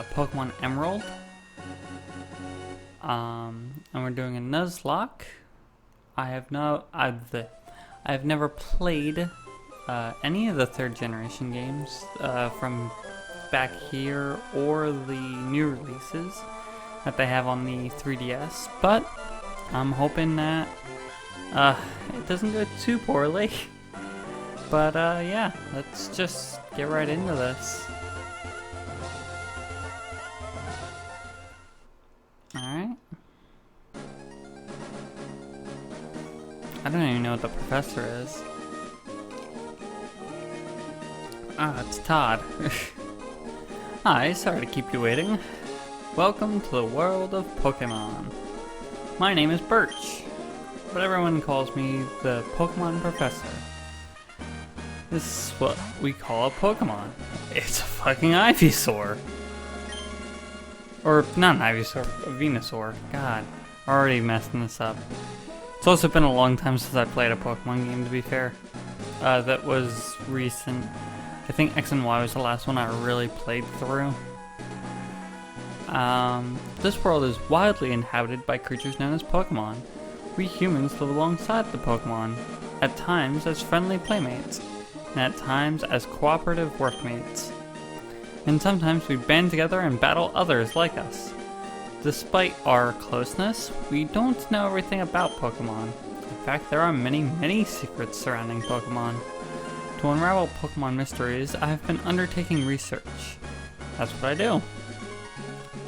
Pokemon Emerald. And we're doing a Nuzlocke. I've never played any of the third generation games from back here or the new releases that they have on the 3DS, but I'm hoping that it doesn't go too poorly. But yeah, let's just get right into this. Alright. I don't even know what the professor is. Ah, it's Todd. Hi, sorry to keep you waiting. Welcome to the world of Pokemon. My name is Birch, but everyone calls me the Pokemon Professor. This is what we call a Pokemon. It's a fucking Ivysaur. Or, not an Ivysaur, a Venusaur. God, already messing this up. It's also been a long time since I played a Pokemon game, to be fair. That was recent. I think X and Y was the last one I really played through. This world is widely inhabited by creatures known as Pokemon. We humans live alongside the Pokemon, at times as friendly playmates, and at times as cooperative workmates. And sometimes we band together and battle others like us. Despite our closeness, we don't know everything about Pokemon. In fact, there are many, many secrets surrounding Pokemon. To unravel Pokemon mysteries, I have been undertaking research. That's what I do.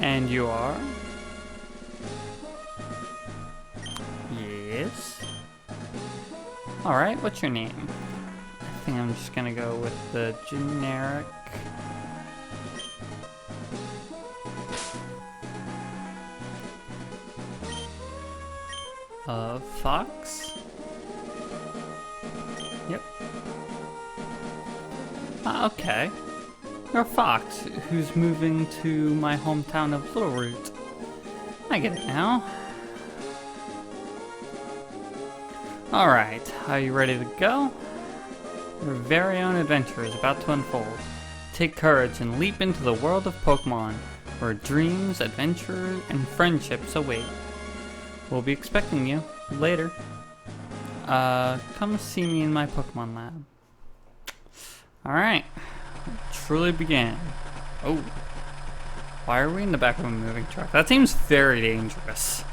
And you are? Yes? Alright, what's your name? I think I'm just gonna go with the generic. Fox? Yep. Okay. You're a fox who's moving to my hometown of Littleroot. I get it now. Alright, are you ready to go? Your very own adventure is about to unfold. Take courage and leap into the world of Pokemon, where dreams, adventures, and friendships await. We'll be expecting you later. Come see me in my Pokemon lab. Alright. Truly begin. Oh. Why are we in the back of a moving truck? That seems very dangerous.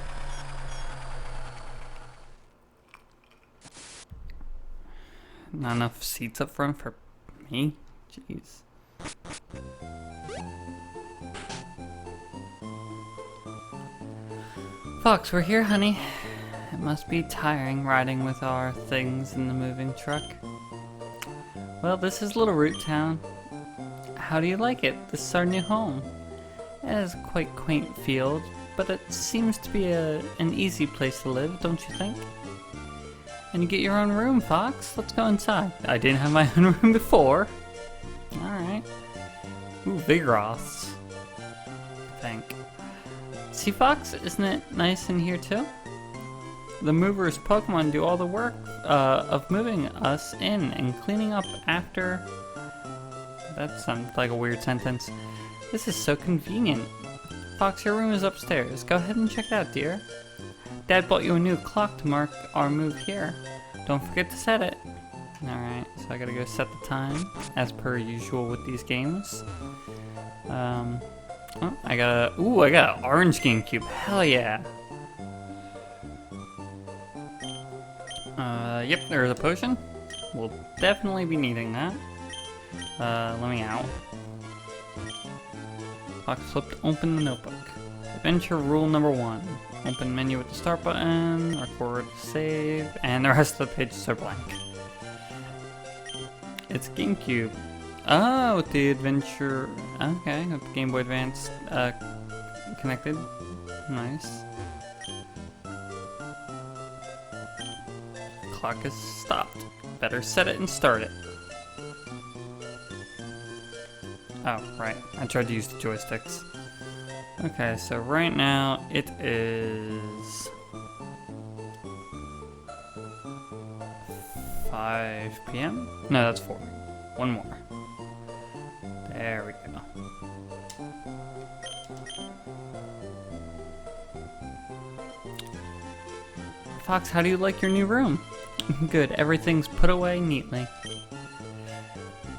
Not enough seats up front for me? Jeez. Fox, we're here, honey. It must be tiring riding with our things in the moving truck. Well, this is Littleroot Town. How do you like it? This is our new home. It has a quite quaint feel, but it seems to be an easy place to live, don't you think? And you get your own room, Fox. Let's go inside. I didn't have my own room before. Alright. Ooh, Vigoroths. I think. See, Fox, isn't it nice in here too? The movers Pokemon do all the work of moving us in and cleaning up after. That sounds like a weird sentence. This is so convenient. Fox, your room is upstairs. Go ahead and check it out, dear. Dad bought you a new clock to mark our move here. Don't forget to set it. Alright, so I gotta go set the time, as per usual with these games. Oh, I got an orange GameCube. Hell yeah. Yep, there's a potion. We'll definitely be needing that. Let me out. Fox flipped open the notebook. Adventure rule number 1. Open menu with the start button, record save, and the rest of the pages are blank. It's GameCube. Oh, with the adventure. Okay, with the Game Boy Advance connected. Nice. Clock is stopped. Better set it and start it. Oh, right. I tried to use the joysticks. Okay, so right now it is 5 p.m. No, that's 4. One more. There we go. Fox, how do you like your new room? Good, everything's put away neatly.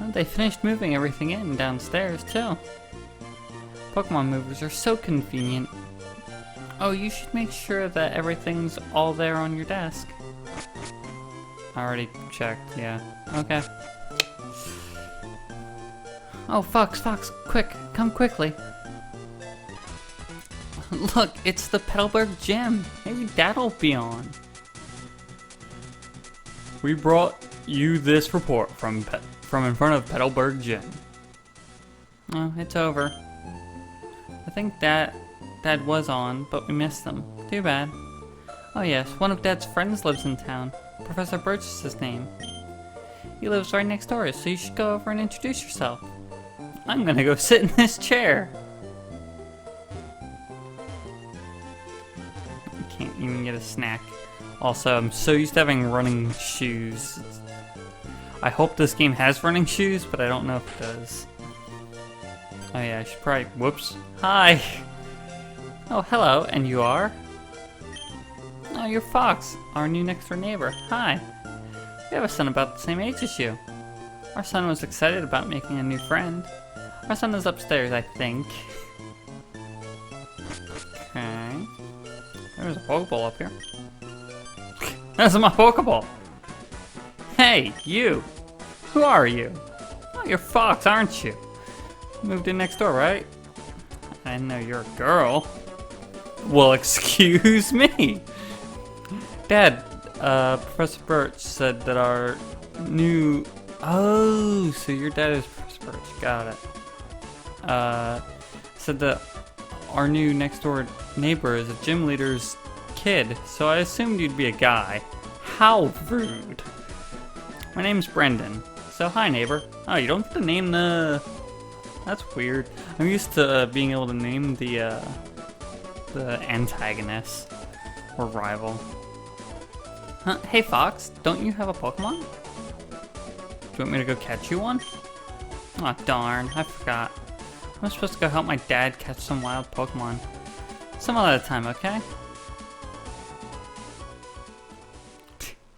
Well, they finished moving everything in downstairs, too. Pokemon movers are so convenient. Oh, you should make sure that everything's all there on your desk. I already checked, yeah. Okay. Oh, Fox, quick, come quickly. Look, it's the Petalburg Gym. Maybe Dad'll be on. We brought you this report from in front of Petalburg Gym. Oh, it's over. I think Dad was on, but we missed him. Too bad. Oh yes, one of Dad's friends lives in town. Professor Birch is his name. He lives right next door, so you should go over and introduce yourself. I'm gonna go sit in this chair. I can't even get a snack. Also, I'm so used to having running shoes. I hope this game has running shoes, but I don't know if it does. Oh yeah, I should probably... Whoops. Hi! Oh, hello, and you are? Oh, you're Fox, our new next-door neighbor. Hi. We have a son about the same age as you. Our son was excited about making a new friend. Our son is upstairs, I think. Okay. There's a Pokeball up here. That's my Pokeball! Hey, you! Who are you? Oh, you're Fox, aren't you? Moved in next door, right? I know you're a girl. Well, excuse me! Dad, Professor Birch said that our new... Oh, so your dad is Professor Birch, got it. Said that our new next door neighbor is a gym leader's kid, so I assumed you'd be a guy. How rude. My name's Brendan. So hi, neighbor. Oh, you don't get to name the... That's weird. I'm used to being able to name the antagonist or rival. Huh? Hey, Fox, don't you have a Pokemon? Do you want me to go catch you one? Aw, oh, darn, I forgot. I'm supposed to go help my dad catch some wild Pokemon. Some other time, okay?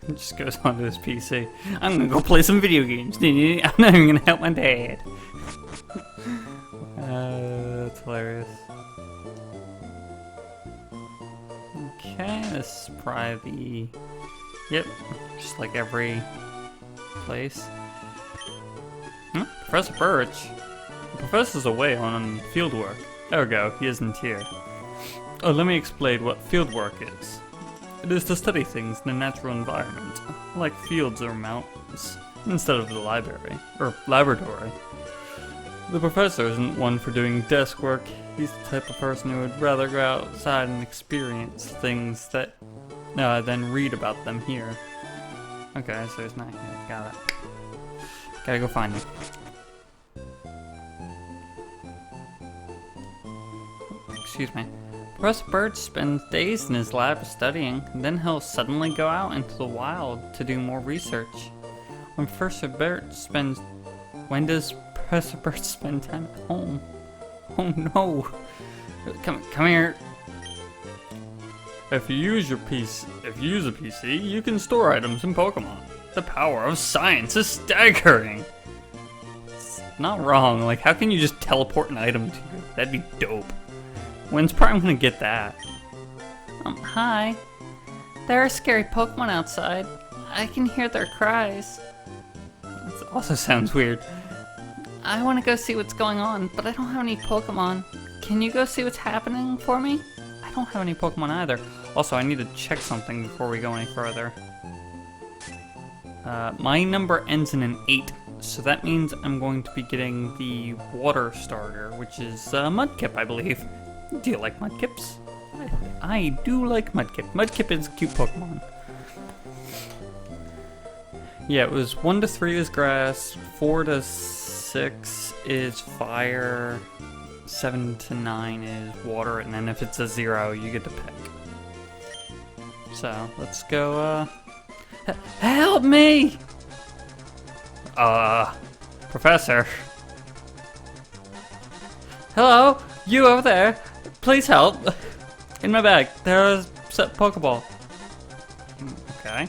It just goes onto his PC. I'm gonna go play some video games. I'm not even gonna help my dad. That's hilarious. Okay, this is probably the... Yep, just like every place. Professor Birch. The professor's away on field work. There we go, he isn't here. Oh, let me explain what field work is. It is to study things in a natural environment, like fields or mountains, instead of the library, or laboratory. The professor isn't one for doing desk work. He's the type of person who would rather go outside and experience things that, than read about them here. Okay, so he's not here. Got it. Gotta go find him. Excuse me. Professor Birch spends days in his lab studying, and then he'll suddenly go out into the wild to do more research. When does Professor Birch spend time at home? Oh no! Come here. If you use a PC, you can store items in Pokemon. The power of science is staggering. It's not wrong. Like, how can you just teleport an item to you? That'd be dope. When's probably gonna get that? Hi. There are scary Pokemon outside. I can hear their cries. This also sounds weird. I want to go see what's going on, but I don't have any Pokemon. Can you go see what's happening for me? I don't have any Pokemon either. Also, I need to check something before we go any further. My number ends in an 8, so that means I'm going to be getting the water starter, which is Mudkip, I believe. Do you like Mudkips? I do like Mudkip. Mudkip is a cute Pokemon. Yeah, it was 1 to 3 is grass, 4 to 6 is fire, 7 to 9 is water, and then if it's a 0, you get to pick. So, let's go, help me! Professor. Hello? You over there? Please help. In my bag, there's a Pokeball. Okay.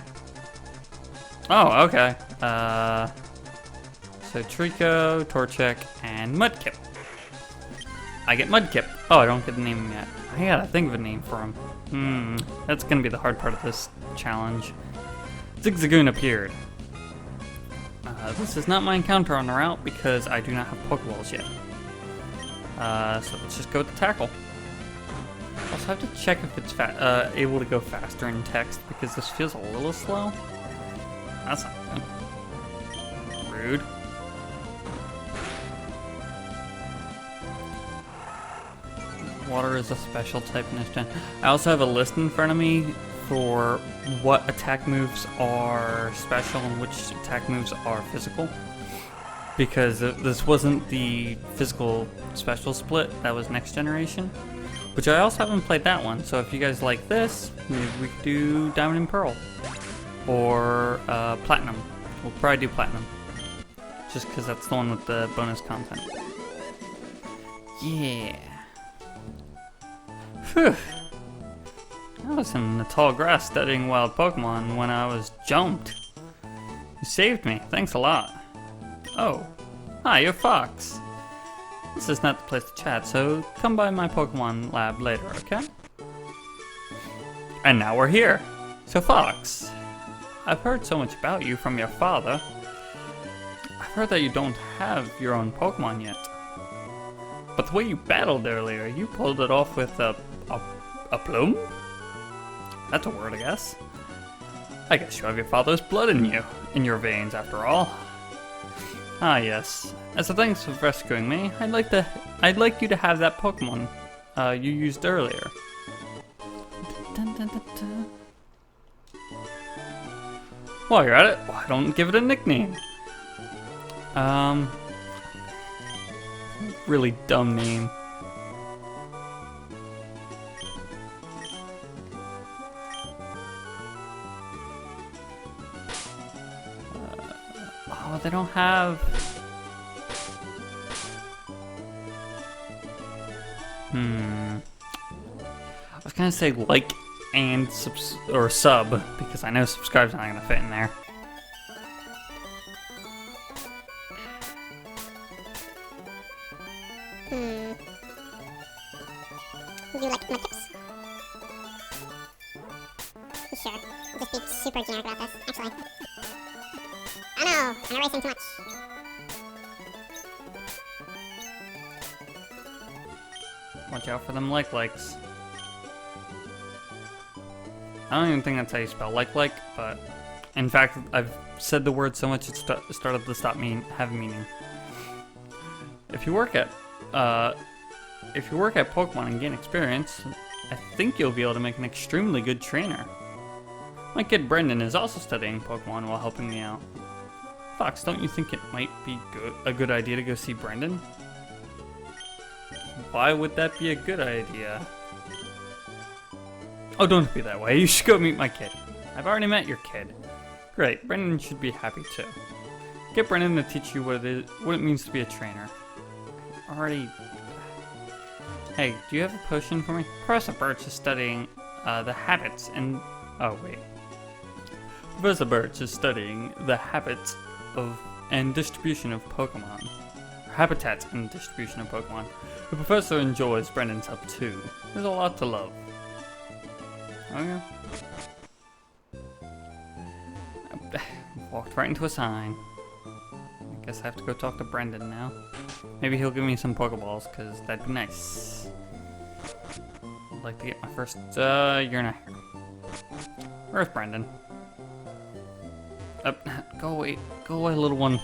Oh, okay. So Trico, Torchic, and Mudkip. I get Mudkip. Oh, I don't get the name yet. I gotta think of a name for him. That's gonna be the hard part of this challenge. Zigzagoon appeared. This is not my encounter on the route because I do not have Pokeballs yet. So let's just go with the Tackle. Also have to check if it's able to go faster in text because this feels a little slow. That's not good. Rude. Water is a special type in this gen. I also have a list in front of me for what attack moves are special and which attack moves are physical. Because this wasn't the physical special split, that was next generation. Which I also haven't played that one, so if you guys like this, maybe we could do Diamond and Pearl. Or Platinum. We'll probably do Platinum. Just because that's the one with the bonus content. Yeah. Phew. I was in the tall grass studying wild Pokemon when I was jumped. You saved me, thanks a lot. Oh, hi, you're Fox. This is not the place to chat, so come by my Pokemon lab later, okay? And now we're here. So Fox, I've heard so much about you from your father. I've heard that you don't have your own Pokemon yet. But the way you battled earlier, you pulled it off with a plume? That's a word, I guess. I guess you have your father's blood in your veins after all. Ah yes. As a thanks for rescuing me, I'd like you to have that Pokemon you used earlier. Dun, dun, dun, dun. While you're at it, why don't give it a nickname? Really dumb name. Oh, they don't have... I was gonna say like and sub, because I know subscribe's not gonna fit in there. Would you like my tips? Sure. I'll just be super generic about this, actually. Oh no! I'm erasing too much. Watch out for them likes. I don't even think that's how you spell like, but in fact, I've said the word so much it started to stop having meaning. If you work at Pokemon and gain experience, I think you'll be able to make an extremely good trainer. My kid Brendan is also studying Pokemon while helping me out. Fox, don't you think it might be a good idea to go see Brendan? Why would that be a good idea? Oh, don't be that way. You should go meet my kid. I've already met your kid. Great, Brendan should be happy too. Get Brendan to teach you what it means to be a trainer. Already. Hey, do you have a potion for me? Professor Birch is studying the habits and... Oh, wait. Professor Birch is studying the habits of and distribution of Pokemon. Habitats and distribution of Pokemon. The professor enjoys Brendan's help too. There's a lot to love. Okay. Walked right into a sign. I guess I have to go talk to Brendan now. Maybe he'll give me some Pokeballs, because that'd be nice. I'd like to get my first, you're not here. Where's Brendan? Go away, little one.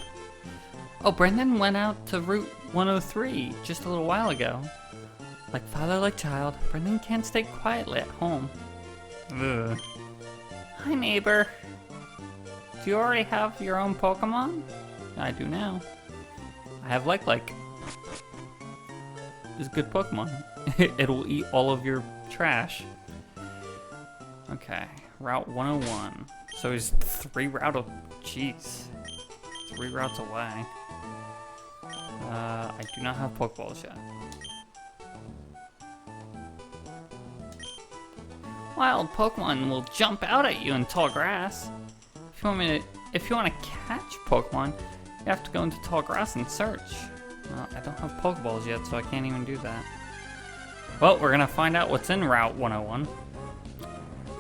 Oh, Brendan went out to Route 103 just a little while ago. Like father, like child, Brendan can't stay quietly at home. Ugh. Hi, neighbor. Do you already have your own Pokemon? I do now. I have like. It's a good Pokemon. It'll eat all of your trash. Okay, Route 101. So he's 3 routes away. I do not have Pokeballs yet. Wild Pokemon will jump out at you in tall grass. If you want to catch Pokemon, you have to go into tall grass and search. Well, I don't have Pokeballs yet, so I can't even do that. Well, we're gonna find out what's in Route 101.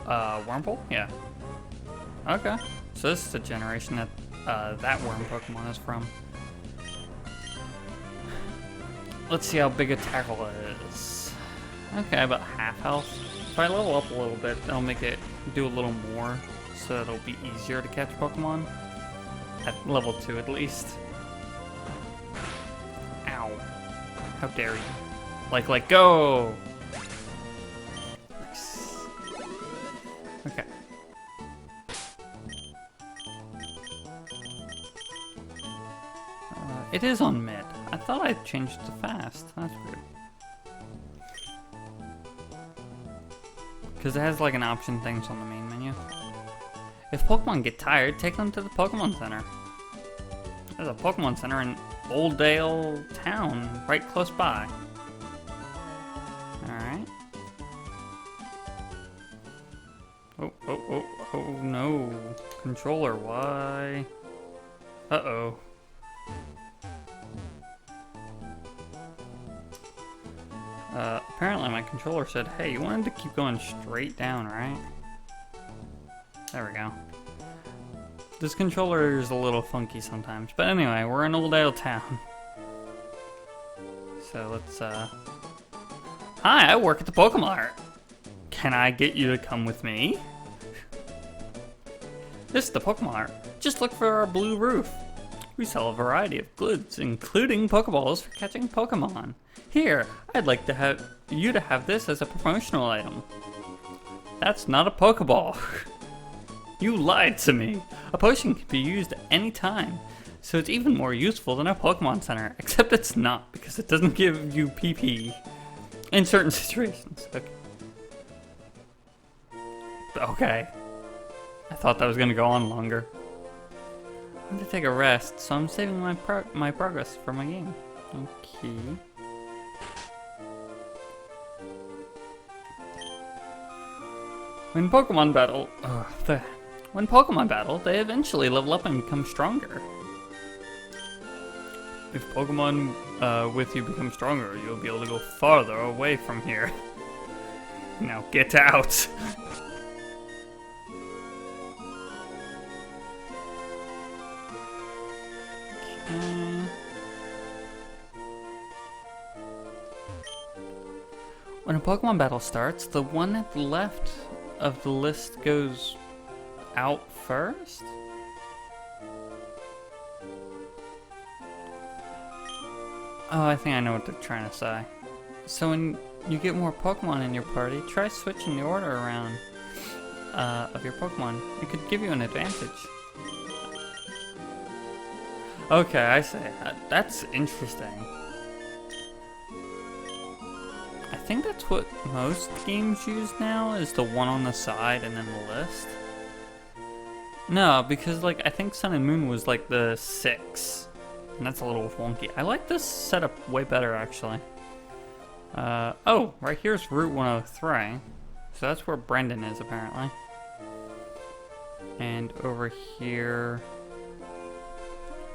Wurmple? Yeah. Okay. So this is the generation that that worm Pokemon is from. Let's see how big a tackle is. Okay, about half health. If I level up a little bit, that'll make it do a little more, so it'll be easier to catch Pokemon. At level 2 at least. Ow. How dare you. Like, go! Nice. Okay. It is on mid. I thought I changed to fast. That's weird. Because it has like an option things on the main menu. If Pokemon get tired, take them to the Pokemon Center. There's a Pokemon Center in Oldale Town, right close by. Alright. Oh no. Controller, why? Uh-oh. Apparently my controller said, hey, you wanted to keep going straight down, right? There we go. This controller is a little funky sometimes. But anyway, we're in Oldale Town. So let's, Hi, I work at the Pokemon. Can I get you to come with me? This is the Pokemon. Just look for our blue roof. We sell a variety of goods, including Pokeballs for catching Pokemon. Here, I'd like to have you to have this as a promotional item. That's not a Pokeball. You lied to me. A potion can be used at any time, so it's even more useful than a Pokemon Center, except it's not, because it doesn't give you PP in certain situations. Okay. I thought that was going to go on longer. I want to take a rest, so I'm saving my progress for my game. Okay. When Pokemon battle, they eventually level up and become stronger. If Pokemon with you become stronger, you'll be able to go farther away from here. Now get out! When a Pokemon battle starts, the one at the left of the list goes out first? Oh, I think I know what they're trying to say. So when you get more Pokemon in your party, try switching the order around of your Pokemon. It could give you an advantage. Okay, I see. That's interesting. I think that's what most games use now, is the one on the side and then the list. No, because like I think Sun and Moon was like the 6. And that's a little wonky. I like this setup way better actually. Oh, right here's Route 103. So that's where Brendan is apparently. And over here...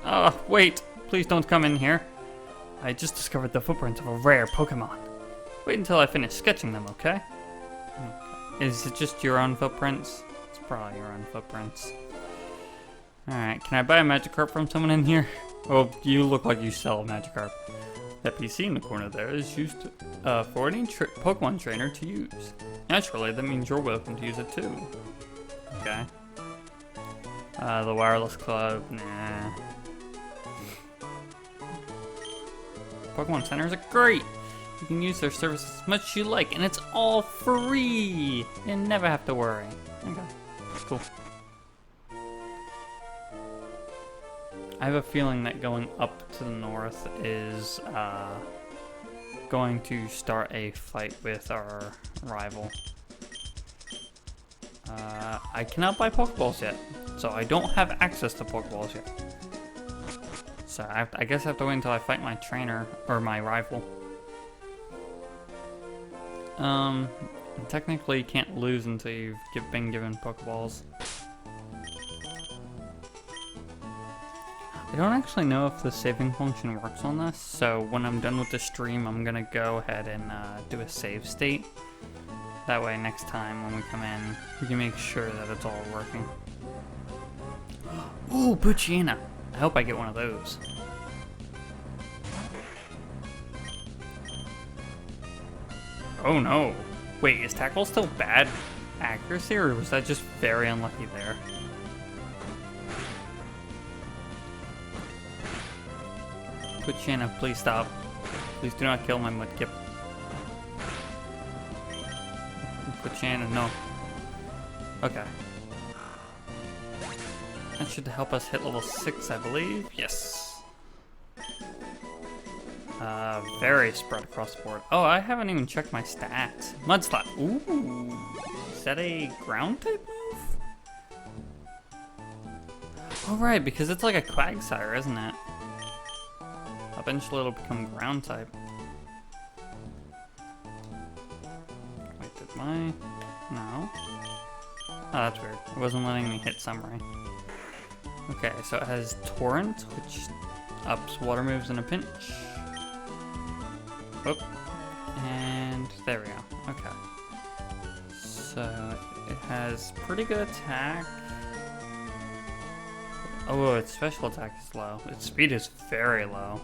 Oh, wait! Please don't come in here. I just discovered the footprints of a rare Pokemon. Wait until I finish sketching them, okay? Is it just your own footprints? It's probably your own footprints. Alright, can I buy a Magikarp from someone in here? Oh, you look like you sell a Magikarp. That PC in the corner there is used for any Pokemon trainer to use. Naturally, that means you're welcome to use it too. Okay. The Wireless Club, nah. Pokemon Centers are great! You can use their service as much as you like, and it's all free! You never have to worry. Okay, cool. I have a feeling that going up to the north is going to start a fight with our rival. I cannot buy Pokeballs yet, so I don't have access to Pokeballs yet. So I guess I have to wait until I fight my trainer, or my rival. And technically, you can't lose until you've been given Pokeballs. I don't actually know if the saving function works on this, so when I'm done with the stream, I'm gonna go ahead and do a save state. That way, next time when we come in, we can make sure that it's all working. Ooh, Poochyena! I hope I get one of those. Oh no! Wait, is Tackle still bad accuracy, or was that just very unlucky there? Poochyena, please stop. Please do not kill my Mudkip. Poochyena, no. Okay. That should help us hit level 6, I believe. Yes. Very spread across the board. Oh, I haven't even checked my stats. Mudslap. Ooh. Is that a ground type move? Oh, right, because it's like a Quagsire, isn't it? Eventually it'll become ground type. Wait, did my... No. Oh, that's weird. It wasn't letting me hit Samurai. Okay, so it has Torrent, which ups water moves in a pinch. Whoop. And there we go. Okay. So it has pretty good attack. Oh, its special attack is low. Its speed is very low.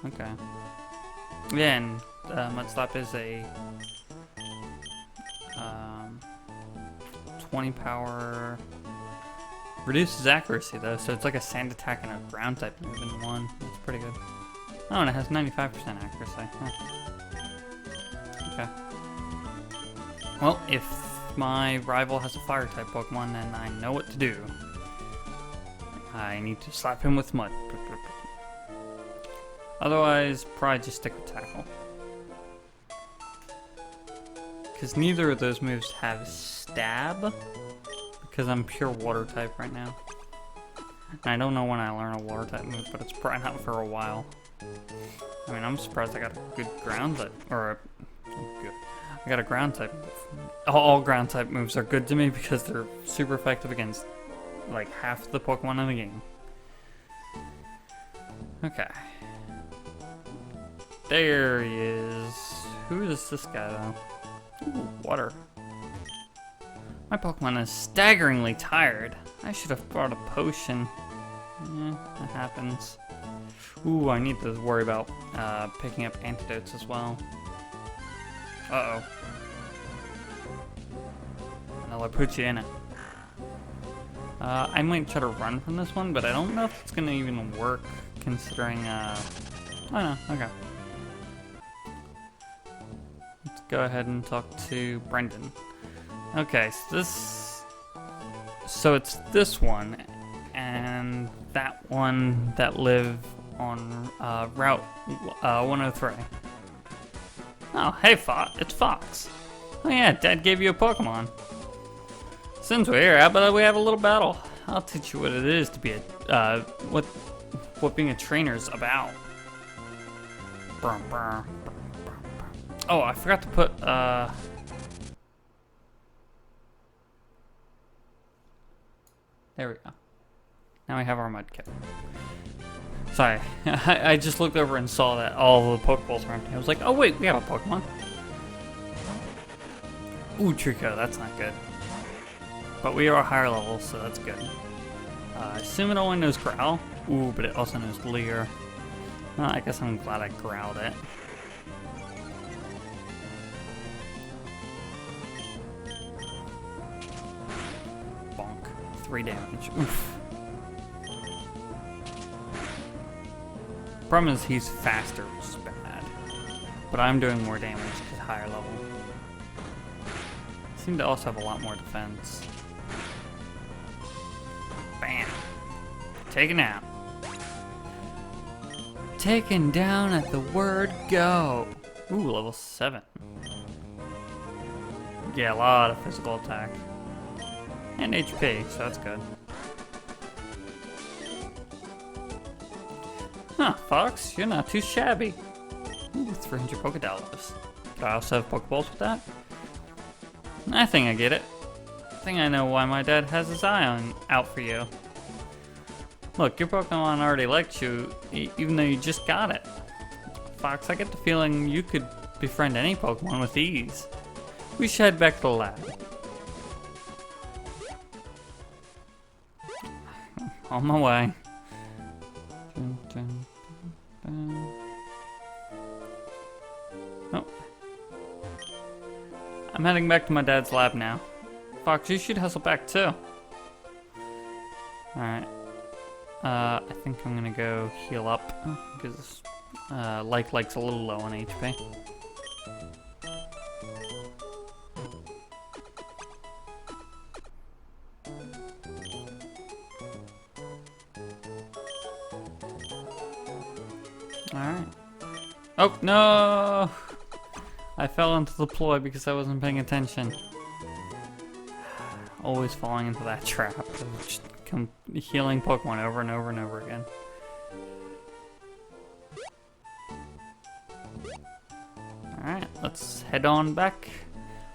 Okay. Yeah, and Mudslap is a 20 power. Reduces accuracy though, so it's like a sand attack and a ground type move in one. That's pretty good. Oh, and it has 95% accuracy. Huh. Okay. Well, if my rival has a fire type Pokemon, then I know what to do. I need to slap him with mud. Otherwise, probably just stick with Tackle. Because neither of those moves have stab. Because I'm pure water type right now. And I don't know when I learn a water type move, but it's probably not for a while. I mean, I'm surprised I got a good ground type, or good. I got a ground type move. All ground type moves are good to me because they're super effective against like half the Pokemon in the game. Okay. There he is. Who is this guy though? Ooh, water. My Pokemon is staggeringly tired. I should have brought a potion. Yeah, that happens. Ooh, I need to worry about picking up antidotes as well. Uh-oh. Another Poochyena. I might try to run from this one, but I don't know if it's gonna even work considering, oh no, okay. Let's go ahead and talk to Brendan. Okay, so it's this one, and that one that live on, Route, 103. Oh, hey, it's Fox. Oh yeah, Dad gave you a Pokemon. Since we're here, how about we have a little battle? I'll teach you what it is to be a, what being a trainer is about. Oh, I forgot to put, there we go. Now we have our Mudkip. Sorry, I just looked over and saw that all the Pokeballs were empty. I was like, oh wait, we have a Pokemon. Ooh, Trico, that's not good. But we are higher levels, so that's good. I assume it only knows Growl. Ooh, but it also knows Leer. Well, I guess I'm glad I growled it. Bonk. 3 damage. Oof. Problem is he's faster, which is bad. But I'm doing more damage at higher level. Seem to also have a lot more defense. Bam. Taken out. Taken down at the word go. Ooh, level 7. Yeah, a lot of physical attack. And HP, so that's good. Huh, Fox, you're not too shabby. Ooh, 300 Pokédollars. But I also have Pokeballs with that. I think I get it. I think I know why my dad has his eye out for you. Look, your Pokemon already likes you, even though you just got it. Fox, I get the feeling you could befriend any Pokemon with ease. We should head back to the lab. On my way. Oh. I'm heading back to my dad's lab now. Fox, you should hustle back too. Alright. I think I'm gonna go heal up because Like's a little low on HP. Alright. Oh, no! I fell into the ploy because I wasn't paying attention. Always falling into that trap of just healing Pokemon over and over and over again. Alright, let's head on back.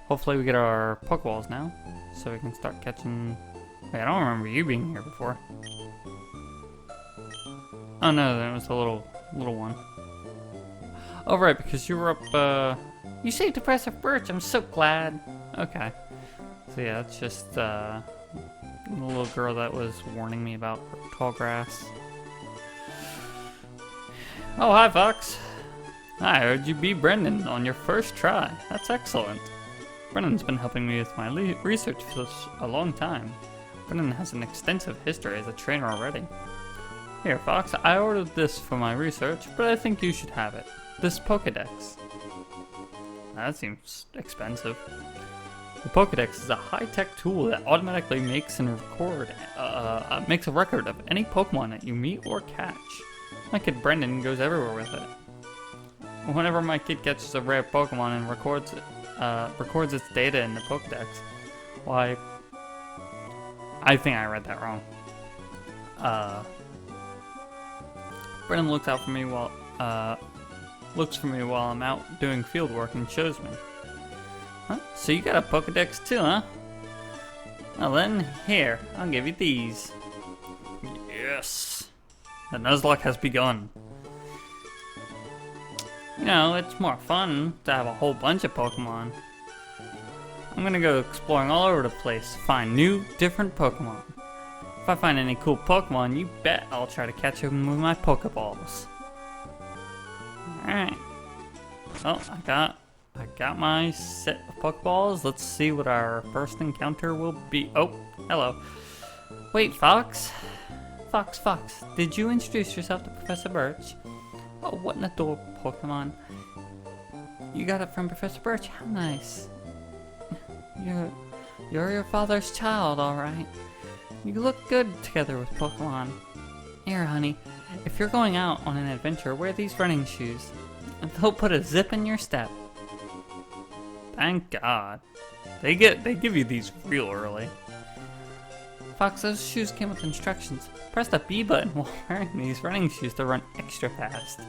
Hopefully we get our Pokeballs now, so we can start catching... Wait, I don't remember you being here before. Oh no, that was a little one. Oh right, because you were up, you saved Professor Birch, I'm so glad. Okay. So yeah, it's just, the little girl that was warning me about tall grass. Oh, hi Fox. I heard you beat Brendan on your first try. That's excellent. Brendan's been helping me with my research for a long time. Brendan has an extensive history as a trainer already. Here, Fox, I ordered this for my research, but I think you should have it. This Pokédex. That seems expensive. The Pokédex is a high-tech tool that automatically makes a record of any Pokemon that you meet or catch. My kid Brendan goes everywhere with it. Whenever my kid catches a rare Pokemon and records its data in the Pokédex, why, I think I read that wrong. Brendan looks for me while I'm out doing field work and shows me. Huh? So you got a Pokédex too, huh? Well then, here, I'll give you these. Yes! The Nuzlocke has begun. You know, it's more fun to have a whole bunch of Pokemon. I'm gonna go exploring all over the place to find new, different Pokemon. If I find any cool Pokemon, you bet I'll try to catch them with my Pokeballs. Alright. Well, I got my set of Pokeballs. Let's see what our first encounter will be. Oh, hello. Wait, Fox. Fox, did you introduce yourself to Professor Birch? Oh, what an adorable Pokemon. You got it from Professor Birch? How nice. You're your father's child, alright. You look good together with Pokemon. Here, honey, if you're going out on an adventure, wear these running shoes. And they'll put a zip in your step. Thank God. They give you these real early. Fox, those shoes came with instructions. Press the B button while wearing these running shoes to run extra fast.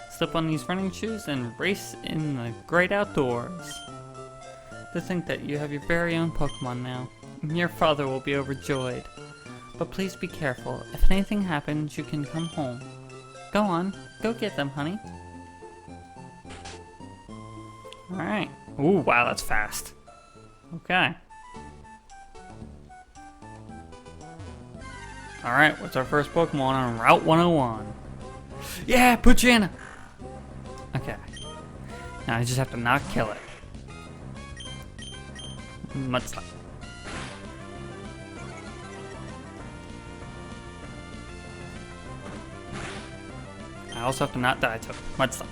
Slip on these running shoes and race in the great outdoors. To think that you have your very own Pokemon now. Your father will be overjoyed. But please be careful. If anything happens, you can come home. Go on. Go get them, honey. Alright. Ooh, wow, that's fast. Okay. Alright, what's our first Pokemon on Route 101? Yeah, Poochyena! Okay. Now I just have to not kill it. Mudslide. I also have to not die to it. Mudslide.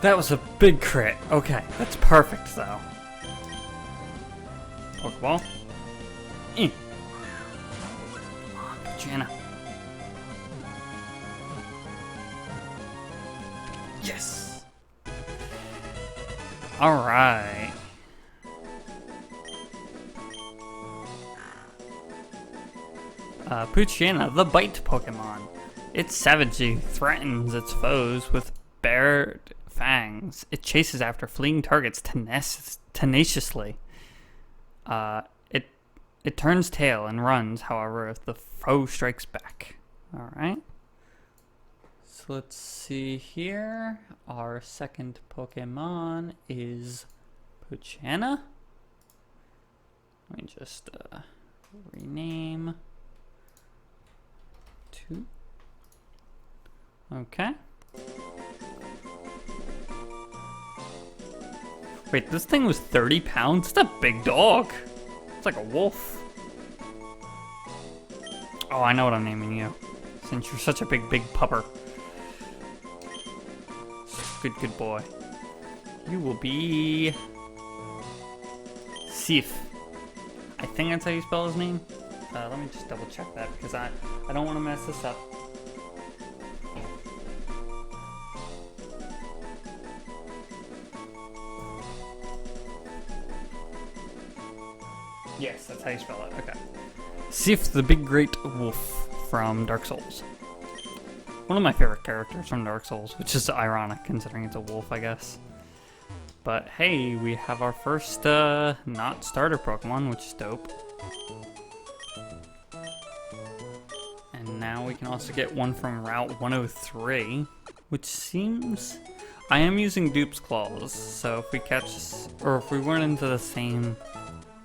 That was a big crit. Okay, that's perfect though. Pokeball. Come on, Poochyena. Yes. All right. Poochyena, the bite Pokemon. It savagely threatens its foes with bared fangs. It chases after fleeing targets tenaciously. It turns tail and runs, however, if the foe strikes back. Alright. So let's see here. Our second Pokemon is Poochyena. Let me just rename to. Okay. Wait, this thing was 30 pounds? It's a big dog. It's like a wolf. Oh, I know what I'm naming you. Since you're such a big pupper. Good boy. You will be Sif. I think that's how you spell his name. Let me just double check that because I don't want to mess this up. Yes, that's how you spell it. Okay. Sif, the big great wolf from Dark Souls. One of my favorite characters from Dark Souls, which is ironic considering it's a wolf, I guess. But hey, we have our first not starter Pokemon, which is dope. And now we can also get one from Route 103, which seems... I am using Dupe's Claws, so if we catch, or if we run into the same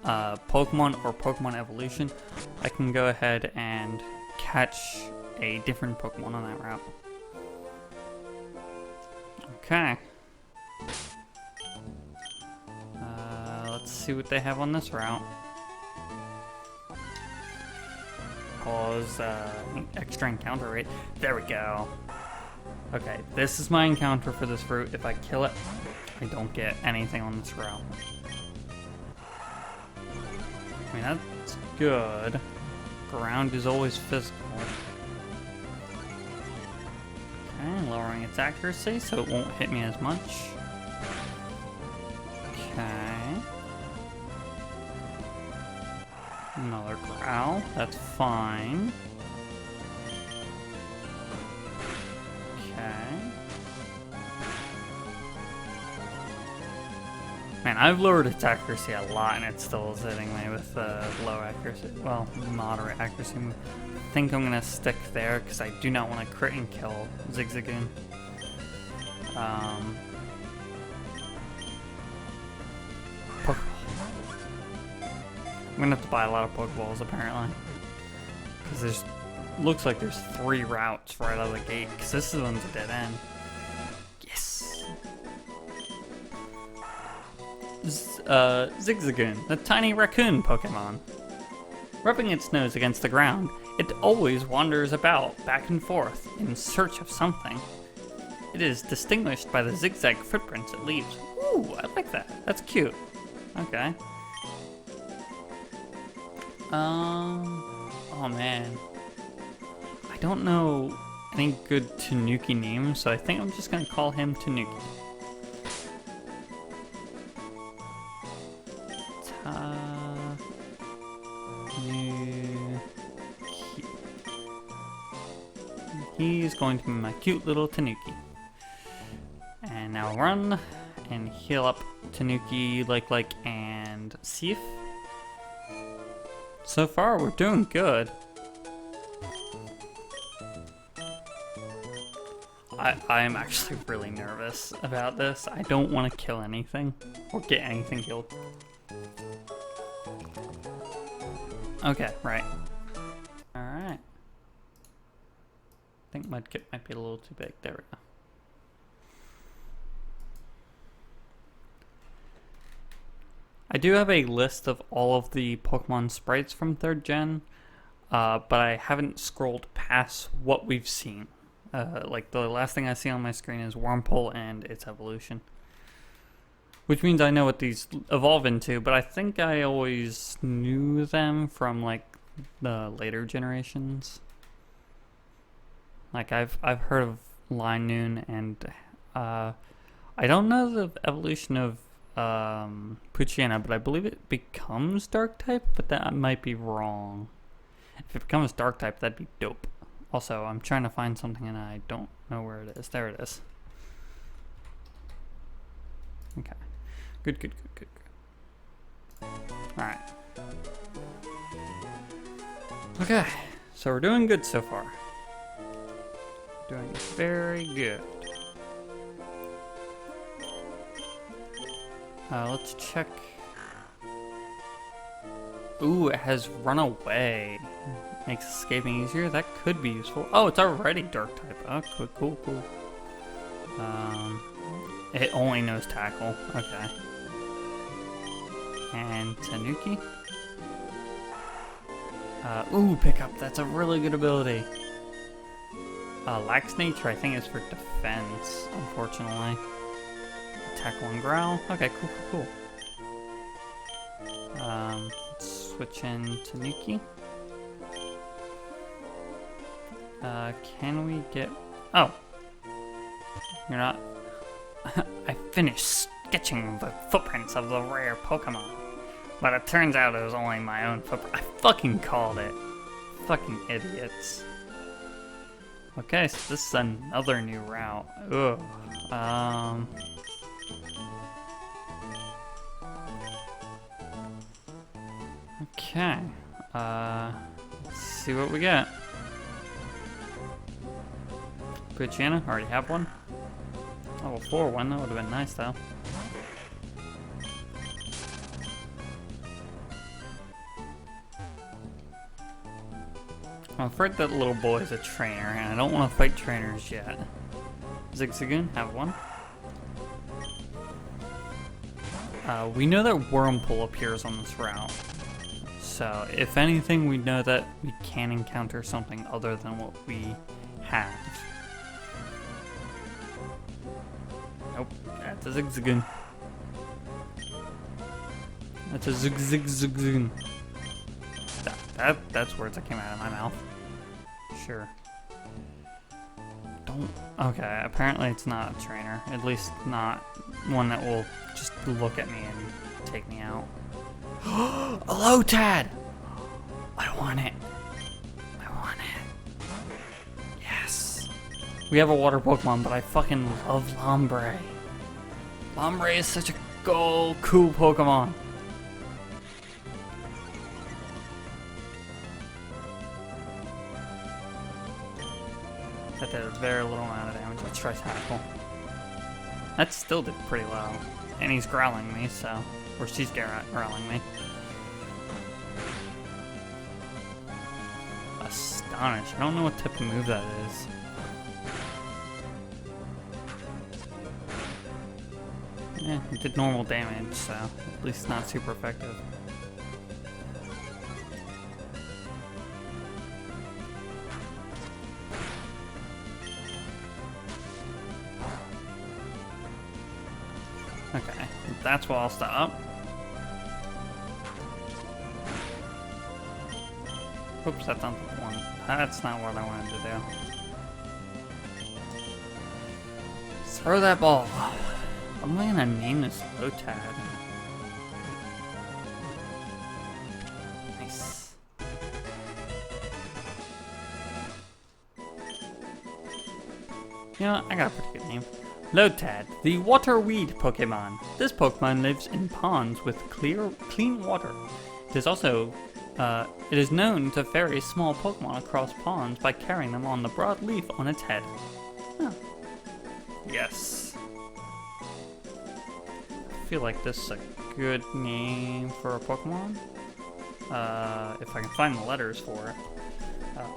Pokemon or Pokemon evolution, I can go ahead and catch a different Pokemon on that route. Okay. Let's see what they have on this route. Pause, extra encounter rate. There we go. Okay, this is my encounter for this route. If I kill it, I don't get anything on this route. I mean, that's good. Ground is always physical. Okay, lowering its accuracy so it won't hit me as much. Okay. Another growl, that's fine. Okay. Man, I've lowered its accuracy a lot and it still is hitting me with low accuracy. Well, moderate accuracy. I think I'm gonna stick there because I do not want to crit and kill Zigzagoon. I'm gonna have to buy a lot of Pokeballs apparently, because there's looks like there's 3 routes right out of the gate. Because this one's a dead end. Yes. Zigzagoon, the tiny raccoon Pokemon. Rubbing its nose against the ground, it always wanders about, back and forth, in search of something. It is distinguished by the zigzag footprints it leaves. Ooh, I like that. That's cute. Okay. Oh man. I don't know any good Tanuki names, so I think I'm just gonna call him Tanuki. He's going to be my cute little Tanuki. And now run and heal up Tanuki, like, and Sif. So far, we're doing good. I am actually really nervous about this. I don't want to kill anything or get anything killed. Okay, right. Alright. I think Mudkip might be a little too big. There we go. I do have a list of all of the Pokemon sprites from 3rd gen, but I haven't scrolled past what we've seen. Like, the last thing I see on my screen is Wurmple and its evolution. Which means I know what these evolve into, but I think I always knew them from, like, the later generations. Like, I've heard of Linoon, and I don't know the evolution of Poochyena, but I believe it becomes Dark type, but that might be wrong. If it becomes Dark type, that'd be dope. Also, I'm trying to find something and I don't know where it is. There it is. Okay. Good. Alright. Okay, so we're doing good so far. Doing very good. Let's check. Ooh, it has run away. Makes escaping easier. That could be useful. Oh, it's already dark type. Oh, cool. It only knows tackle. Okay. And Tanuki. Ooh, pickup. That's a really good ability. Lax nature, I think, is for defense, unfortunately. Tackle and growl. Okay, cool. Let's switch in Tanuki. Can we get... Oh. You're not... I finished sketching the footprints of the rare Pokemon. But it turns out it was only my own footprint. I fucking called it. Fucking idiots. Okay, so this is another new route. Ugh. Okay. Let's see what we get. Poochyena, already have one. Level 4 one, that would have been nice though. I'm afraid that little boy is a trainer, and I don't want to fight trainers yet. Zigzagoon, have one. We know that Wurmple appears on this route. So, if anything, we know that we can encounter something other than what we have. Nope, that's a Zigzagoon. That's a Zigzagoon. That's words that came out of my mouth. Sure. Don't... Okay, apparently it's not a trainer. At least not one that will just look at me and take me out. A Lotad! I want it. Yes. We have a water Pokemon, but I fucking love Lombre. Lombre is such a cool Pokemon. That did a very little amount of damage. Let's try tackle. That still did pretty well. And he's growling me, so... Or she's growling me. Astonish. I don't know what type of move that is. Yeah, it did normal damage, so at least not super effective. Okay, that's where I'll stop. Oops, that's not the one. That's not what I wanted to do. Throw that ball. What am I gonna name this Lotad? Nice. You know what? I got a pretty good name. Lotad, the water weed Pokemon. This Pokemon lives in ponds with clean water. It is also, it is known to ferry small Pokemon across ponds by carrying them on the broad leaf on its head. Oh. Yes. I feel like this is a good name for a Pokemon. If I can find the letters for it.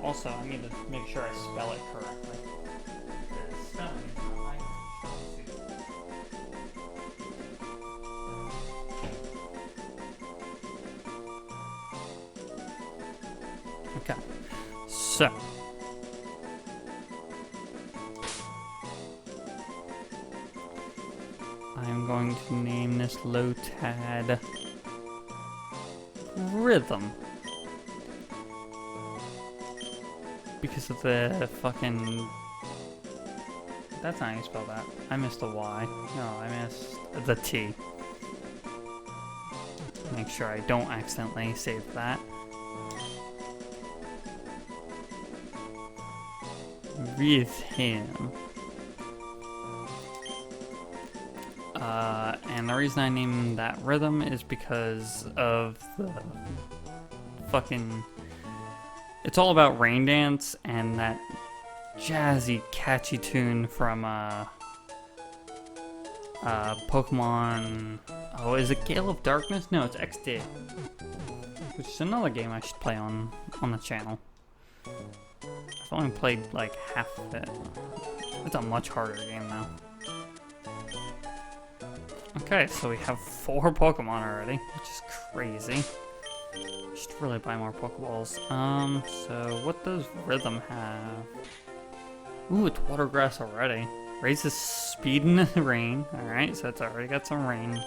Also, I need to make sure I spell it correctly. The spelling is not right. Okay, so I'm going to name this Lotad Rhythm because of the fucking... That's not how you spell that. I missed a Y. No, I missed the T. Make sure I don't accidentally save that. with him. And the reason I named that Rhythm is because of the fucking... It's all about Rain Dance and that jazzy, catchy tune from, Pokemon... Oh, is it Gale of Darkness? No, it's XD. Which is another game I should play on the channel. I've only played like half of it. It's a much harder game now. Okay, so we have 4 Pokemon already, which is crazy. Should really buy more Pokeballs. So what does Rhythm have? Ooh, it's Water Grass already. Raises speed in the rain. Alright, so it's already got some rain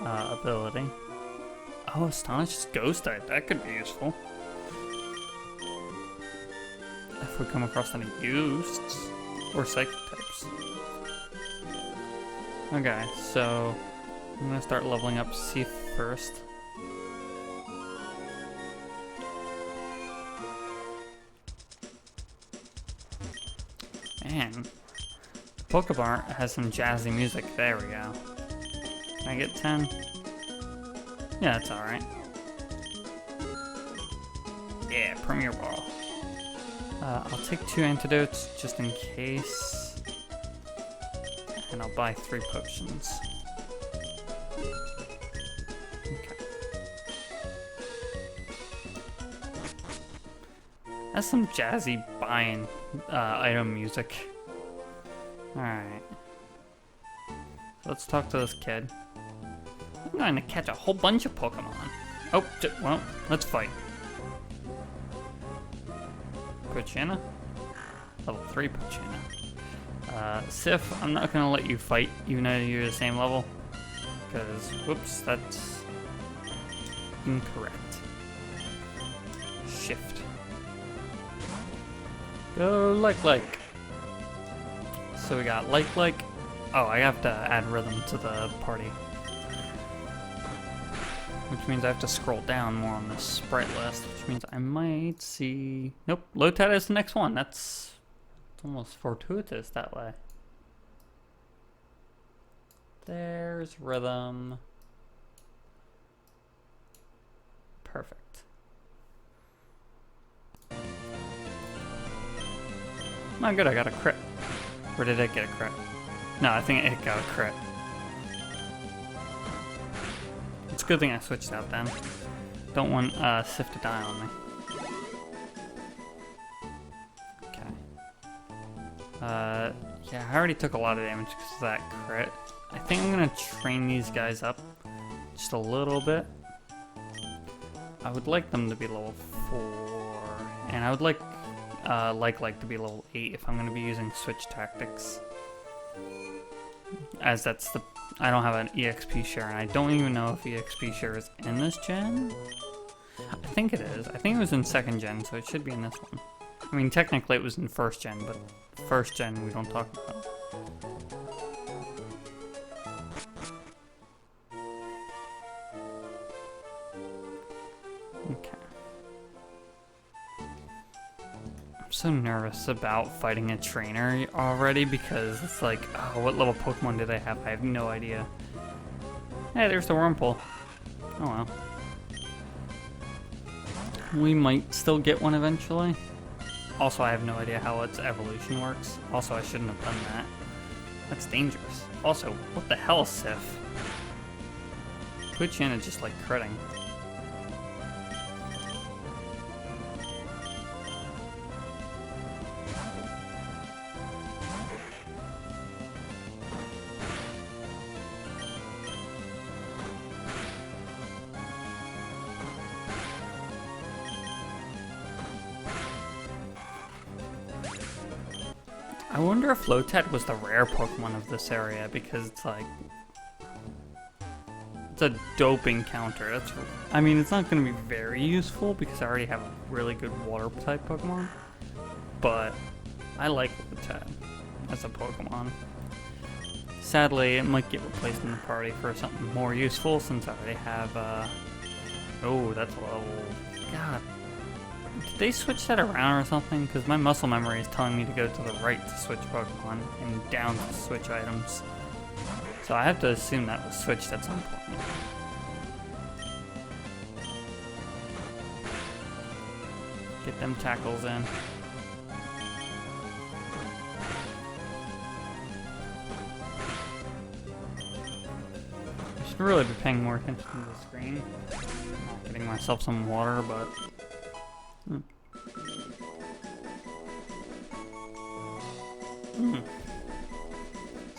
ability. Oh, Astonishes Ghost type. That could be useful. If we come across any Ghosts or Psychic types. Okay, so I'm gonna start leveling up Sif first. Man, Pokemon has some jazzy music. There we go. Can I get 10? Yeah, it's alright. Yeah, Premier Ball. I'll take 2 antidotes just in case. And I'll buy 3 potions. Okay. That's some jazzy buying item music. Alright. Let's talk to this kid. I'm going to catch a whole bunch of Pokemon. Oh, well, let's fight. Pochina? Level 3 Pochina. Sif, I'm not going to let you fight, even though you're the same level. Because, whoops, that's incorrect. Shift. Go like. So we got like. Oh, I have to add Rhythm to the party. Which means I have to scroll down more on this sprite list, which means I might see... Nope, Lotad is the next one. That's almost fortuitous that way. There's Rhythm. Perfect. My good, I got a crit. Or did it get a crit? No, I think it got a crit. It's a good thing I switched out then. Don't want Sif to die on me. Okay. Yeah, I already took a lot of damage because of that crit. I think I'm gonna train these guys up just a little bit. I would like them to be level 4, and I would like to be level 8 if I'm gonna be using switch tactics. As that's the... I don't have an EXP share, and I don't even know if EXP share is in this gen. I think it is. I think it was in 2nd gen, so it should be in this one. I mean, technically it was in 1st gen, but 1st gen we don't talk about. Okay. I'm so nervous about fighting a trainer already because it's like, oh, what level Pokemon do they have? I have no idea. Hey, there's the Wurmple. Oh well. We might still get one eventually. Also, I have no idea how its evolution works. Also, I shouldn't have done that. That's dangerous. Also, what the hell, Sif? Pochina is just like critting. I wonder if Lotad was the rare Pokemon of this area, because it's like... It's a dope encounter. That's, I mean, it's not going to be very useful, because I already have a really good Water-type Pokemon. But I like Lotad as a Pokemon. Sadly, it might get replaced in the party for something more useful, since I already have, oh, that's a level... God. Did they switch that around or something? Because my muscle memory is telling me to go to the right to switch Pokemon and down to switch items. So I have to assume that was switched at some point. Get them tackles in. I should really be paying more attention to the screen. Not getting myself some water, but...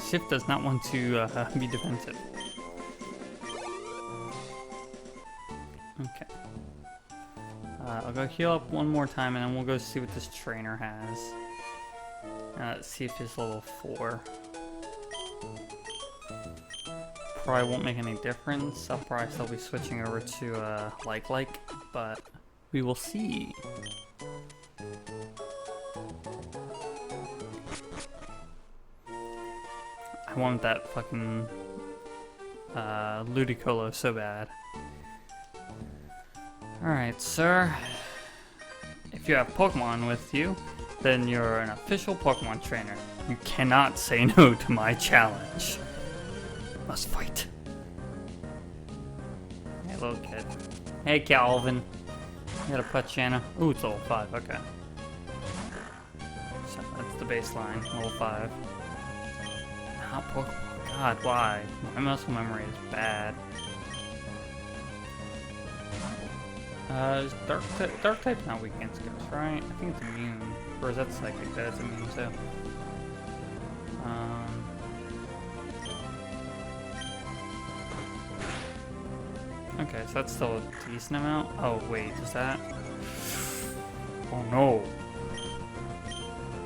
Shift does not want to be defensive. Okay. I'll go heal up one more time and then we'll go see what this trainer has. Let's see if he's level 4. Probably won't make any difference. I'll probably still be switching over to like, but we will see. I want that fucking Ludicolo so bad. Alright, sir. If you have Pokemon with you, then you're an official Pokemon trainer. You cannot say no to my challenge. Must fight. Hey, little kid. Hey, Calvin. You got a Pachana? Ooh, it's level 5, okay. So that's the baseline, level 5. Not Pokemon. God, why? My muscle memory is bad. Dark type's not weak against ghosts, right? I think it's immune. Or is that psychic that it's immune to? Okay, so that's still a decent amount. Oh, wait, is that? Oh no.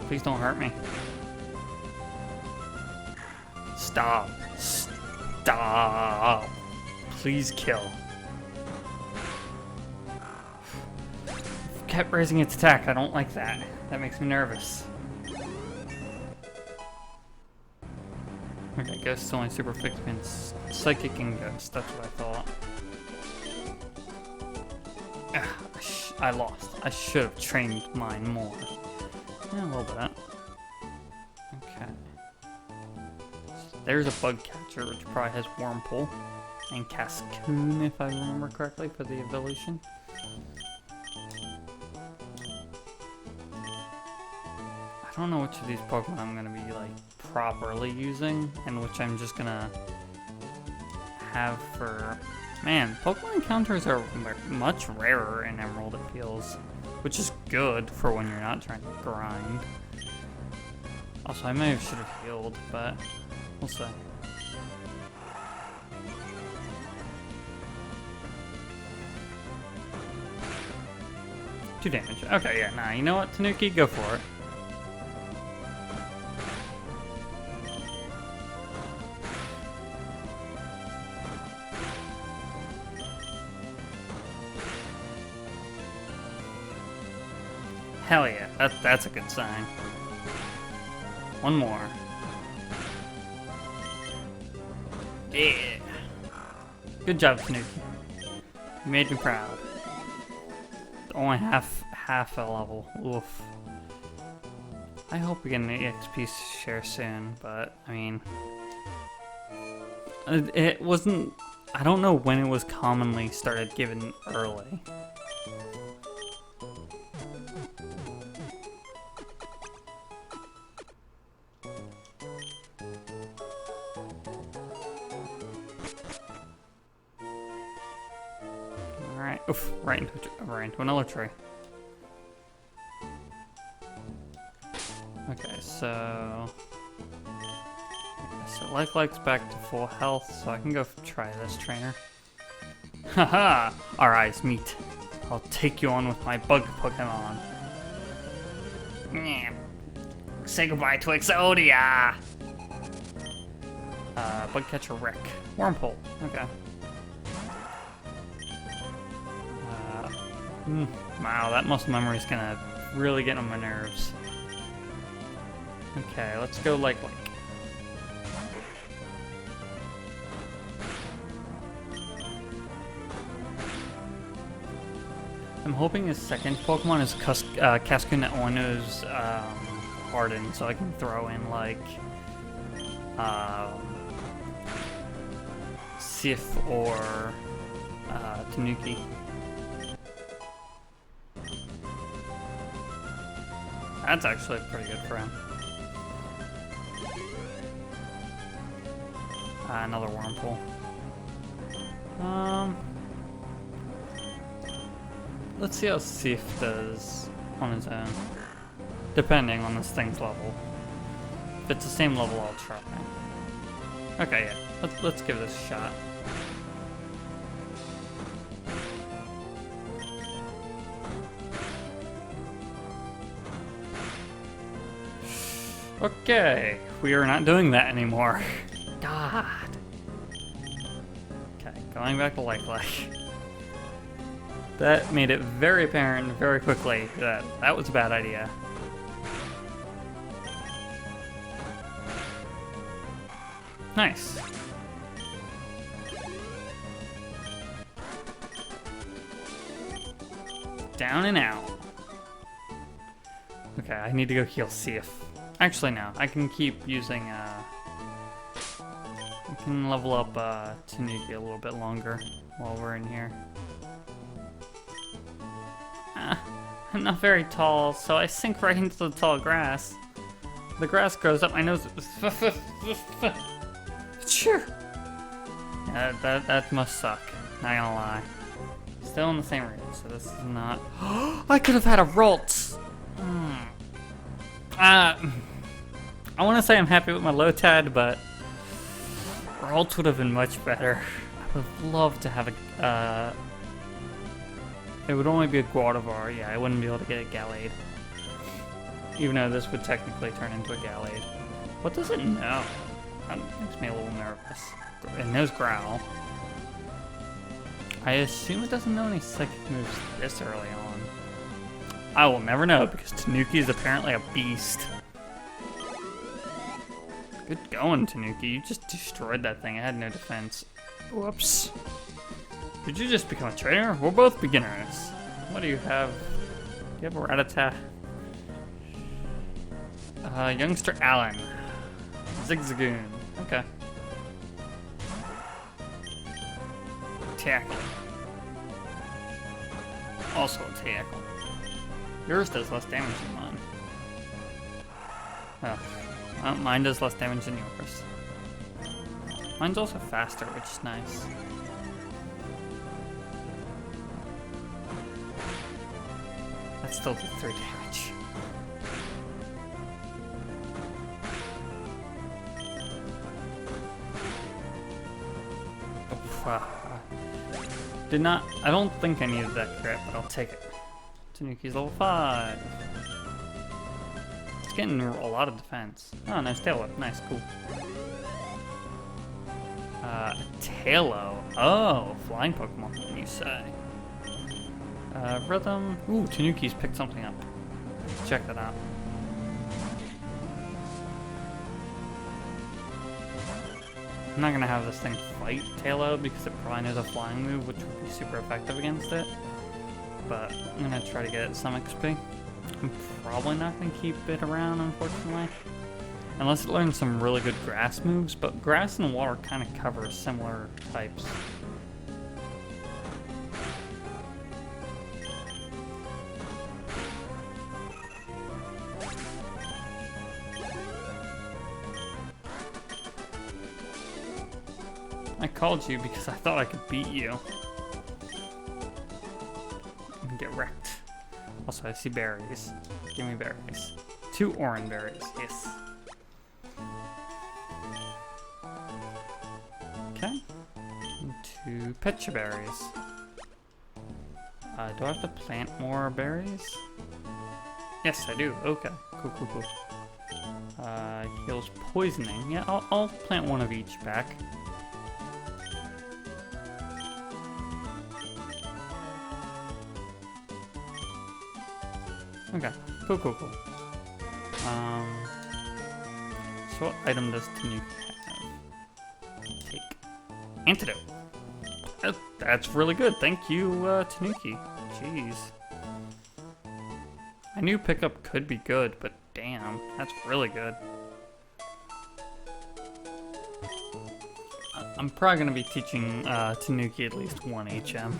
Please don't hurt me. Stop. Stop. Please kill. Kept raising its attack. I don't like that. That makes me nervous. Okay, Ghost's only super fixed against Psychic and Ghost. That's what I thought. I lost. I should have trained mine more. Yeah, a little bit. Okay. So there's a bug catcher, which probably has Wurmple and Cascoon, if I remember correctly, for the evolution. I don't know which of these Pokemon I'm gonna be like properly using, and which I'm just gonna have for. Man, Pokemon encounters are much rarer in Emerald, it feels, which is good for when you're not trying to grind. Also, I may have should have healed, but we'll see. 2 damage. Okay, yeah, nah, you know what, Tanuki, go for it. Hell yeah, that's a good sign. One more. Yeah. Good job, Tanuki. You made me proud. Only half a level. Oof. I hope we get an EXP share soon, but I mean, it wasn't. I don't know when it was commonly started given early. Oof, right into another tree. Okay, so Like's back to full health, so I can go try this trainer. Haha! Our eyes meet. I'll take you on with my bug Pokemon. Say goodbye to Exodia! Bug catcher Rick. Wurmple. Okay. Wow, that muscle memory is gonna really get on my nerves. Okay, let's go like. I'm hoping his second Pokemon is Cascoon that one is hardened, so I can throw in like Sif or Tanuki. That's actually pretty good for him. Another Wurmple. Let's see how Sif does on his own, depending on this thing's level. If it's the same level, I'll try. Okay, yeah. Let's give this a shot. Okay, we are not doing that anymore. God. Okay, going back to Like. That made it very apparent very quickly that that was a bad idea. Nice. Down and out. Okay, I need to go heal Sif. Actually, no. I can keep using, I can level up, Tanuki a little bit longer while we're in here. I'm not very tall, so I sink right into the tall grass. The grass grows up my nose. Sure. Yeah, that must suck. Not gonna lie. Still in the same region, so this is not. I could have had a Ralts. I want to say I'm happy with my Lotad, but Ralts would have been much better. I would have loved to have a. It would only be a Gardevoir. Yeah, I wouldn't be able to get a Gallade. Even though this would technically turn into a Gallade. What does it know? That makes me a little nervous. It knows Growl. I assume it doesn't know any psychic moves this early on. I will never know because Tanuki is apparently a beast. Good going, Tanuki. You just destroyed that thing. It had no defense. Whoops. Did you just become a trainer? We're both beginners. What do you have? Do you have a Rattata? Youngster Allen. Zigzagoon. Okay. Tackle. Also a tackle. Yours does less damage than mine. Well, mine does less damage than yours. Mine's also faster, which is nice. That still did 3 damage. I don't think I needed that crit, but I'll take it. Tanuki's level 5. It's getting a lot of defense. Oh, nice tail whip. Nice, cool. Tailo. Oh, flying Pokemon, you say. Rhythm. Ooh, Tanuki's picked something up. Let's check that out. I'm not gonna have this thing fight Tailo because it probably knows a flying move, which would be super effective against it. But I'm gonna try to get it some XP. I'm probably not gonna keep it around, unfortunately. Unless it learns some really good grass moves, but grass and water kind of cover similar types. I called you because I thought I could beat you. And get wrecked. Also, I see berries. Give me berries. 2 orange berries, yes. Okay. And 2 Pecha berries. Do I have to plant more berries? Yes, I do. Okay. Cool, cool, cool. Heals poisoning. Yeah, I'll plant 1 of each back. Okay, cool, cool, cool. So what item does Tanuki have? Take. Antidote. That's really good. Thank you, Tanuki. Jeez. I knew pickup could be good, but damn, that's really good. I'm probably going to be teaching Tanuki at least one HM.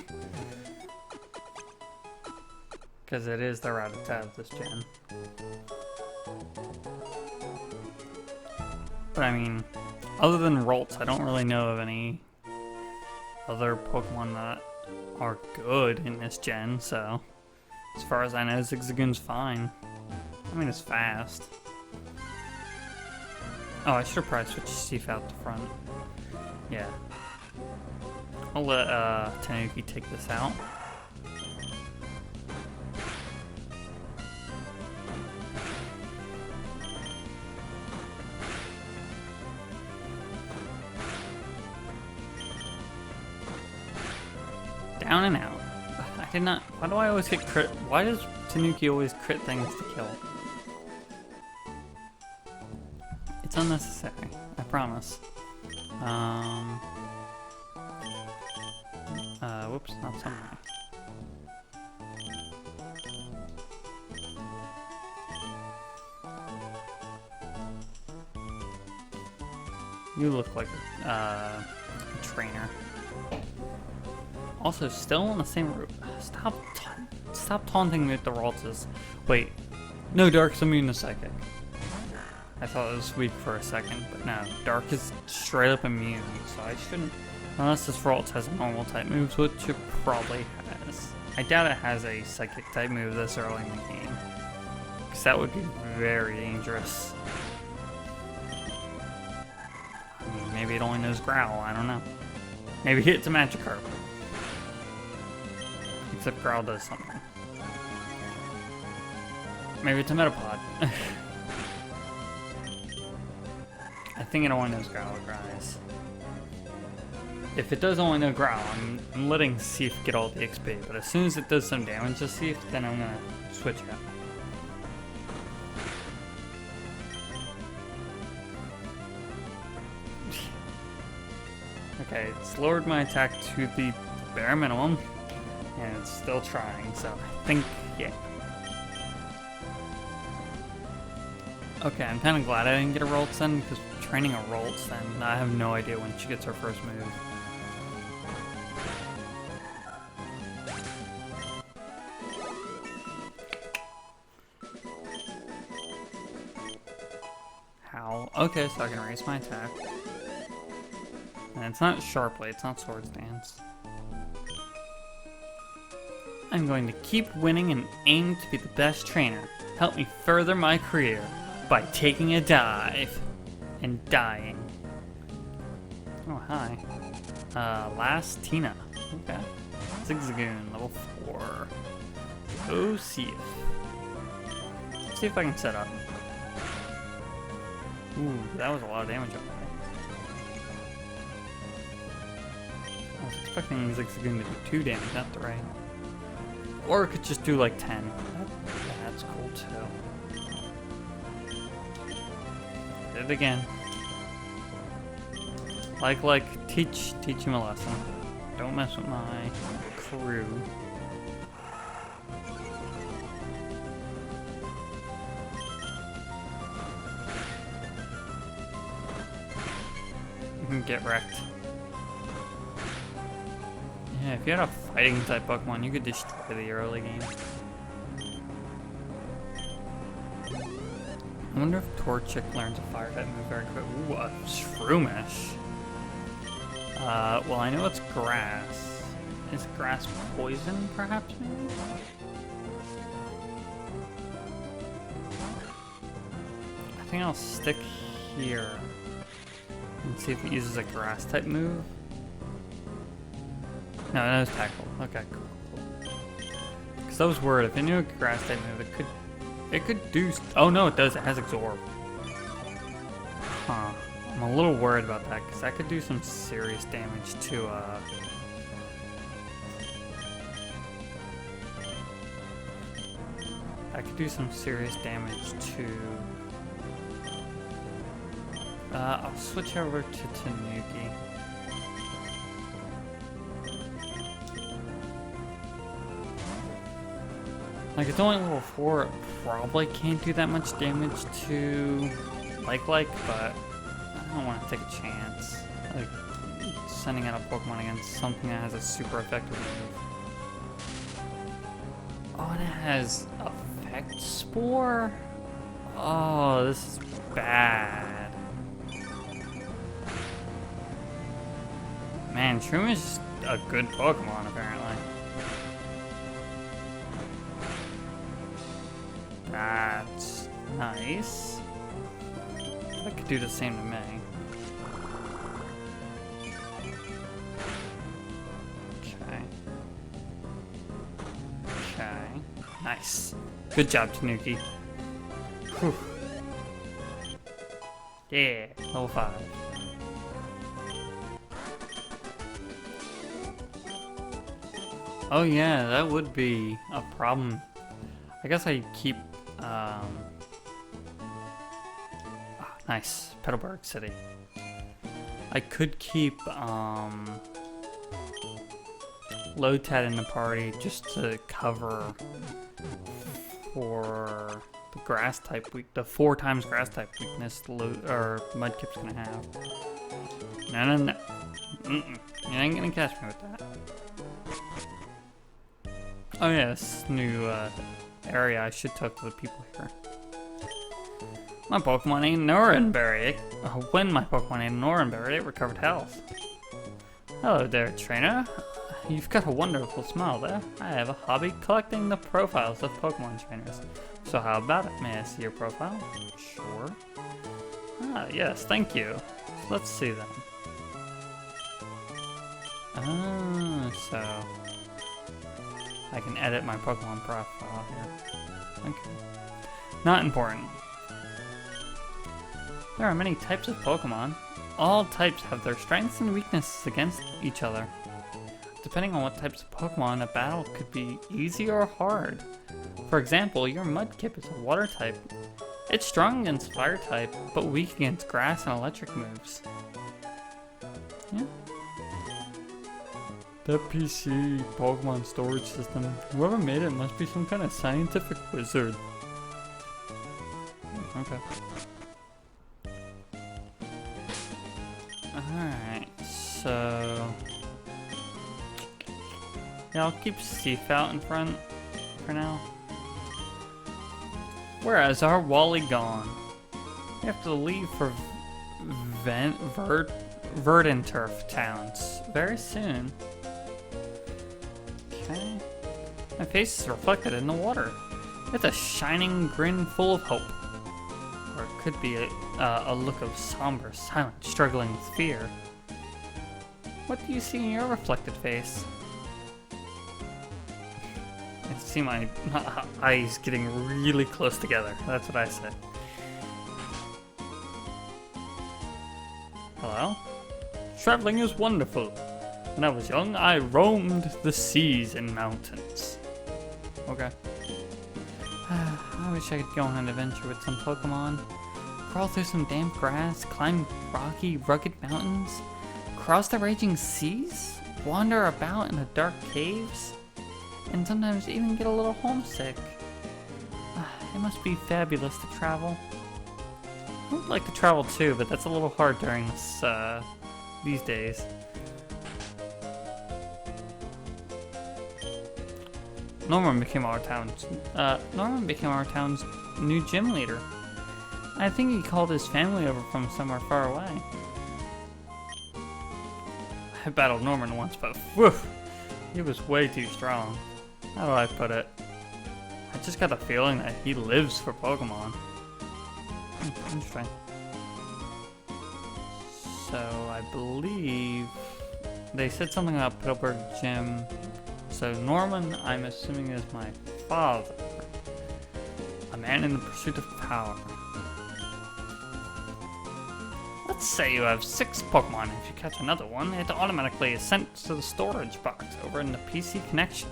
Because it is the Rattata of this gen. But I mean, other than Rolts, I don't really know of any other Pokemon that are good in this gen, so as far as I know, Zigzagoon's fine. I mean, it's fast. Oh, I should have probably switched Steve out the front. Yeah. I'll let Tanuki take this out. Down and out. I did not. Why do I always get crit? Why does Tanuki always crit things to kill? It's unnecessary. I promise. Whoops, not somewhere. You look like a trainer. Also, still on the same route. Stop taunting me with the Ralts. Wait, no, Dark's immune to Psychic. I thought it was weak for a second, but no, Dark is straight up immune, so I shouldn't. Unless this Ralts has normal type moves, which it probably has. I doubt it has a Psychic type move this early in the game, because that would be very dangerous. I mean, maybe it only knows Growl, I don't know. Maybe it's a Magikarp. Except Growl does something. Maybe it's a Metapod. I think it only knows Growl, guys. If it does only know Growl, I'm letting Seif get all the XP, but as soon as it does some damage to Seif, then I'm gonna switch it. Okay, it's lowered my attack to the bare minimum, and it's still trying, so I think, yeah. Okay, I'm kind of glad I didn't get a Rolts then, because training a Rolts, then I have no idea when she gets her first move. How? Okay, so I can raise my attack. And it's not Sharp Blade, it's not Swords Dance. I'm going to keep winning and aim to be the best trainer. Help me further my career by taking a dive and dying. Oh, hi. Last Tina. Okay. Zigzagoon, level 4. Go Seif. Let's see if I can set up. Ooh, that was a lot of damage up there. I was expecting Zigzagoon to do 2 damage, not 3. Or it could just do like 10. That's cool too. Did it again. Teach him a lesson. Don't mess with my crew. You can get wrecked. Yeah, if you had a fighting type Pokemon, you could destroy the early game. I wonder if Torchic learns a fire type move very quick. Ooh, a Shroomish. Well, I know it's grass. Is grass poison, perhaps, maybe? I think I'll stick here and see if it uses a grass type move. No, that was Tackle. Okay, cool. Because I was worried if it knew a grass type move, it could do. Oh no, it does. It has Absorb. Huh. I'm a little worried about that because that could do some serious damage to. That could do some serious damage to. I'll switch over to Tanuki. Like, it's only level 4, it probably can't do that much damage to like, but I don't want to take a chance. Like, sending out a Pokemon against something that has a super effective move. Oh, and it has Effect Spore? Oh, this is bad. Man, Shroomish is a good Pokemon, apparently. That's nice. That could do the same to me. Okay. Okay. Nice. Good job, Tanuki. Whew. Yeah, level 5. Oh yeah, that would be a problem. I guess I keep, nice, Petalburg City. I could keep, Lotad in the party just to cover for the grass type the 4 times grass type weakness Mudkip's gonna have. No. You ain't gonna catch me with that. Oh yeah, this new area, I should talk to the people here. My Pokemon ain't Norenberry. When my Pokemon ain't Norenberry, it recovered health. Hello there, trainer. You've got a wonderful smile there. I have a hobby collecting the profiles of Pokemon trainers. So how about it? May I see your profile? Sure. Ah, yes, thank you. So let's see them. Ah, so I can edit my Pokemon profile here. Okay. Not important. There are many types of Pokemon. All types have their strengths and weaknesses against each other. Depending on what types of Pokemon, a battle could be easy or hard. For example, your Mudkip is a water type. It's strong against fire type, but weak against grass and electric moves. Yeah. That PC Pokemon storage system, whoever made it must be some kind of scientific wizard. Okay. Alright, so yeah, I'll keep Seaf out in front for now. Whereas our Wally gone. We have to leave for Verdanturf towns very soon. Okay. My face is reflected in the water. It's a shining grin full of hope. Or it could be a look of somber, silent, struggling with fear. What do you see in your reflected face? I see my eyes getting really close together. That's what I said. Hello? Traveling is wonderful. When I was young, I roamed the seas and mountains. Okay. I wish I could go on an adventure with some Pokemon. Crawl through some damp grass, climb rocky, rugged mountains, cross the raging seas, wander about in the dark caves, and sometimes even get a little homesick. It must be fabulous to travel. I would like to travel too, but that's a little hard during this, these days. Norman became our town's new gym leader. I think he called his family over from somewhere far away. I battled Norman once, but woof, he was way too strong. How do I put it? I just got the feeling that he lives for Pokemon. Interesting. So I believe they said something about Petalburg Gym. So Norman, I'm assuming, is my father. A man in the pursuit of power. Let's say you have 6 Pokemon. If you catch another one, it automatically is sent to the storage box over in the PC connection.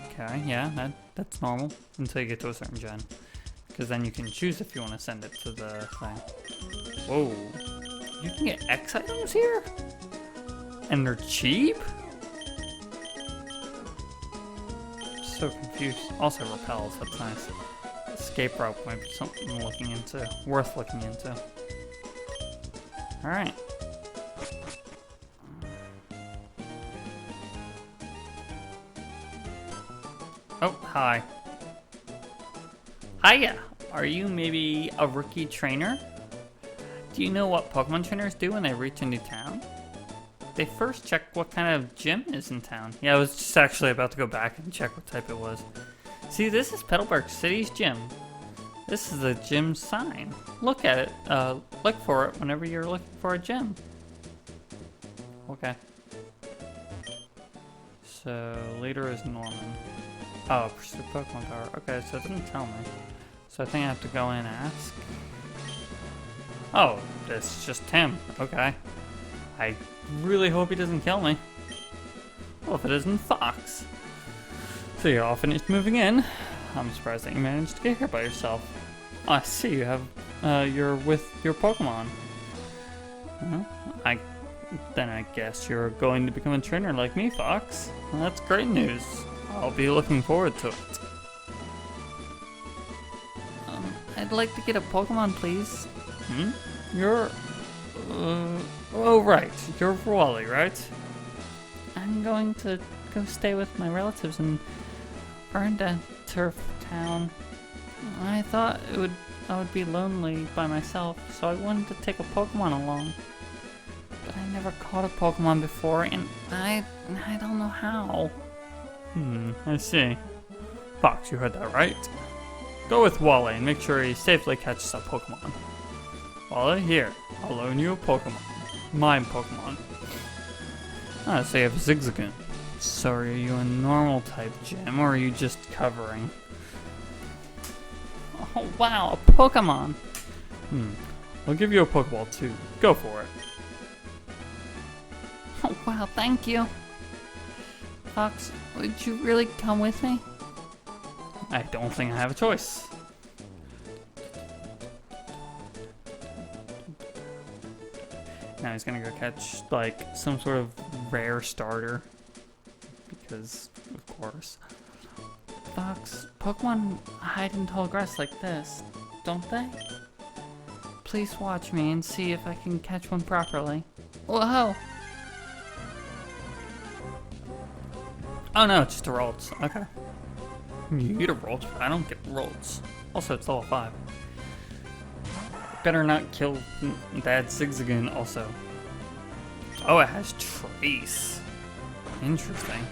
Okay, yeah, that's normal until you get to a certain gen. Because then you can choose if you want to send it to the thing. Whoa. You can get X items here? And they're cheap? so confused. Also repels, that's nice. Escape rope might be something worth looking into. Alright. Oh, hi. Hiya! Are you maybe a rookie trainer? Do you know what Pokemon trainers do when they reach a new town? They first check what kind of gym is in town. Yeah, I was just actually about to go back and check what type it was. See, this is Petalburg City's gym. This is the gym sign. Look at it. Look for it whenever you're looking for a gym. Okay. So, leader is Norman. Oh, pursue Pokemon power. Okay, so it didn't tell me. So I think I have to go in and ask. Oh, it's just him. Okay. I really hope he doesn't kill me. Well, if it isn't Fox. So you're all finished moving in. I'm surprised that you managed to get here by yourself. Oh, I see you have, you're with your Pokemon. Then I guess you're going to become a trainer like me, Fox. Well, that's great news. I'll be looking forward to it. I'd like to get a Pokemon, please. You're... oh, right. You're Wally, right? I'm going to go stay with my relatives in Burnda Turf Town. I thought I would be lonely by myself, so I wanted to take a Pokemon along. But I never caught a Pokemon before, and I don't know how. I see. Fox, you heard that right. Go with Wally and make sure he safely catches a Pokemon. Wally, here, I'll loan you a Pokemon. Mine Pokemon. Ah, so you have a Zigzagoon. So are you a normal type gym, or are you just covering? Oh wow, a Pokemon! I'll give you a Pokeball too. Go for it. Oh wow, thank you. Fox, would you really come with me? I don't think I have a choice. Now he's gonna go catch, like, some sort of rare starter. Because, of course. Fox, Pokemon hide in tall grass like this, don't they? Please watch me and see if I can catch one properly. Whoa! Oh no, it's just a Rolls. Okay. You get a Rolls, but I don't get Rolls. Also, it's level 5. Better not kill that Zigzagoon also. Oh, it has Trace. Interesting.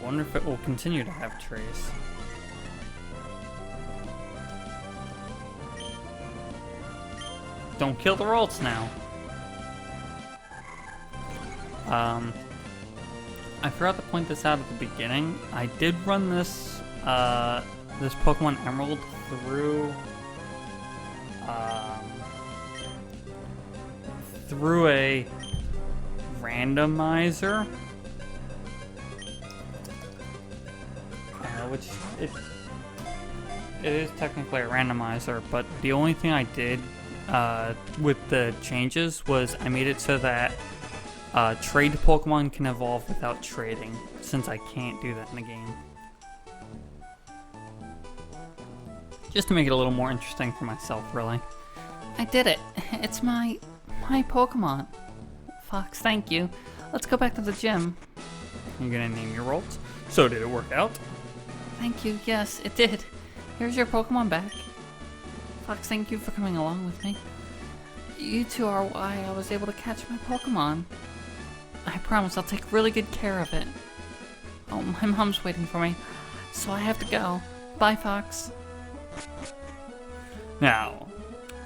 Wonder if it will continue to have Trace. Don't kill the Rolls now. I forgot to point this out at the beginning. I did run this this Pokemon Emerald through a randomizer, which it is technically a randomizer, but the only thing I did with the changes was I made it so that trade Pokemon can evolve without trading, since I can't do that in the game. Just to make it a little more interesting for myself, really. I did it! It's my Pokemon. Fox, thank you. Let's go back to the gym. You gonna name your Rolls? So did it work out? Thank you, yes, it did. Here's your Pokemon back. Fox, thank you for coming along with me. You two are why I was able to catch my Pokemon. I promise I'll take really good care of it. Oh, my mom's waiting for me, so I have to go. Bye, Fox. Now,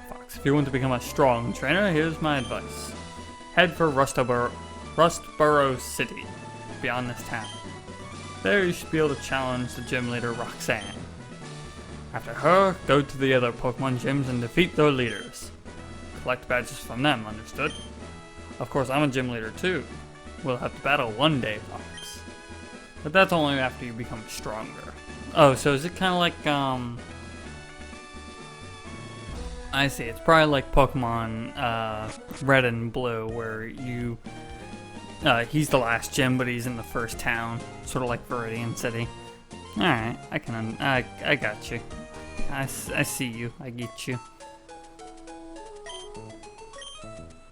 Fox, if you want to become a strong trainer, here's my advice. Head for Rustboro City, beyond this town. There you should be able to challenge the gym leader, Roxanne. After her, go to the other Pokemon gyms and defeat their leaders. Collect badges from them, understood? Of course, I'm a gym leader too. We'll have to battle one day, Fox. But that's only after you become stronger. Oh, so is it kind of like, I see, it's probably like Pokemon Red and Blue, where you, he's the last gym, but he's in the first town. Sort of like Viridian City. Alright, I got you. I see you. I get you.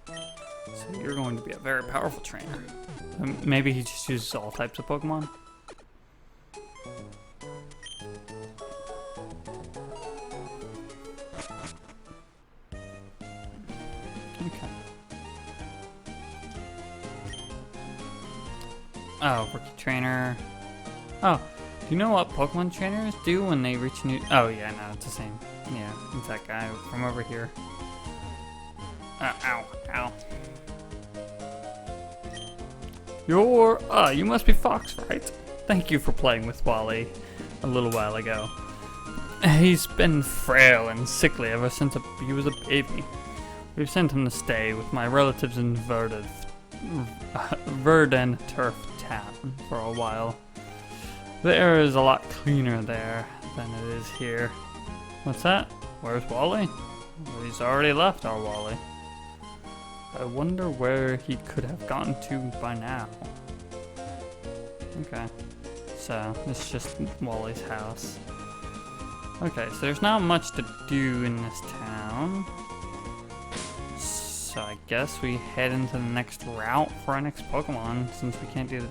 So you're going to be a very powerful trainer. Maybe he just uses all types of Pokemon? Okay. Oh, rookie trainer. Oh, do you know what Pokemon trainers do when they reach new... Oh, yeah, no, it's the same. Yeah, it's that guy from over here. Ow, ow. You must be Fox, right? Thank you for playing with Wally a little while ago. He's been frail and sickly ever since he was a baby. We've sent him to stay with my relatives in Verdant Turf Town for a while. The air is a lot cleaner there than it is here. What's that? Where's Wally? Well, he's already left our Wally. I wonder where he could have gotten to by now. Okay, so it's just Wally's house. Okay, so there's not much to do in this town. So I guess we head into the next route for our next Pokemon, since we can't do the...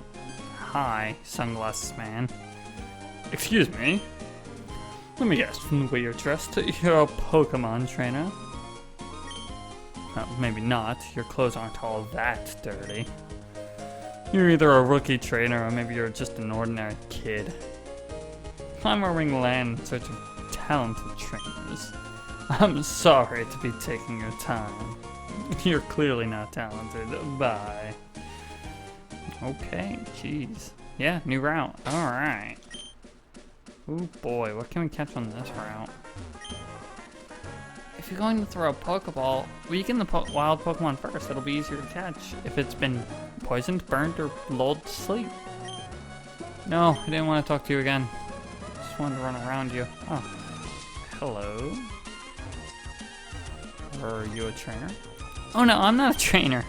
Hi, Sunglasses Man. Excuse me? Let me guess, from the way you're dressed, you're a Pokemon trainer? Well, maybe not. Your clothes aren't all that dirty. You're either a rookie trainer or maybe you're just an ordinary kid. I'm roaming land in search of talented trainers. I'm sorry to be taking your time. You're clearly not talented. Bye. Okay, jeez. Yeah, new route. Alright. Oh boy, what can we catch on this route? If you're going to throw a Pokeball, weaken the wild Pokemon first. It'll be easier to catch if it's been poisoned, burnt, or lulled to sleep. No, I didn't want to talk to you again. Just wanted to run around you. Oh. Hello? Are you a trainer? Oh no, I'm not a trainer.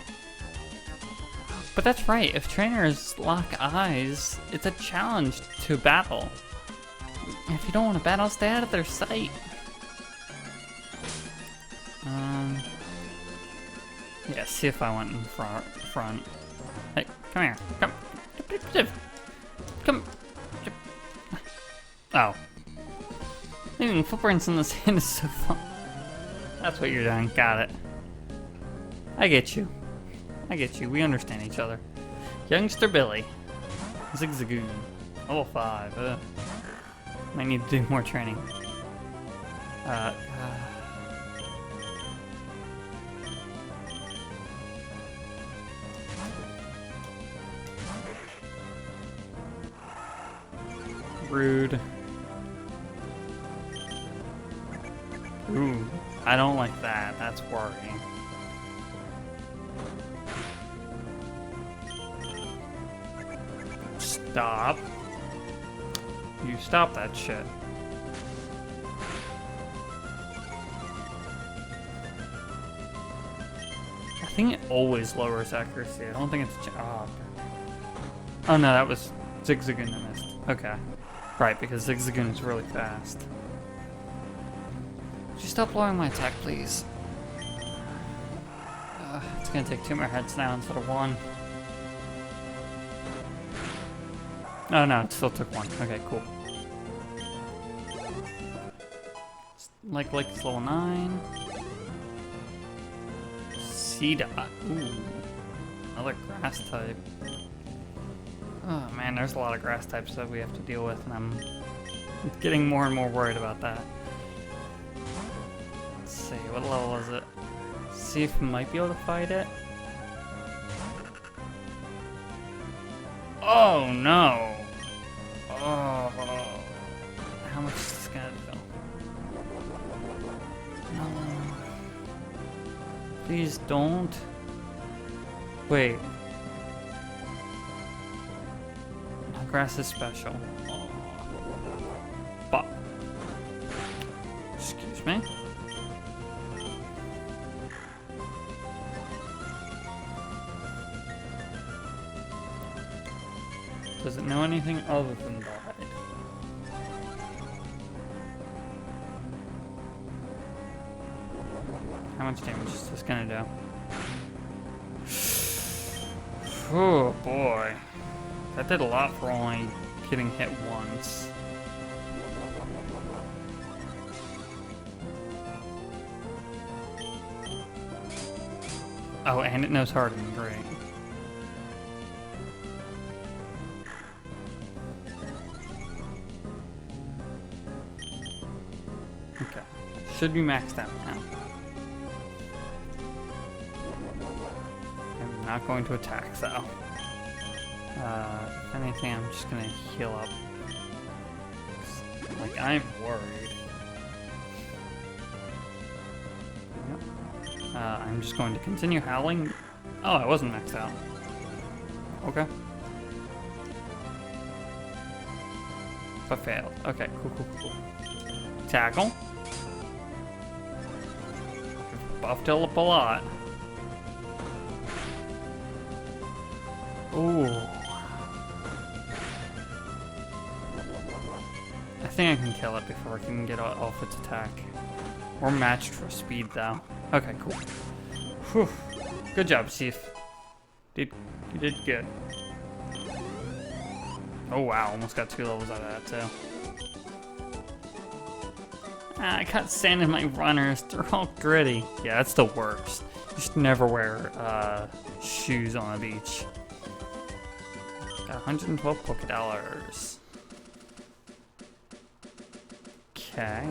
But that's right, if trainers lock eyes, it's a challenge to battle. If you don't want to battle, stay out of their sight. Yeah, see if I went in front. Hey, come here. Come. Oh. Leaving footprints in the sand is so fun. That's what you're doing. Got it. I get you. We understand each other. Youngster Billy. Zigzagoon. Level 5. Might need to do more training. Rude. Ooh, I don't like that. That's worrying. Stop. You stop that shit. I think it always lowers accuracy. I don't think it's... Oh no, that was Zigzagoon I missed. Okay. Right, because Zigzagoon is really fast. Would you stop lowering my attack, please? It's gonna take 2 more heads now instead of 1. Oh no, it still took 1. Okay, cool. Like it's level 9. Seedot. Ooh. Another grass type. Oh man, there's a lot of grass types that we have to deal with, and I'm getting more and more worried about that. Let's see, what level is it? See if we might be able to fight it. Oh no! Oh, how much is this gonna do? No. Please don't. Wait. Grass is special. But. Excuse me. Does it know anything other than that? much damage is this gonna do? Oh boy. That did a lot for only getting hit once. Oh, and it knows Harden. Great. Okay. Should be maxed out now. I'm not going to attack, though. If anything, I'm just gonna heal up. Like, I'm worried. Yep. I'm just going to continue howling. Oh, I wasn't maxed out. Okay. But failed. Okay, cool. Tackle. Buffed it up a lot. Ooh. I think I can kill it before it can get off its attack. We're matched for speed, though. Okay, cool. Whew. Good job, Chief. You did good. Oh wow, almost got 2 levels out of that, too. I got sand in my runners. They're all gritty. Yeah, that's the worst. You should never wear shoes on the beach. Got 112 Poké Dollars. Okay.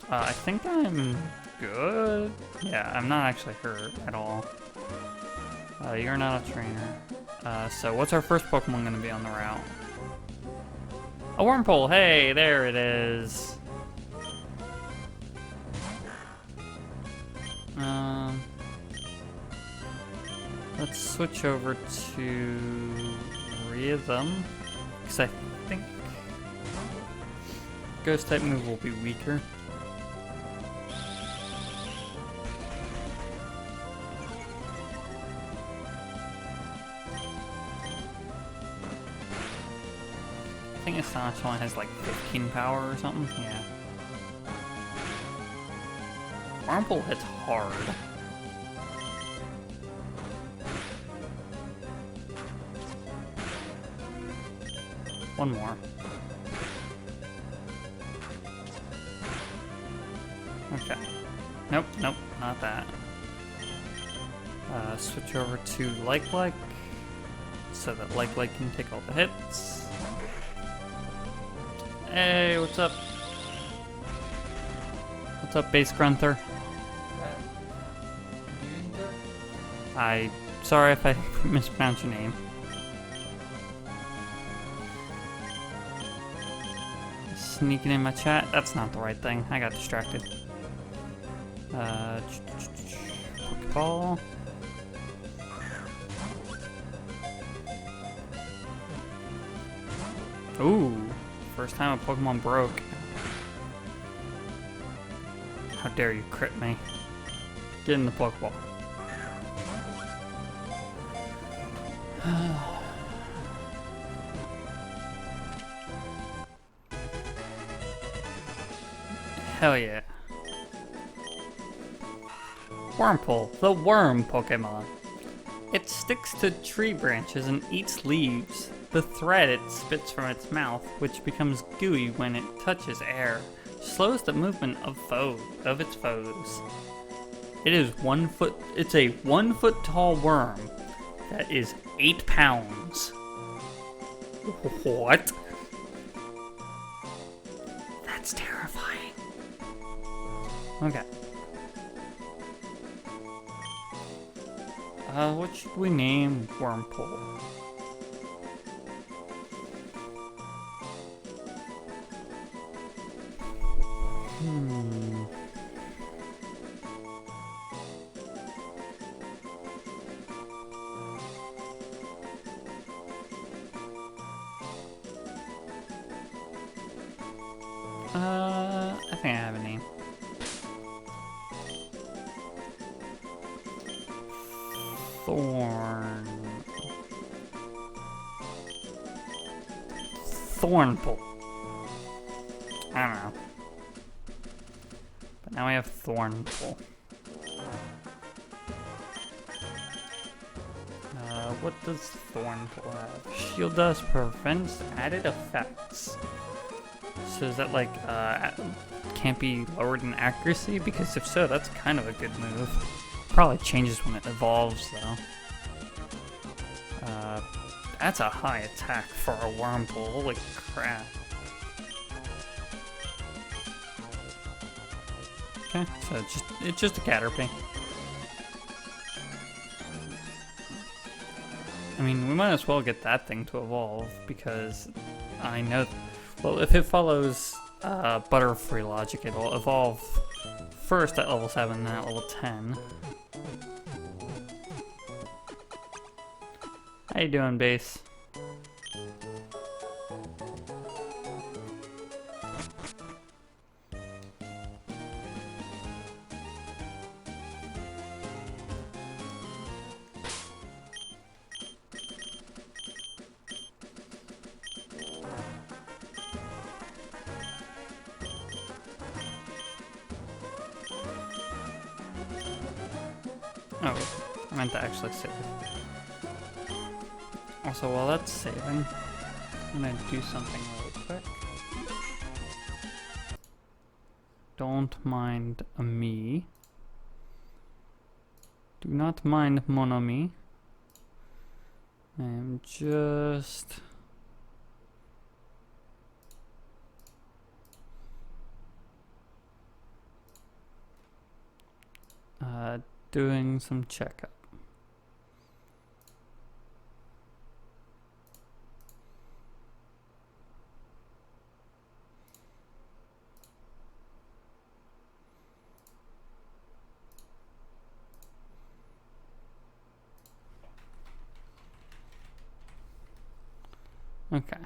I think I'm good. Yeah, I'm not actually hurt at all. You're not a trainer. So what's our first Pokemon going to be on the route? A Wurmple! Hey, there it is. Let's switch over to Rhythm, because I think Ghost type move will be weaker. I think Astonish only has like 15 power or something. Yeah. Wurmple hits hard. One more. Okay. Nope, not that. Switch over to Like, so that Like can take all the hits. Hey, what's up? What's up, Base Grunther? Sorry if I mispronounced your name. Sneaking in my chat. That's not the right thing. I got distracted. Pokeball. Ooh. First time a Pokemon broke. How dare you crit me. Get in the Pokeball. Hell yeah. Wurmple, the worm Pokemon. It sticks to tree branches and eats leaves. The thread it spits from its mouth, which becomes gooey when it touches air, slows the movement of its foes. It's a 1 foot tall worm that is 8 pounds. What? That's terrifying. Okay. What should we name Wurmple? I think I have a name. Thornple. I don't know. But now we have Thornple. what does Thornpool have? Shield Dust prevents added effects. So is that like, can't be lowered in accuracy? Because if so, that's kind of a good move. Probably changes when it evolves, though. That's a high attack for a Wurmple. Holy crap. Okay, so it's just a Caterpie. I mean, we might as well get that thing to evolve, because I know... Well, if it follows Butterfree logic, it'll evolve first at level 7, then at level 10. How you doing, base? Oh, I meant to actually save. Also, while that's saving, I'm gonna do something really quick. Don't mind me. Do not mind mon ami. I am just... doing some checkup. Okay.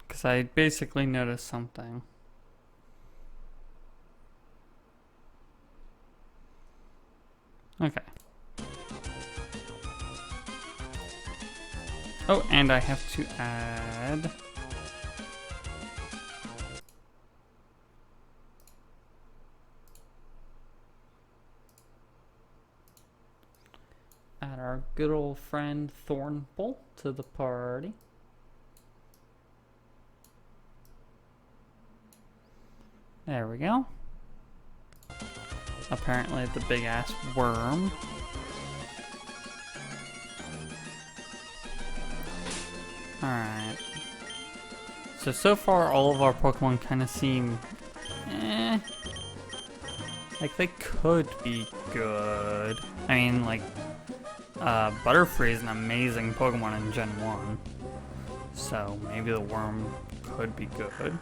Because I basically noticed something. Okay. Oh, and I have to add... add our good old friend Thornpool to the party. There we go. Apparently the big ass worm. Alright. So far all of our Pokemon kind of seem like they could be good. I mean, like, Butterfree is an amazing Pokemon in Gen 1. So maybe the worm could be good.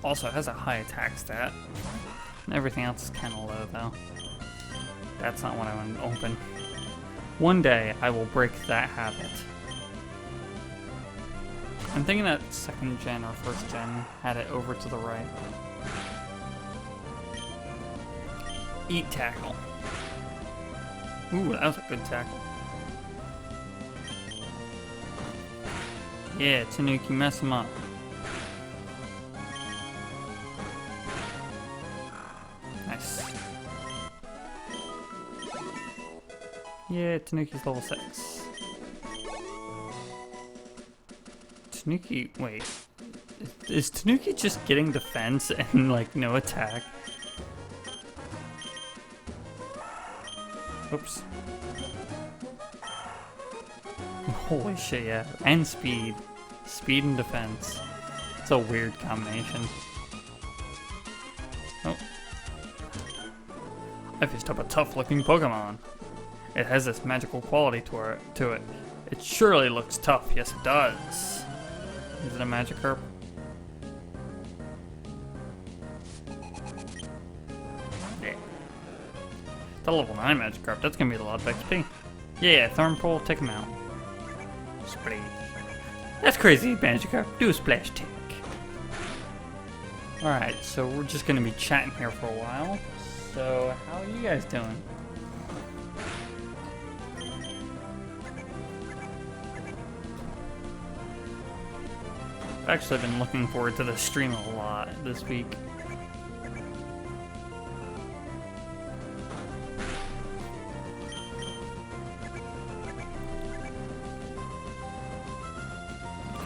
Also, it has a high attack stat. Everything else is kind of low, though. That's not what I want to open. One day, I will break that habit. I'm thinking that 2nd gen or 1st gen had it over to the right. Eat tackle. Ooh, that was a good tackle. Yeah, Tanuki, mess him up. Nice. Yeah, Tanuki's level 6. Tanuki, wait. Is Tanuki just getting defense and, like, no attack? Oops. Holy shit, yeah. And speed. Speed and defense. It's a weird combination. Oh. I fished up a tough-looking Pokemon. It has this magical quality to it. It surely looks tough. Yes, it does. Is it a Magikarp? Yeah. It's a level 9 Magikarp. That's gonna be a lot of XP. Yeah, Thornpool, take him out. Spray. That's crazy, Magikarp. Do a splash attack. Alright, so we're just gonna be chatting here for a while. So, how are you guys doing? I've actually been looking forward to this stream a lot this week.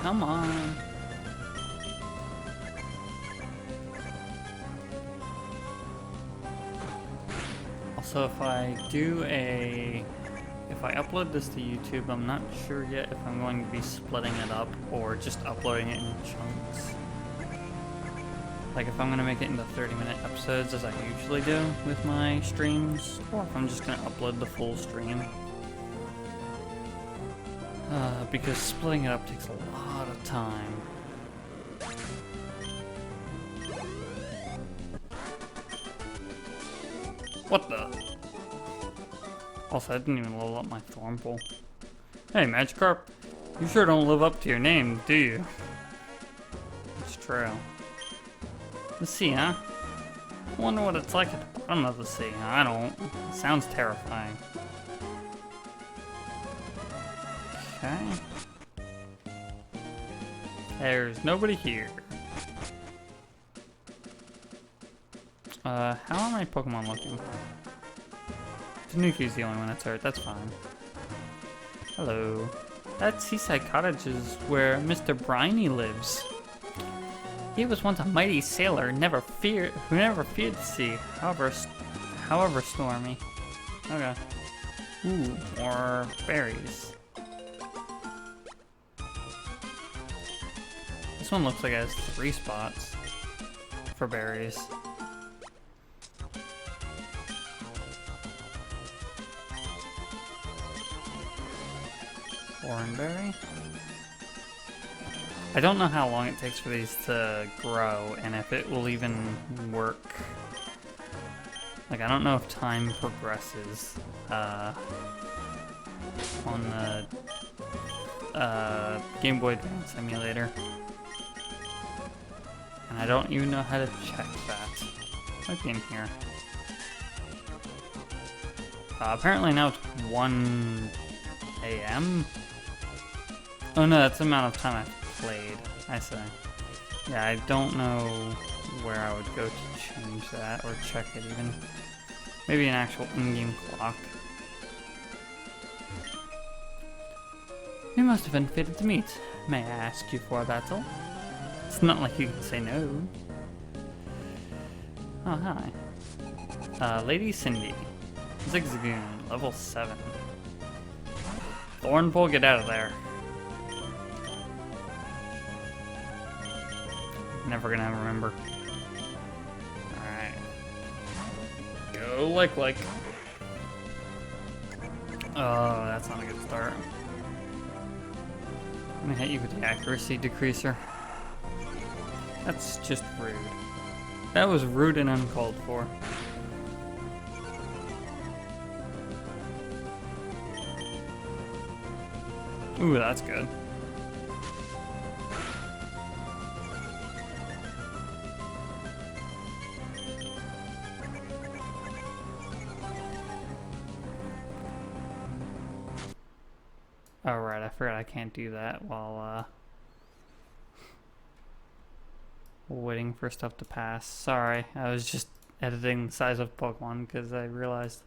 come on. Also, if I upload this to YouTube, I'm not sure yet if I'm going to be splitting it up or just uploading it in chunks. Like if I'm going to make it into 30-minute episodes as I usually do with my streams, or if I'm just going to upload the full stream. Because splitting it up takes a lot of time. What the? Also, I didn't even level up my Thornpool. Hey, Magikarp, you sure don't live up to your name, do you? It's true. The sea, huh? I wonder what it's like at the bottom of the sea. I don't. It sounds terrifying. Okay. There's nobody here. How are my Pokemon looking? Tanuki's the only one that's hurt, that's fine. Hello. That seaside cottage is where Mr. Briny lives. He was once a mighty sailor, who never feared the sea, however stormy. Okay. Ooh, more berries. This one looks like it has 3 spots for berries. Oranberry? I don't know how long it takes for these to grow and if it will even work. Like, I don't know if time progresses on the Game Boy Advance emulator. And I don't even know how to check that. Might be in here. Apparently now it's 1 a.m. Oh no, that's the amount of time I've played. I see. Yeah, I don't know where I would go to change that or check it even. Maybe an actual in-game clock. You must have been fated to meet. May I ask you for a battle? It's not like you can say no. Oh, hi. Lady Cindy. Zigzagoon, level 7. Thornpool, get out of there. Never gonna remember. Alright. Go like. Oh, that's not a good start. I'm gonna hit you with the accuracy decreaser. That's just rude. That was rude and uncalled for. Ooh, that's good. Alright, I forgot I can't do that while waiting for stuff to pass. Sorry, I was just editing the size of Pokemon because I realized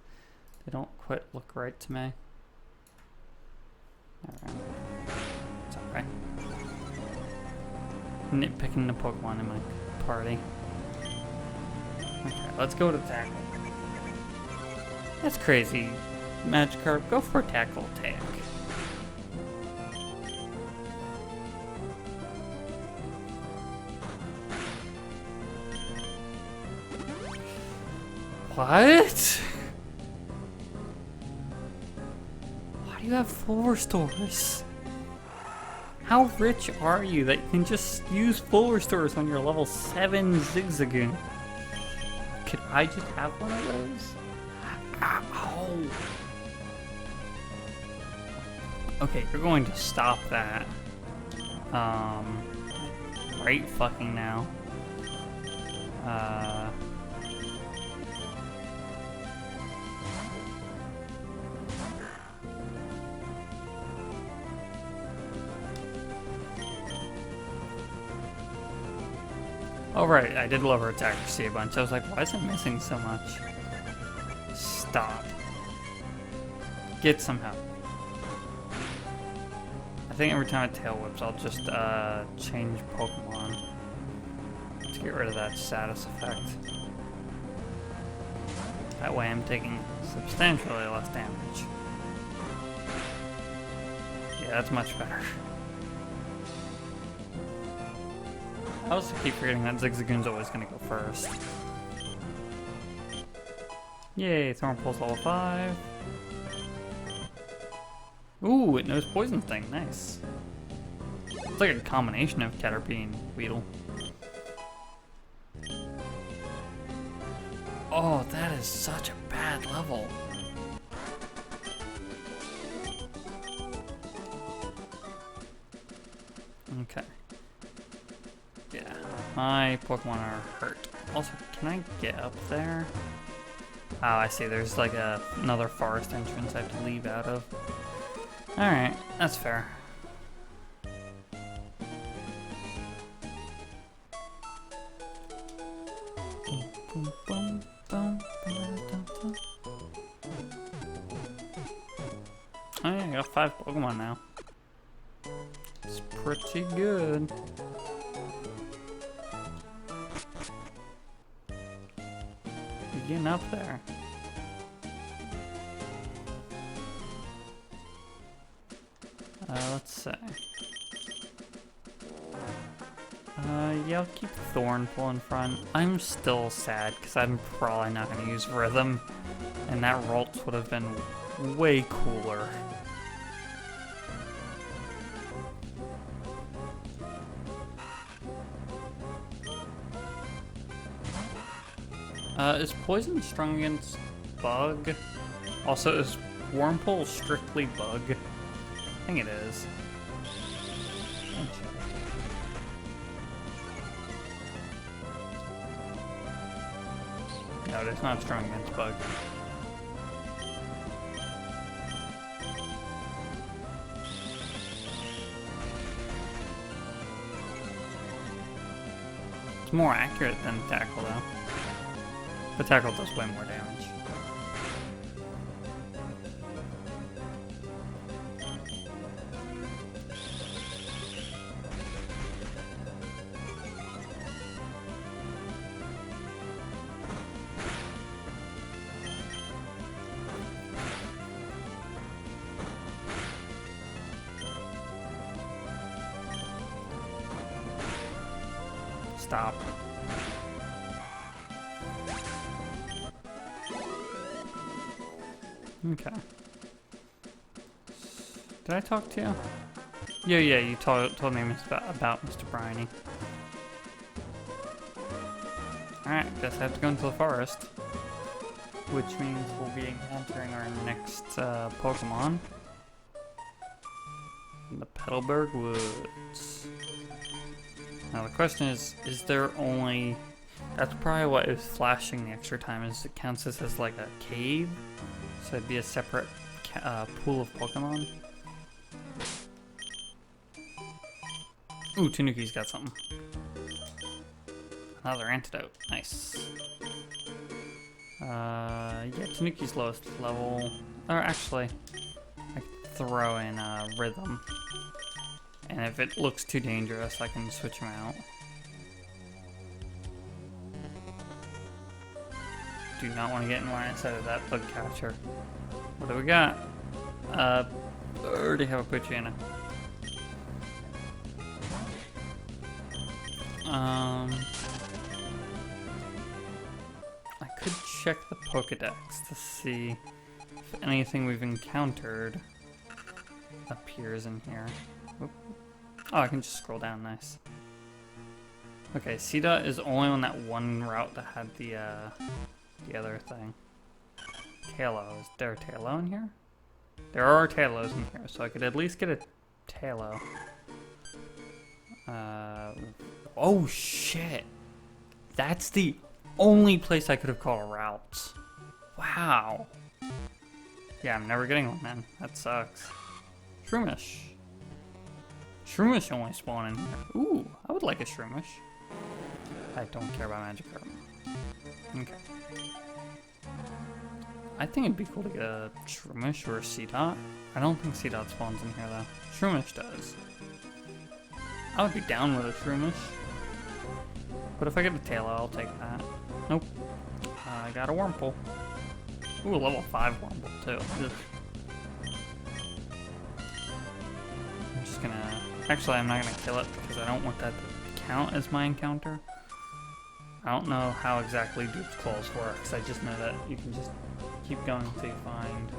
they don't quite look right to me. Alright. It's alright. Nitpicking the Pokemon in my party. Okay, let's go to Tackle. That's crazy. Magikarp, go for Tackle Attack. What? Why do you have 4 stores? How rich are you that you can just use 4 stores on your level 7 Zigzagoon? Could I just have one of those? Ow. Okay, you're going to stop that. Right fucking now. Oh right, I did lower its accuracy a bunch. I was like, why is it missing so much? Stop. Get some help. I think every time it tail whips, I'll just change Pokemon to get rid of that status effect. That way I'm taking substantially less damage. Yeah, that's much better. I also keep forgetting that Zigzagoon's always going to go first. Yay, Thorn Pulse level 5. Ooh, it knows Poison Sting, nice. It's like a combination of Caterpie and Weedle. Oh, that is such a bad level. Okay. Yeah, my Pokemon are hurt. Also, can I get up there? Oh, I see. There's like another forest entrance I have to leave out of. Alright, that's fair. Oh yeah, I got 5 Pokemon now. It's pretty good. You're getting up there. Let's see. Yeah, I'll keep Thornpull in front. I'm still sad because I'm probably not going to use Rhythm, and that Ralts would have been way cooler. Is Poison strong against Bug? Also, is Wurmple strictly Bug? I think it is. No, it's not strong against Bug. It's more accurate than Tackle, though. But Tackle does way more damage. Stop. Okay. Did I talk to you? Yeah, you told me about Mr. Bryony. Alright, guess I have to go into the forest. Which means we'll be encountering our next Pokemon. In the Petalburg Woods. Now the question is there only... That's probably what is flashing the extra time, is it counts this as like a cave? So it'd be a separate pool of Pokemon. Ooh, Tanuki's got something. Another antidote, nice. Yeah, Tanuki's lowest level. Or actually, I could throw in Rhythm. And if it looks too dangerous, I can switch him out. Do not want to get in line inside of that bug catcher. What do we got? Already have a Poochyena. I could check the Pokedex to see if anything we've encountered appears in here. Oop. Oh, I can just scroll down, nice. Okay, Cedar is only on that one route that had the other thing. Tailo, is there a Tailo in here? There are Talos in here, so I could at least get a Tailo. Oh shit! That's the only place I could have caught a route. Wow. Yeah, I'm never getting one then. That sucks. Shroomish. Shroomish only spawn in here. Ooh, I would like a Shroomish. I don't care about Magikarp. Okay. I think it'd be cool to get a Shroomish or a Seedot. I don't think Seedot spawns in here though. Shroomish does. I would be down with a Shroomish. But if I get a Taillow, I'll take that. Nope. I got a Wurmple. Ooh, a level 5 Wurmple too. Ugh. I'm just gonna... Actually, I'm not gonna kill it because I don't want that to count as my encounter. I don't know how exactly Dupe's Claws works. I just know that you can just keep going until you find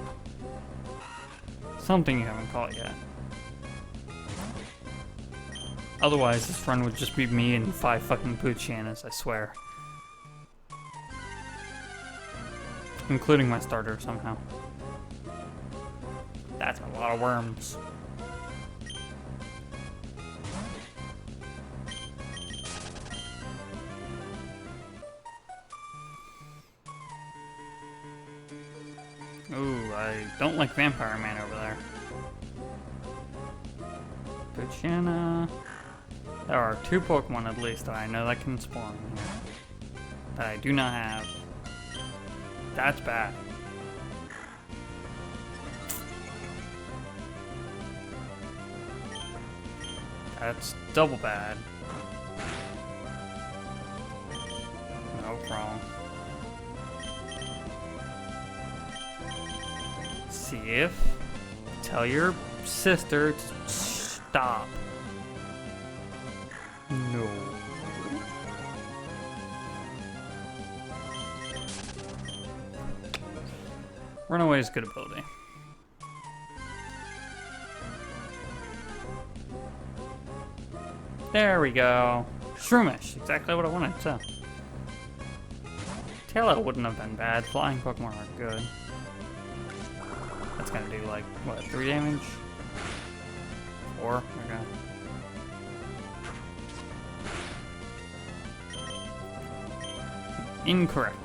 something you haven't caught yet. Otherwise, this run would just be me and 5 fucking Poochyena, I swear. Including my starter somehow. That's a lot of worms. Ooh, I don't like Vampire Man over there. Poochyena. There are 2 Pokemon at least that I know that can spawn here. That I do not have. That's bad. That's double bad. No problem. See if... Tell your sister to stop. No. Runaway is good ability. There we go. Shroomish, exactly what I wanted, so. Taillow wouldn't have been bad. Flying Pokemon are good. That's gonna do like, what, 3 damage? 4? Okay. Incorrect.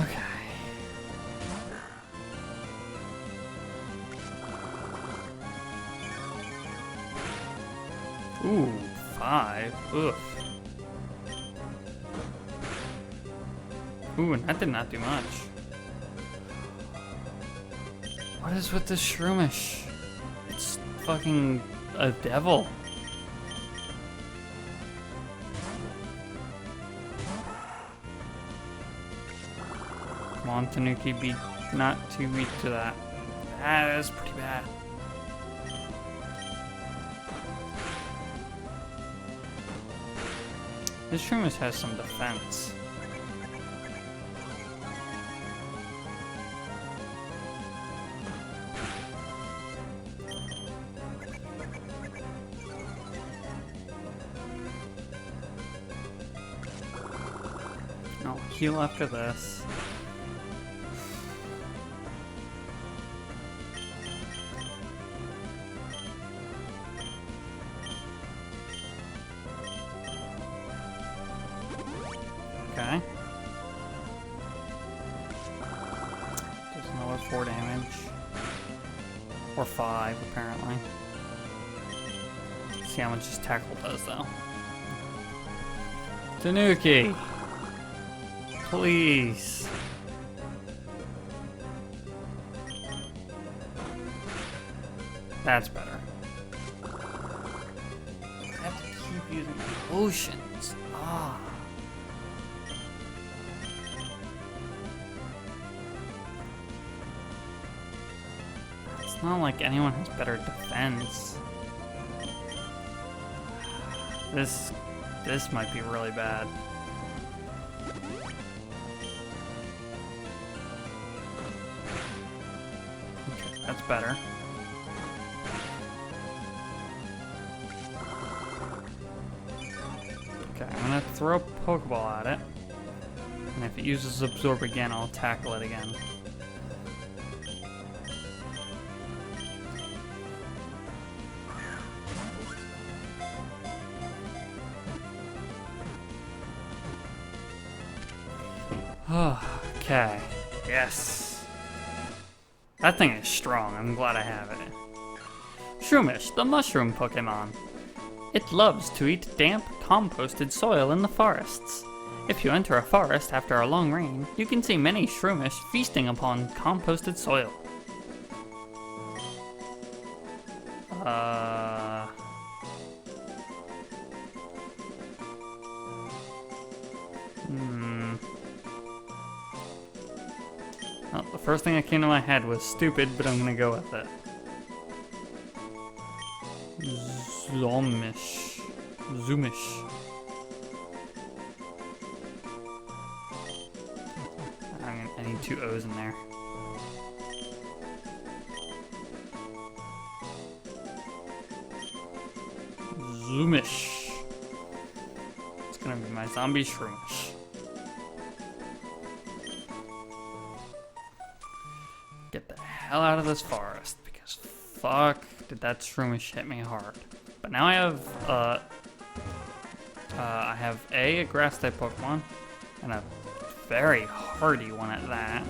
Okay. Ooh, 5. Ugh. Ooh, and that did not do much. What is with this Shroomish? It's fucking a devil. Come on, Tanuki, be not too weak to that. That is pretty bad. This Shroomish has some defense. I'll heal after this. Okay. Does another 4 damage. Or 5, apparently. See how much his tackle does, though. Tanuki! Please. That's better. I have to keep using potions. Ah. It's not like anyone has better defense. This might be really bad. Okay, that's better. Okay, I'm gonna throw a Pokeball at it. And if it uses Absorb again, I'll tackle it again. Okay. Yes. That thing is strong. I'm glad I have it. Shroomish, the mushroom Pokemon. It loves to eat damp, composted soil in the forests. If you enter a forest after a long rain, you can see many Shroomish feasting upon composted soil. Well, the first thing that came to my head was stupid, but I'm gonna go with it. Zoomish. I need two O's in there. Zoomish. It's gonna be my zombie Shroomish. Get the hell out of this forest, because fuck did that Shroomish hit me hard. But now I have a grass type Pokemon, and a very hardy one at that.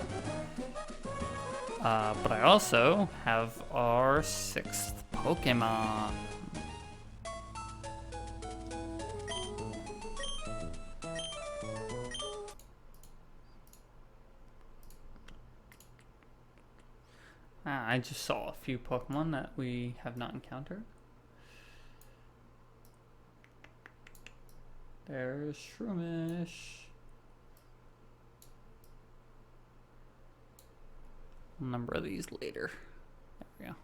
But I also have our 6th Pokemon. I just saw a few Pokemon that we have not encountered. There's Shroomish. I'll number these later. There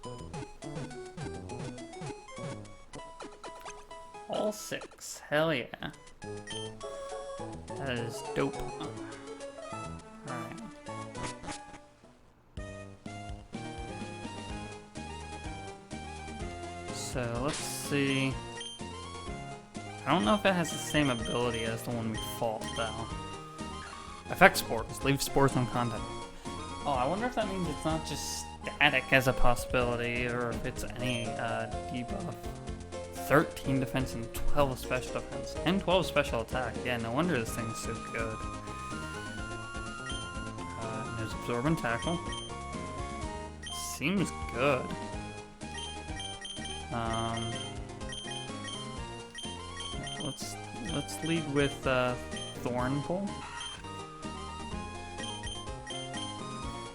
we go. All 6. Hell yeah. That is dope. Alright. So let's see. I don't know if it has the same ability as the one we fought, though. Affect spores. Leave spores on contact. Oh, I wonder if that means it's not just static as a possibility, or if it's any debuff. 13 defense and 12 special defense. And 12 special attack. Yeah, no wonder this thing's so good. There's Absorbent Tackle. Seems good. Let's lead with Thornpull.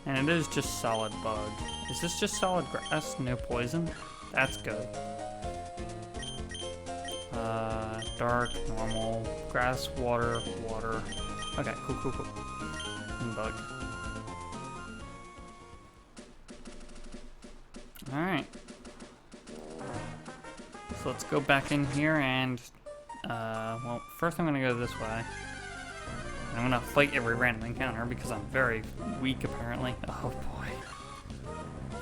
And it is just solid bug. Is this just solid grass? No poison? That's good. Dark, normal, grass, water, water. Okay, cool. And bug. Alright. So let's go back in here and, well, first I'm gonna go this way. I'm gonna fight every random encounter because I'm very weak, apparently. Oh boy.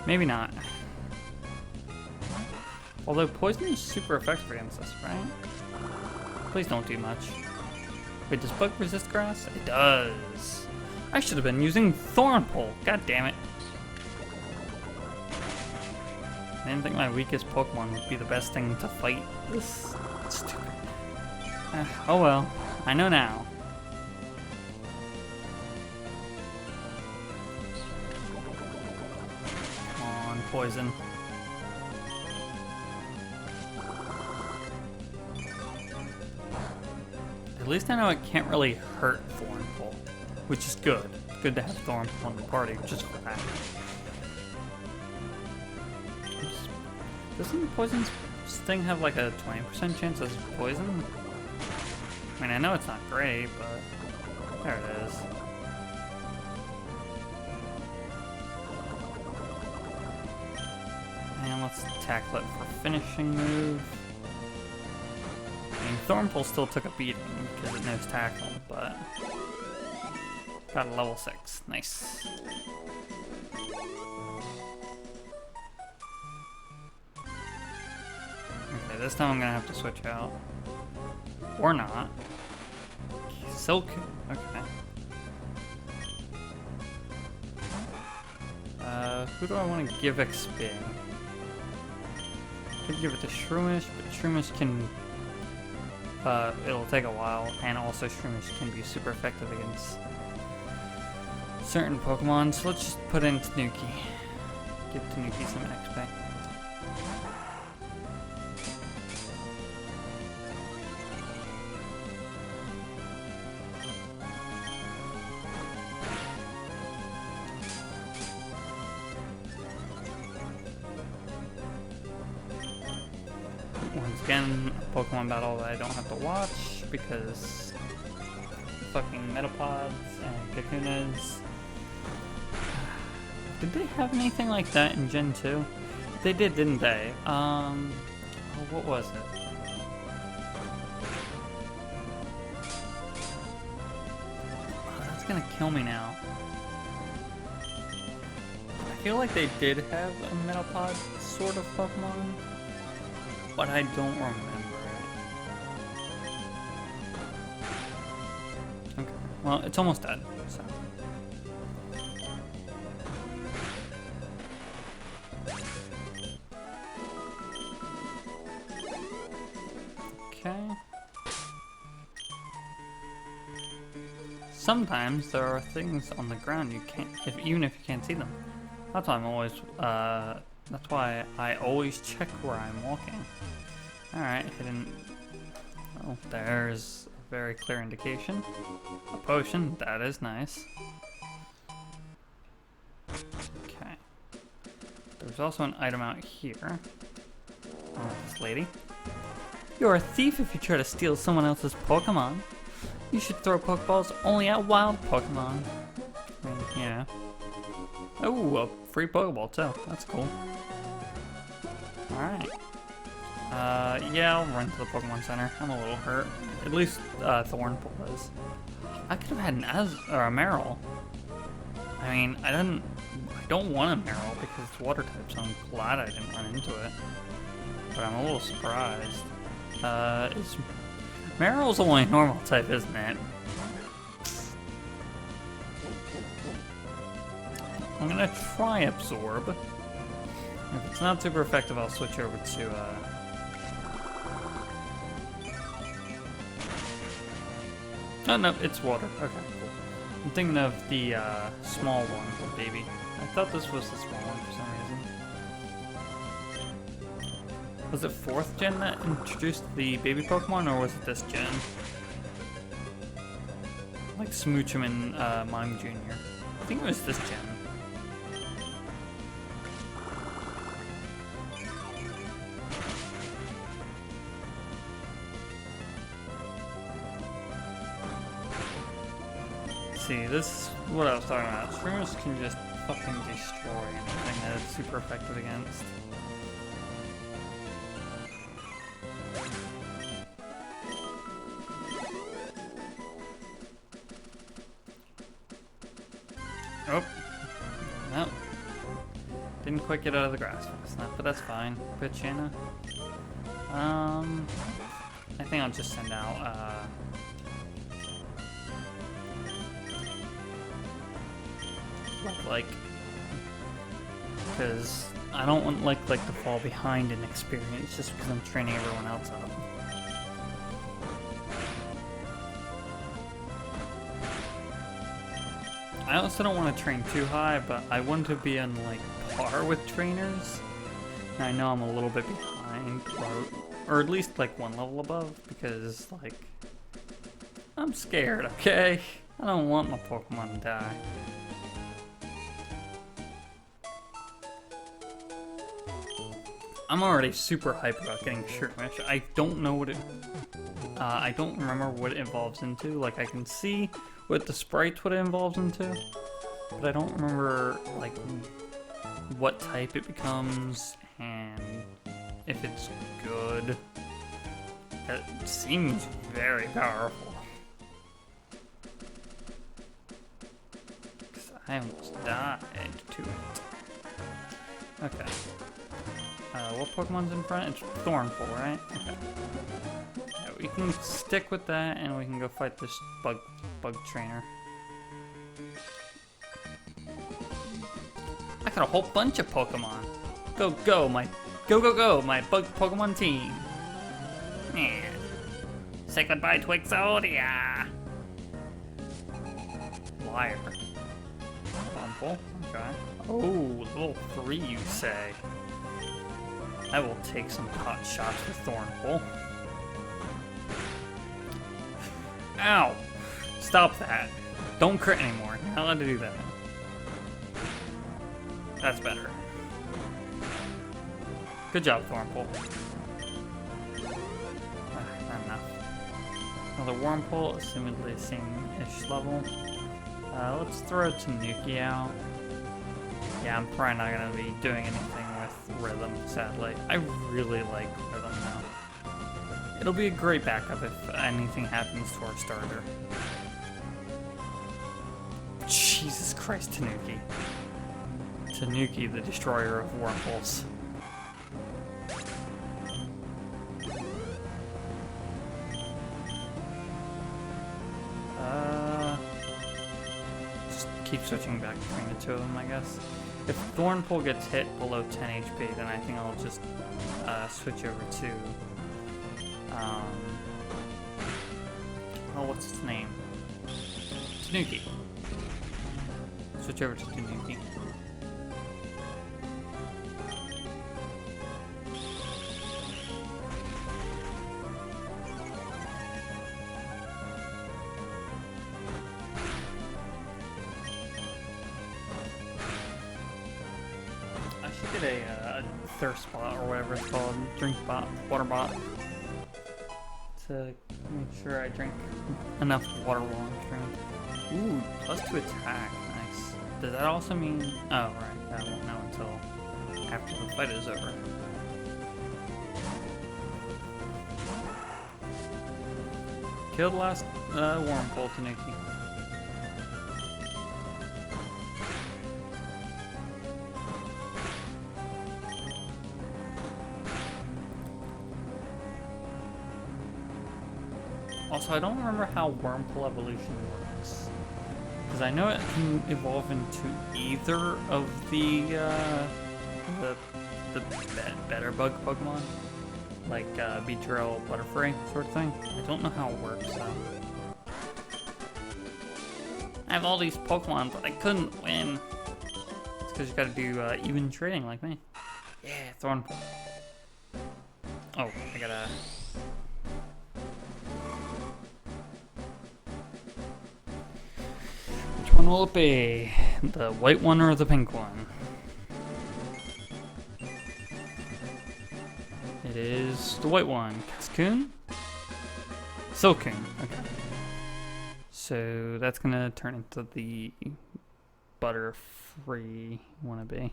Maybe not. Although poison is super effective against this, right? Please don't do much. Wait, does bug resist grass? It does. I should have been using Thornpull. God damn it. I didn't think my weakest Pokemon would be the best thing to fight this stupid. Oh well, I know now. Come on, poison. At least I know it can't really hurt Thornpull, which is good. Good to have Thornpull in the party, just for that. Doesn't the poison thing have like a 20% chance as poison? I mean, I know it's not great, but there it is. And let's tackle it for finishing move. I mean, Thornpull still took a beating because it knows tackle, but got a level 6. Nice. Okay, this time I'm gonna have to switch out. Or not. Silk. Okay. Who do I want to give XP? I could give it to Shroomish, but Shroomish can... it'll take a while, and also Shroomish can be super effective against certain Pokemon, so let's just put in Tanuki. Give Tanuki some XP. again, a Pokemon battle that I don't have to watch because fucking Metapods and Kakunas. Did they have anything like that in Gen 2? They did, didn't they? Oh, what was it? Oh, that's gonna kill me now. I feel like they did have a Metapod sort of Pokemon, but I don't remember it. Okay, well, it's almost dead, so. Okay. Sometimes there are things on the ground you can't, even if you can't see them. That's why I'm always, that's why I always check where I'm walking. Alright, hidden. Oh, there's a very clear indication. A potion, that is nice. Okay. There's also an item out here. Oh, this lady. You're a thief if you try to steal someone else's Pokemon. You should throw Pokeballs only at wild Pokemon. I mean, yeah. Oh, a free Pokeball too. That's cool. Alright. Yeah, I'll run to the Pokemon Center. I'm a little hurt. At least Thornpool is. I could have had an a Meryl. I mean, I don't want a Meryl because it's water type, so I'm glad I didn't run into it. But I'm a little surprised. Meryl's only normal type, isn't it? I'm gonna try Absorb. If it's not super effective, I'll switch over to, Oh, no, it's water. Okay, cool. I'm thinking of the, small one, the baby. I thought this was the small one for some reason. Was it 4th gen that introduced the baby Pokemon, or was it this gen? Like Smoochum and, Mime Jr. I think it was this gen. See, this is what I was talking about. Shroomish can just fucking destroy anything that it's super effective against. Oh. No. Didn't quite get out of the grass fast enough, but that's fine. Pitchana. I think I'll just send out, like, because I don't want like to fall behind in experience just because I'm training everyone else up. I also don't want to train too high, but I want to be on like par with trainers. And I know I'm a little bit behind, or at least like one level above, because like I'm scared. Okay, I don't want my Pokemon to die. I'm already super hyped about getting Shroomish. I don't know what it... I don't remember what it evolves into. Like, I can see with the sprites what it evolves into, but I don't remember, like, what type it becomes and if it's good. It seems very powerful. 'Cause I almost died to it. Okay. What Pokemon's in front? It's Thornpool, right? Okay. Yeah, we can stick with that, and we can go fight this bug trainer. I got a whole bunch of Pokemon. Go, my bug Pokemon team. Man. Say goodbye to Exodia. Liar. Thornpool. Okay. Oh, level 3, you say? I will take some hot shots with Thornpool. Ow! Stop that. Don't crit anymore. You're not allowed to do that. That's better. Good job, Thornpool. another Wurmple, assumedly the same-ish level. Let's throw Tanuki out. Yeah, I'm probably not going to be doing anything with Rhythm, sadly. I really like Rhythm now. It'll be a great backup if anything happens to our starter. Jesus Christ, Tanuki. Tanuki, the destroyer of Wurmples. Just keep switching back between the two of them, I guess. If Thornpool gets hit below 10 HP, then I think I'll just switch over to... oh, what's its name? Tanuki. Switch over to Tanuki. I should get a thirst bot or whatever it's called, drink bot, water bot, to make sure I drink enough water while I'm training. Ooh, +2 attack, nice. Does that also mean? Oh, right, I won't know until after the fight is over. Killed the last Wurmple, Tanuki. Also, I don't remember how Wurmple evolution works. Because I know it can evolve into either of the better bug Pokemon. Like Beedrill, Butterfree sort of thing. I don't know how it works, though. I have all these Pokemon, but I couldn't win. It's because you gotta do even trading like me. Yeah, Thornpool. Oh, I gotta... Which one will it be? The white one or the pink one? It is the white one. Cascoon? Silcoon. Okay. So that's gonna turn into the Butterfree wannabe.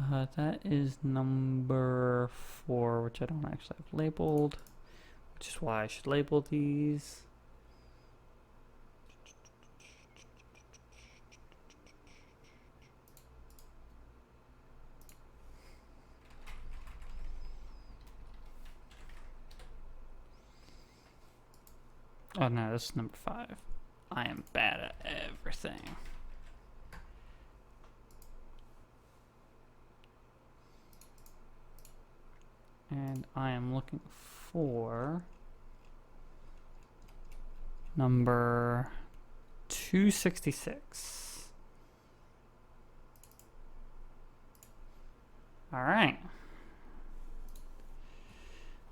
That is number 4, which I don't actually have labeled, which is why I should label these. Oh no, this is number 5. I am bad at everything. And I am looking for number 266. Alright.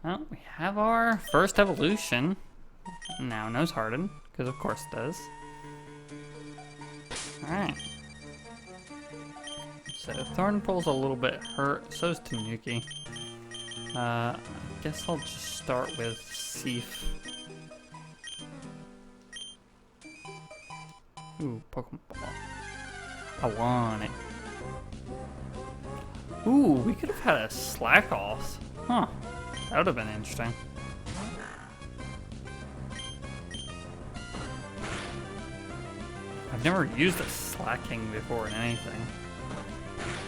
Well, we have our first evolution. Now Nose Hardened, because of course it does. Alright. So Thornpool's a little bit hurt, so is Tanuki. I guess I'll just start with Seif. Ooh, Pokemon Ball. I want it. Ooh, we could have had a Slack Off. Huh. That would have been interesting. I've never used a Slacking before in anything.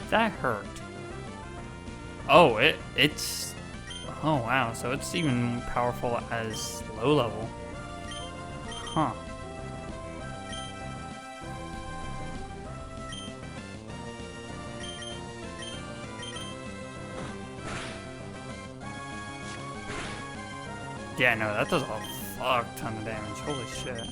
That hurt. Oh, it's... Oh, wow. So it's even powerful as low level. Huh. Yeah, no, that does a fuck ton of damage. Holy shit.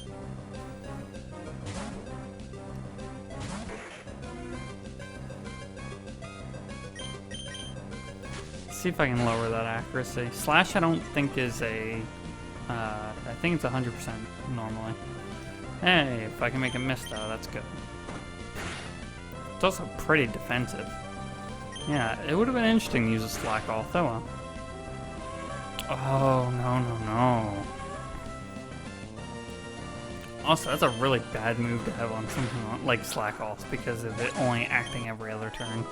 See if I can lower that accuracy. Slash I don't think is a... I think it's 100% normally. Hey, if I can make a miss though, that's good. It's also pretty defensive. Yeah, it would have been interesting to use a Slack Off though. Oh, no, no, no. Also, that's a really bad move to have on something like Slack Off because of it only acting every other turn.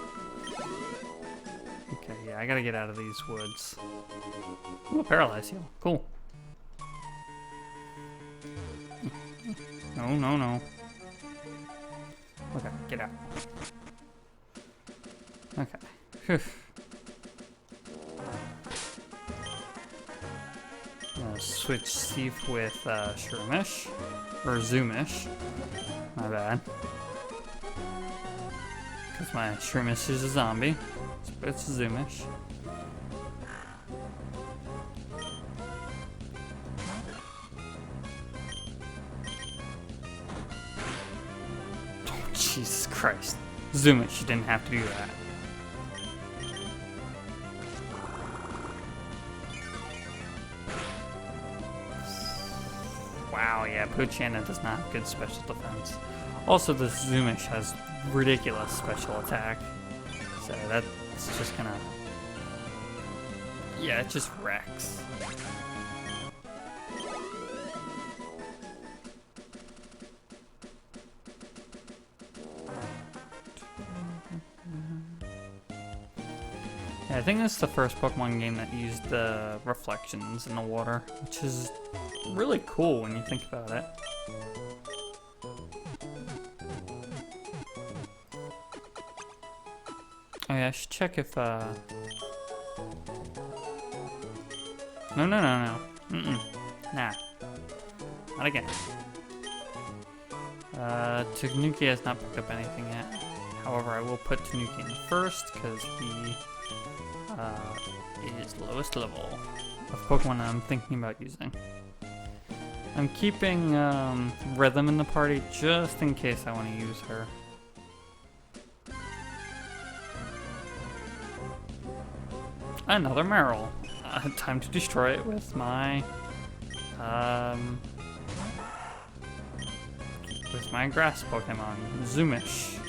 Okay, yeah, I gotta get out of these woods. Ooh, Paralyze Heal. Cool. No, no, no. Okay, get out. Okay. Phew. Switch Thief with Shroomish. Or Zoomish. My bad. Because my Shroomish is a zombie. So it's Zoomish. Oh, Jesus Christ. Zoomish, you didn't have to do that. Wow, yeah, Poochyena does not have good special defense. Also, this Zoomish has ridiculous special attack. So that's just gonna... Yeah, it just wrecks. Yeah, I think this is the first Pokemon game that used the reflections in the water, which is really cool when you think about it. Oh yeah, I should check if, No, no, no, no. Mm-mm. Nah. Not again. Tanuki has not picked up anything yet. However, I will put Tanuki in first, because he, is lowest level of Pokemon I'm thinking about using. I'm keeping, Rhythm in the party just in case I want to use her. Another Meryl. Time to destroy it with my, grass Pokemon, Zoomish.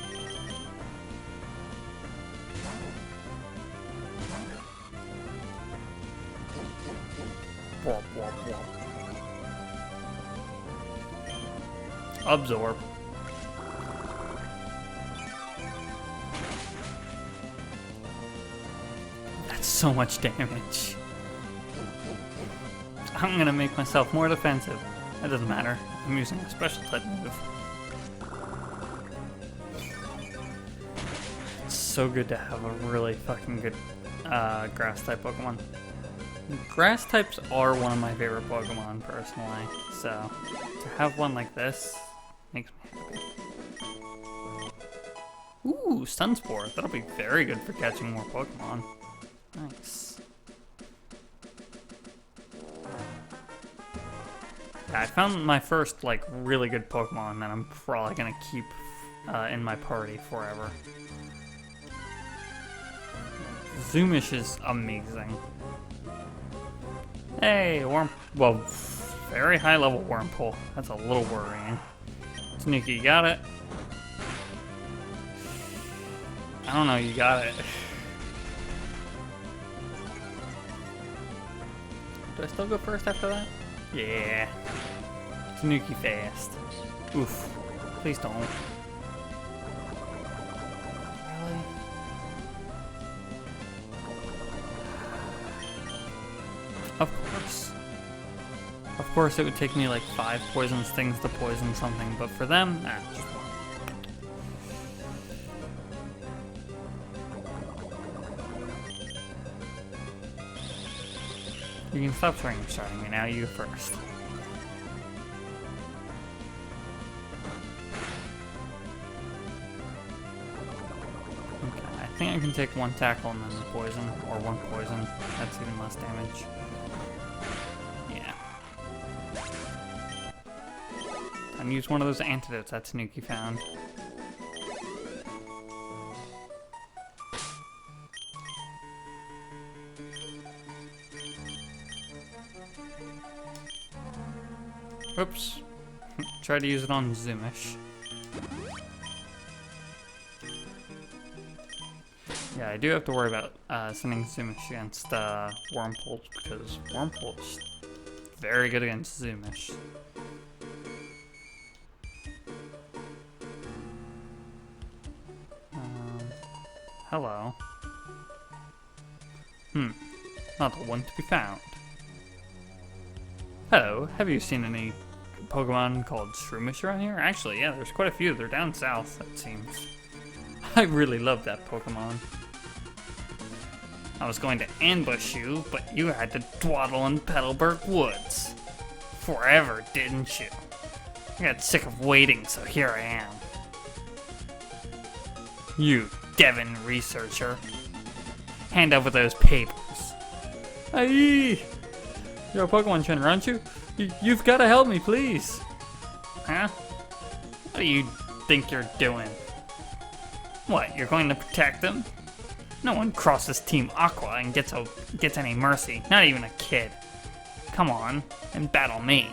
Womp, womp, womp. Absorb. That's so much damage. I'm gonna make myself more defensive. That doesn't matter. I'm using a special type move. It's so good to have a really fucking good grass type Pokemon. Grass types are one of my favorite Pokemon personally, so to have one like this makes me happy. Ooh, Sunspore. That'll be very good for catching more Pokemon. Nice. Yeah, I found my first, like, really good Pokemon that I'm probably gonna keep in my party forever. Zoomish is amazing. Hey, well, very high level Wurmple. That's a little worrying. Tanuki, you got it? I don't know, you got it. Do I still go first after that? Yeah. Tanuki fast. Oof. Please don't. Really? Of course. Of course it would take me like 5 poison stings to poison something, but for them, nah, just one. You can stop starting me now, you go first. Okay, I think I can take 1 tackle and then the poison, or 1 poison. That's even less damage. Yeah. And use one of those antidotes that Tanuki found. Oops. Try to use it on Zoomish. Yeah, I do have to worry about sending Zoomish against Wurmple because Wurmple's very good against Zoomish. hello. Not the one to be found. Hello, have you seen any Pokemon called Shroomish around here? Actually, yeah, there's quite a few. They're down south, it seems. I really love that Pokemon. I was going to ambush you, but you had to dwaddle in Petalburg Woods. Forever, didn't you? I got sick of waiting, so here I am. You, Devon researcher. Hand over those papers. Aye! You're a Pokemon trainer, aren't you? You've got to help me, please. Huh? What do you think you're doing? What, you're going to protect them? No one crosses Team Aqua and gets any mercy, not even a kid. Come on, and battle me.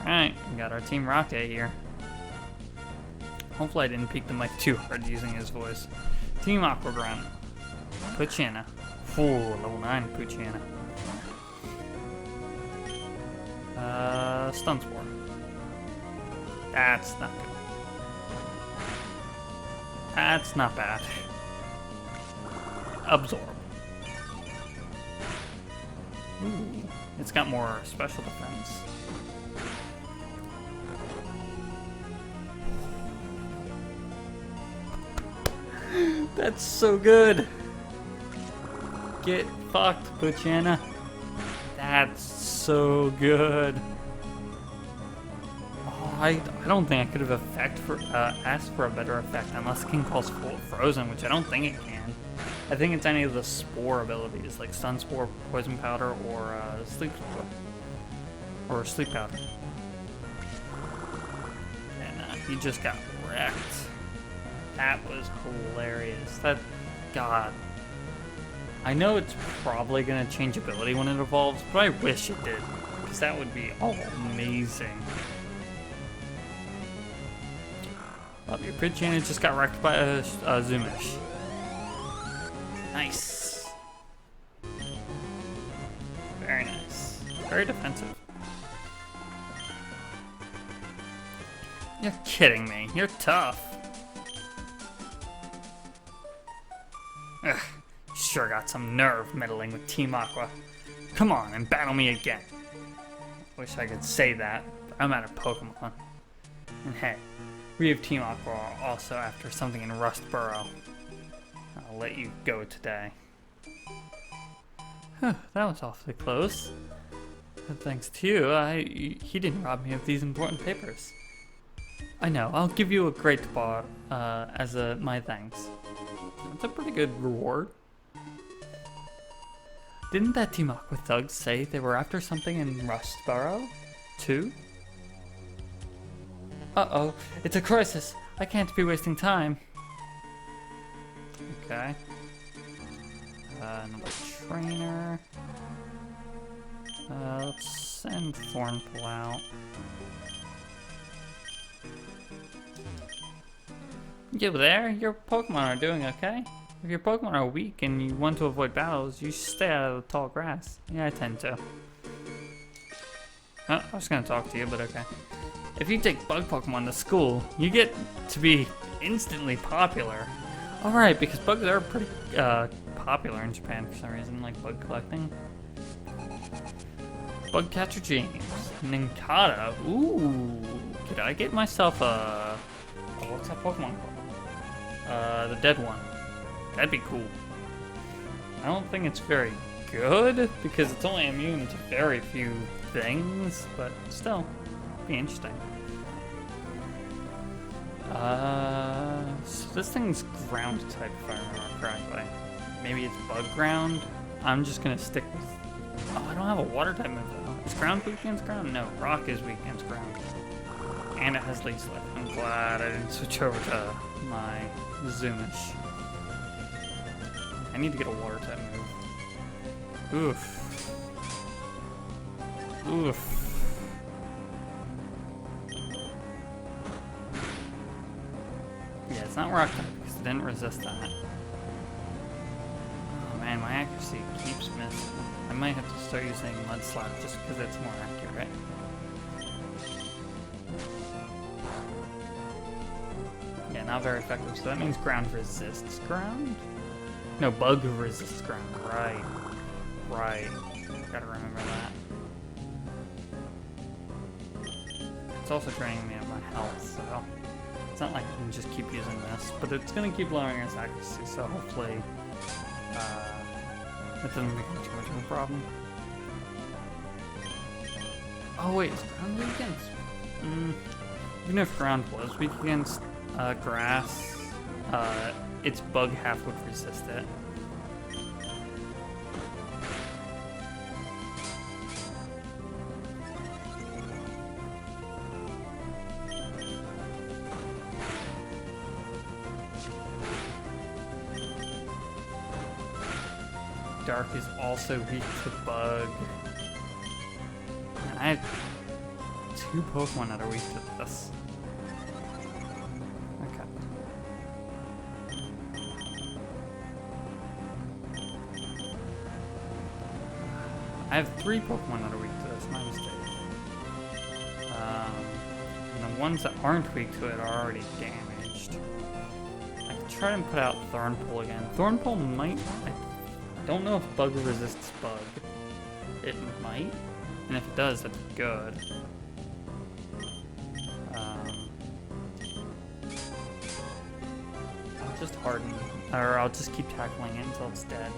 Alright, we got our Team Rocket here. Hopefully I didn't peek the mic too hard using his voice. Team Aqua Grunt. Poochyena. Ooh, level 9 Poochyena. Stun Spore. That's not good. That's not bad. Absorb. Ooh, it's got more special defense. That's so good. Get fucked, Poochyena. That's so good. Oh, I don't think I could have asked for a better effect unless King calls Frozen, which I don't think it can. I think it's any of the Spore abilities, like Stun Spore, Poison Powder, or Sleep Spore. Or Sleep Powder. And he just got wrecked. That was hilarious. God. I know it's probably going to change ability when it evolves, but I wish it did. Because that would be amazing. Well, your Poochyena just got wrecked by a Zoomish. Nice. Very nice. Very defensive. You're kidding me. You're tough. Ugh. Sure got some nerve meddling with Team Aqua. Come on and battle me again. Wish I could say that, but I'm out of Pokemon. And hey, we have Team Aqua also after something in Rustboro. I'll let you go today. That was awfully close. But thanks to you, he didn't rob me of these important papers. I know, I'll give you a great bar as my thanks. That's a pretty good reward. Didn't that Team Aqua thugs say they were after something in Rustboro, too? Uh-oh, it's a crisis. I can't be wasting time. Okay. Another trainer. Let's send Thornpool out. You there? Your Pokemon are doing okay? If your Pokemon are weak and you want to avoid battles, you should stay out of the tall grass. Yeah, I tend to. Oh, I was gonna talk to you, but okay. If you take bug Pokemon to school, you get to be instantly popular. Alright, because bugs are pretty popular in Japan for some reason, like bug collecting. Bug Catcher James. Nincada. Ooh. Could I get myself a... Oh, what's that Pokemon called? The dead one. That'd be cool. I don't think it's very good, because it's only immune to very few things, but still, it'd be interesting. So this thing's ground type, if I remember correctly. Maybe it's bug ground? I'm just gonna stick with... Oh, I don't have a water type move though. Is ground weak against ground? No, rock is weak against ground. And it has leech slip. I'm glad I didn't switch over to my Zoomish. I need to get a water type move. Oof. Oof. Yeah, it's not rock type because it didn't resist that. Oh man, my accuracy keeps missing. I might have to start using Nuzlocke just because it's more accurate. Yeah, not very effective. So that means ground resists ground? No, bug resists ground. Right. Right. Gotta remember that. It's also draining me of my health, so it's not like I can just keep using this, but it's gonna keep lowering its accuracy, so hopefully it doesn't become too much of a problem. Oh wait, is ground weak against? Even if ground was weak against grass, its bug half would resist it. Dark is also weak to bug. Man, I have 2 Pokemon that are weak to this. Okay. I have 3 Pokemon that are weak to this, my mistake. And the ones that aren't weak to it are already damaged. I could try and put out Thornpool again. Thornpool might... I don't know if bug resists bug. It might, and if it does, that's good. I'll just harden, or I'll just keep tackling it until it's dead.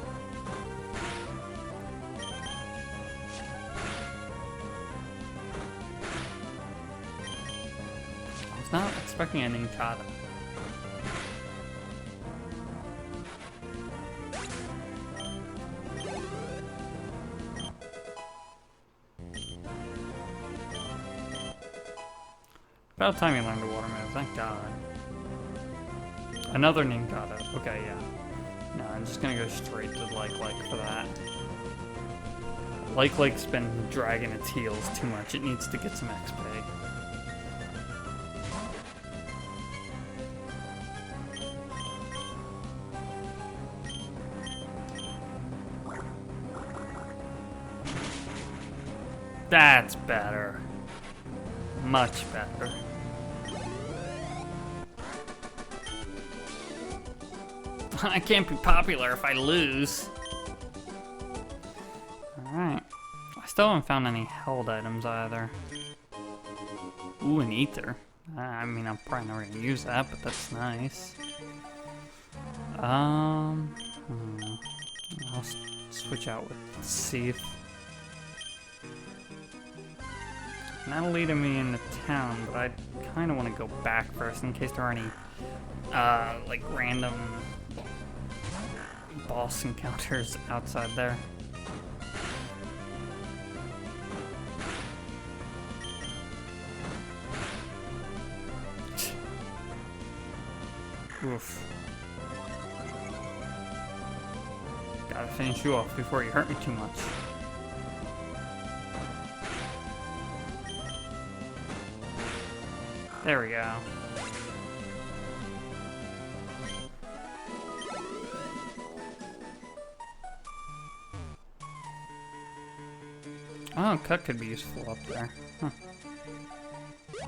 I was not expecting a Nincada. About time you learned a water move, thank God. Another Nincada. Okay, yeah. No, I'm just gonna go straight to Like for that. Like's been dragging its heels too much. It needs to get some XP. That's better. Much better. I can't be popular if I lose. Alright. I still haven't found any held items either. Ooh, an ether. I mean, I'm probably never gonna use that, but that's nice. I'll switch out with Seath. And that'll lead me into town, but I kind of want to go back first in case there are any, like, random boss encounters outside there. Oof. Gotta finish you off before you hurt me too much. There we go. Oh, cut could be useful up there. Huh. Yeah,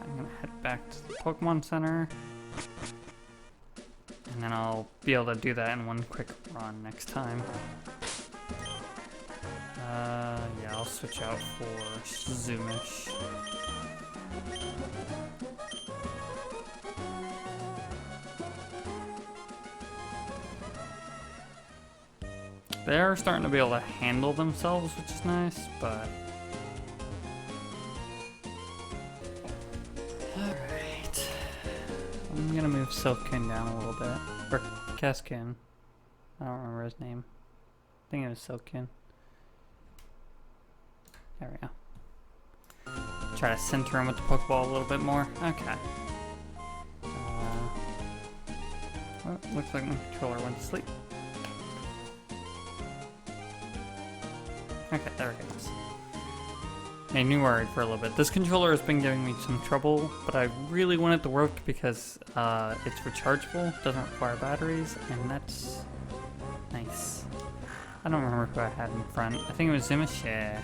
I'm gonna head back to the Pokemon Center. And then I'll be able to do that in one quick run next time. Yeah, I'll switch out for Shroomish. They're starting to be able to handle themselves, which is nice, but... Alright. I'm gonna move Silpkin down a little bit. Or Caskin. I don't remember his name. I think it was Silpkin. There we go. Try to center him with the Pokeball a little bit more. Okay. Well, looks like my controller went to sleep. Okay, there it goes. Made me worried for a little bit. This controller has been giving me some trouble, but I really want it to work because it's rechargeable, doesn't require batteries, and that's nice. I don't remember who I had in front. I think it was Shroomish. Yeah.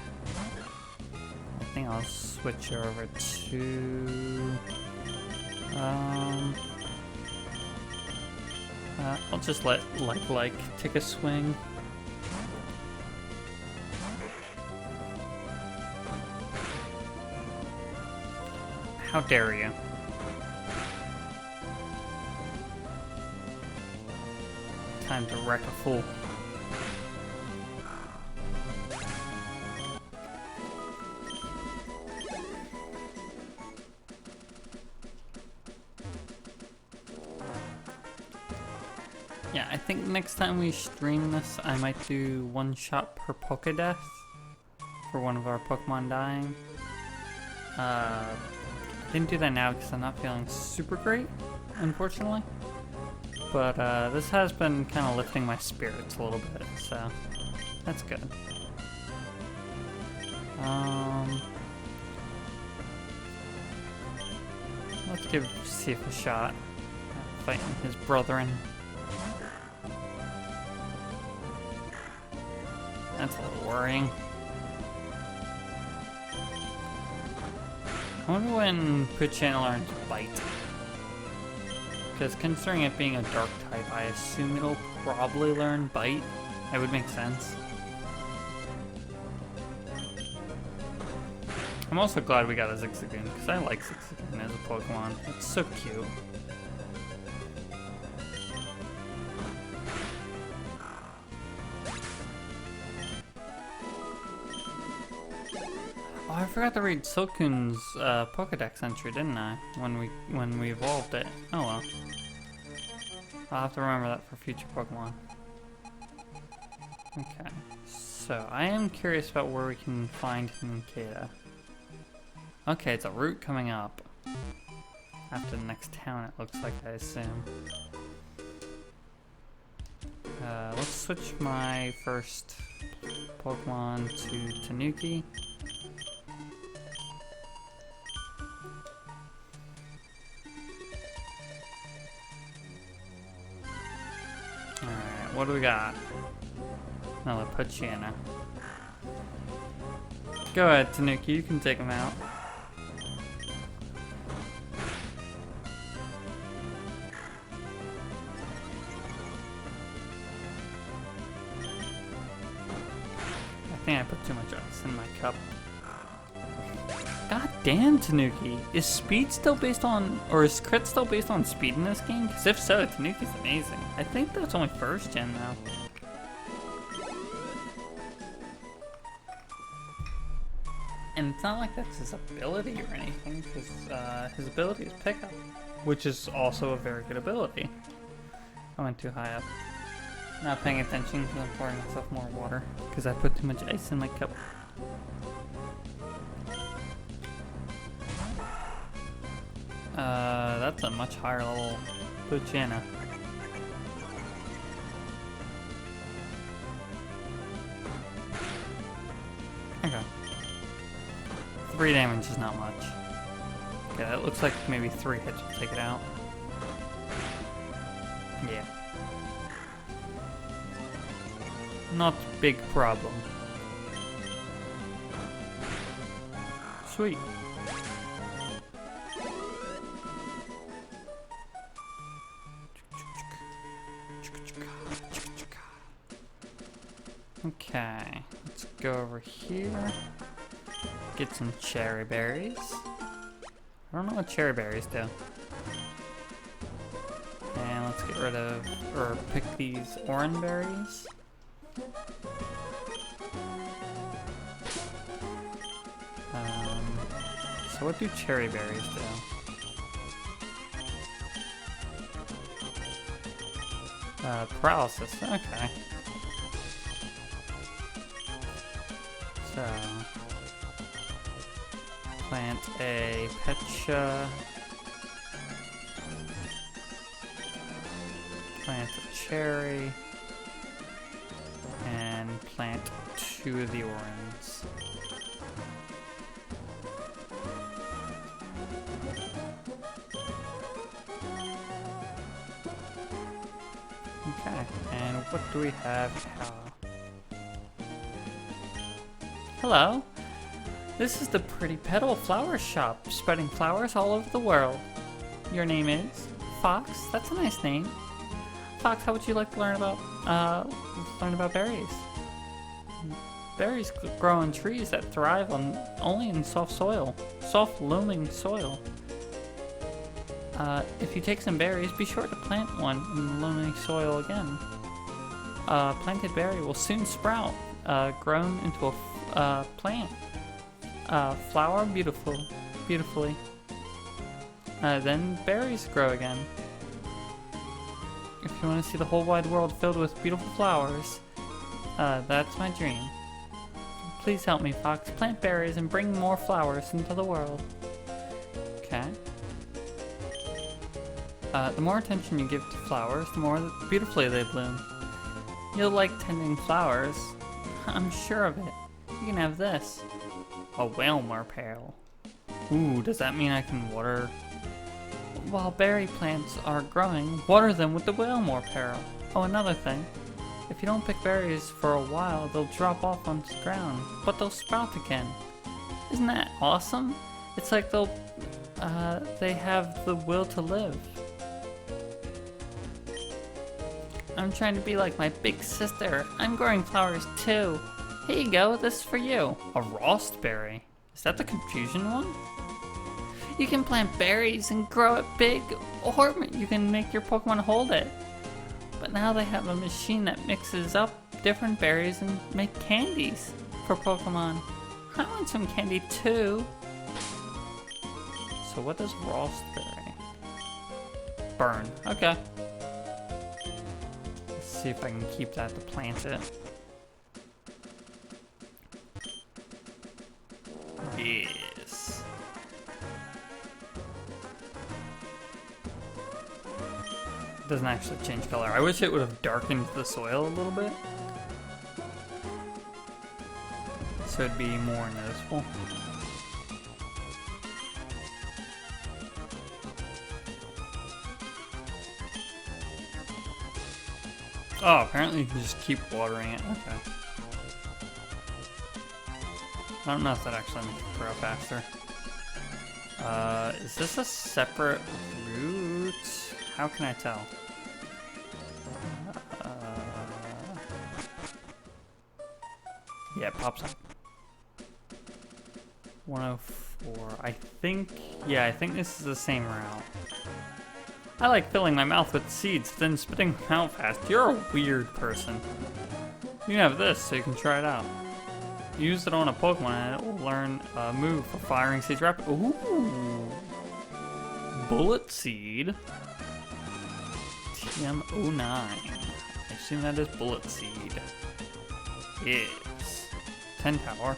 I think I'll switch over to I'll just let like take a swing. How dare you? Time to wreck a fool. Yeah, I think next time we stream this, I might do one shot per Pokédeath for one of our Pokemon dying. I didn't do that now because I'm not feeling super great, unfortunately. But this has been kind of lifting my spirits a little bit, so that's good. Let's give Sif a shot at fighting his brethren. That's a little worrying. I wonder when Poochyena learns Bite. Because considering it being a dark type, I assume it'll probably learn Bite. That would make sense. I'm also glad we got a Zigzagoon, because I like Zigzagoon as a Pokemon. It's so cute. Oh, I forgot to read Silcoon's Pokedex entry, didn't I? When we evolved it. Oh well. I'll have to remember that for future Pokemon. Okay, so I am curious about where we can find Hinkata. Okay, it's a route coming up. After the next town, it looks like, I assume. Let's switch my first Pokemon to Tanuki. Alright, what do we got? Another Poochyena. Go ahead, Tanuki, you can take him out. I think I put too much ice in my cup. God damn, Tanuki. Is speed still based on, or is crit still based on speed in this game? Because if so, Tanuki's amazing. I think that's only first gen though. And it's not like that's his ability or anything, because his ability is pickup, which is also a very good ability. I went too high up. Not paying attention because I'm pouring myself more water, because I put too much ice in my cup. That's a much higher level Poochyena. Okay. 3 damage is not much. Okay, that looks like maybe 3 hits will take it out. Yeah. Not big problem. Sweet. Okay, let's go over here. Get some cherry berries. I don't know what cherry berries do. And let's get rid of, or pick these orange berries. So what do cherry berries do? Paralysis, okay. So, plant a Pecha, plant a cherry, and plant 2 of the orange. Okay, and what do we have now? Hello, this is the Pretty Petal Flower Shop, spreading flowers all over the world. Your name is? Fox? That's a nice name. Fox, how would you like to learn about berries? Berries grow on trees that thrive only in soft loaming soil. If you take some berries, be sure to plant one in the loamy soil again. Planted berry will soon sprout, grown into a plant. Flower beautifully. Then berries grow again. If you want to see the whole wide world filled with beautiful flowers, that's my dream. Please help me, Fox. Plant berries and bring more flowers into the world. Okay. The more attention you give to flowers, the more beautifully they bloom. You'll like tending flowers. I'm sure of it. You can have this. A Whalmer pail. Ooh, does that mean I can water? While berry plants are growing, water them with the Whalmer pail. Oh, another thing. If you don't pick berries for a while, they'll drop off onto the ground, but they'll sprout again. Isn't that awesome? It's like they have the will to live. I'm trying to be like my big sister. I'm growing flowers too. Here you go, this is for you. A Rostberry. Is that the confusion one? You can plant berries and grow it big, or you can make your Pokemon hold it. But now they have a machine that mixes up different berries and make candies for Pokemon. I want some candy too. So what does Rostberry? Burn. Okay. Let's see if I can keep that to plant it. Yes. Doesn't actually change color. I wish it would have darkened the soil a little bit, so it'd be more noticeable. Oh, apparently you can just keep watering it. Okay. I don't know if that actually makes it grow faster. Is this a separate route? How can I tell? Yeah, it pops up. 104. I think this is the same route. I like filling my mouth with seeds, then spitting them out fast. You're a weird person. You can have this so you can try it out. Use it on a Pokemon and it will learn a move for firing seeds rapid. Ooh! Bullet Seed. TM09. I assume that is Bullet Seed. Yes. 10 power.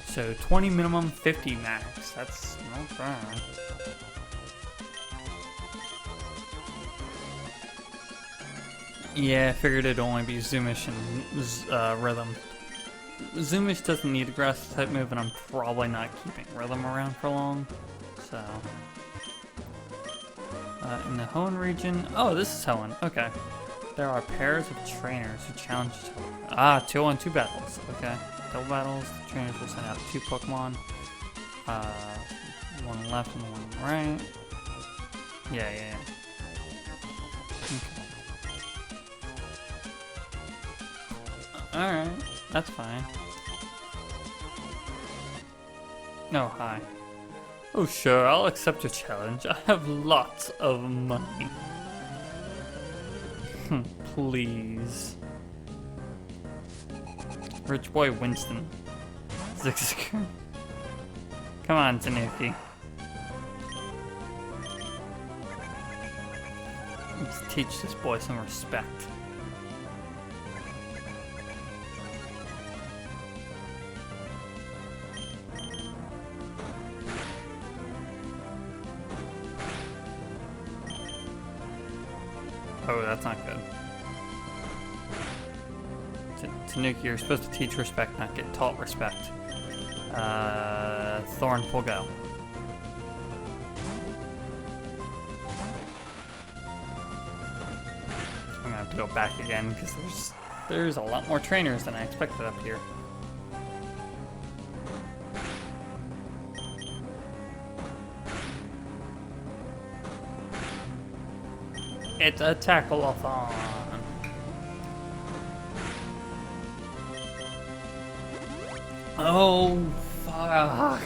So 20 minimum, 50 max. That's not bad. Yeah, I figured it'd only be Zoomish and Rhythm. Zoomish doesn't need a grass type move, and I'm probably not keeping Rhythm around for long. So, in the Hoenn region, oh, this is Hoenn. Okay, there are pairs of trainers who challenge each other. Ah, 2-on-2 battles. Okay, double battles. The trainers will send out 2 Pokemon. One left and one right. Yeah. Okay. Alright, that's fine. Oh, hi. Oh, sure, I'll accept your challenge. I have lots of money. Please. Rich boy Winston. Zigzag. Come on, Tanuki. Let's teach this boy some respect. Oh, that's not good. Tanuki, you're supposed to teach respect, not get taught respect. Thorn will go. I'm gonna have to go back again because there's a lot more trainers than I expected up here. It's a tackle-a-thon. Oh, fuck.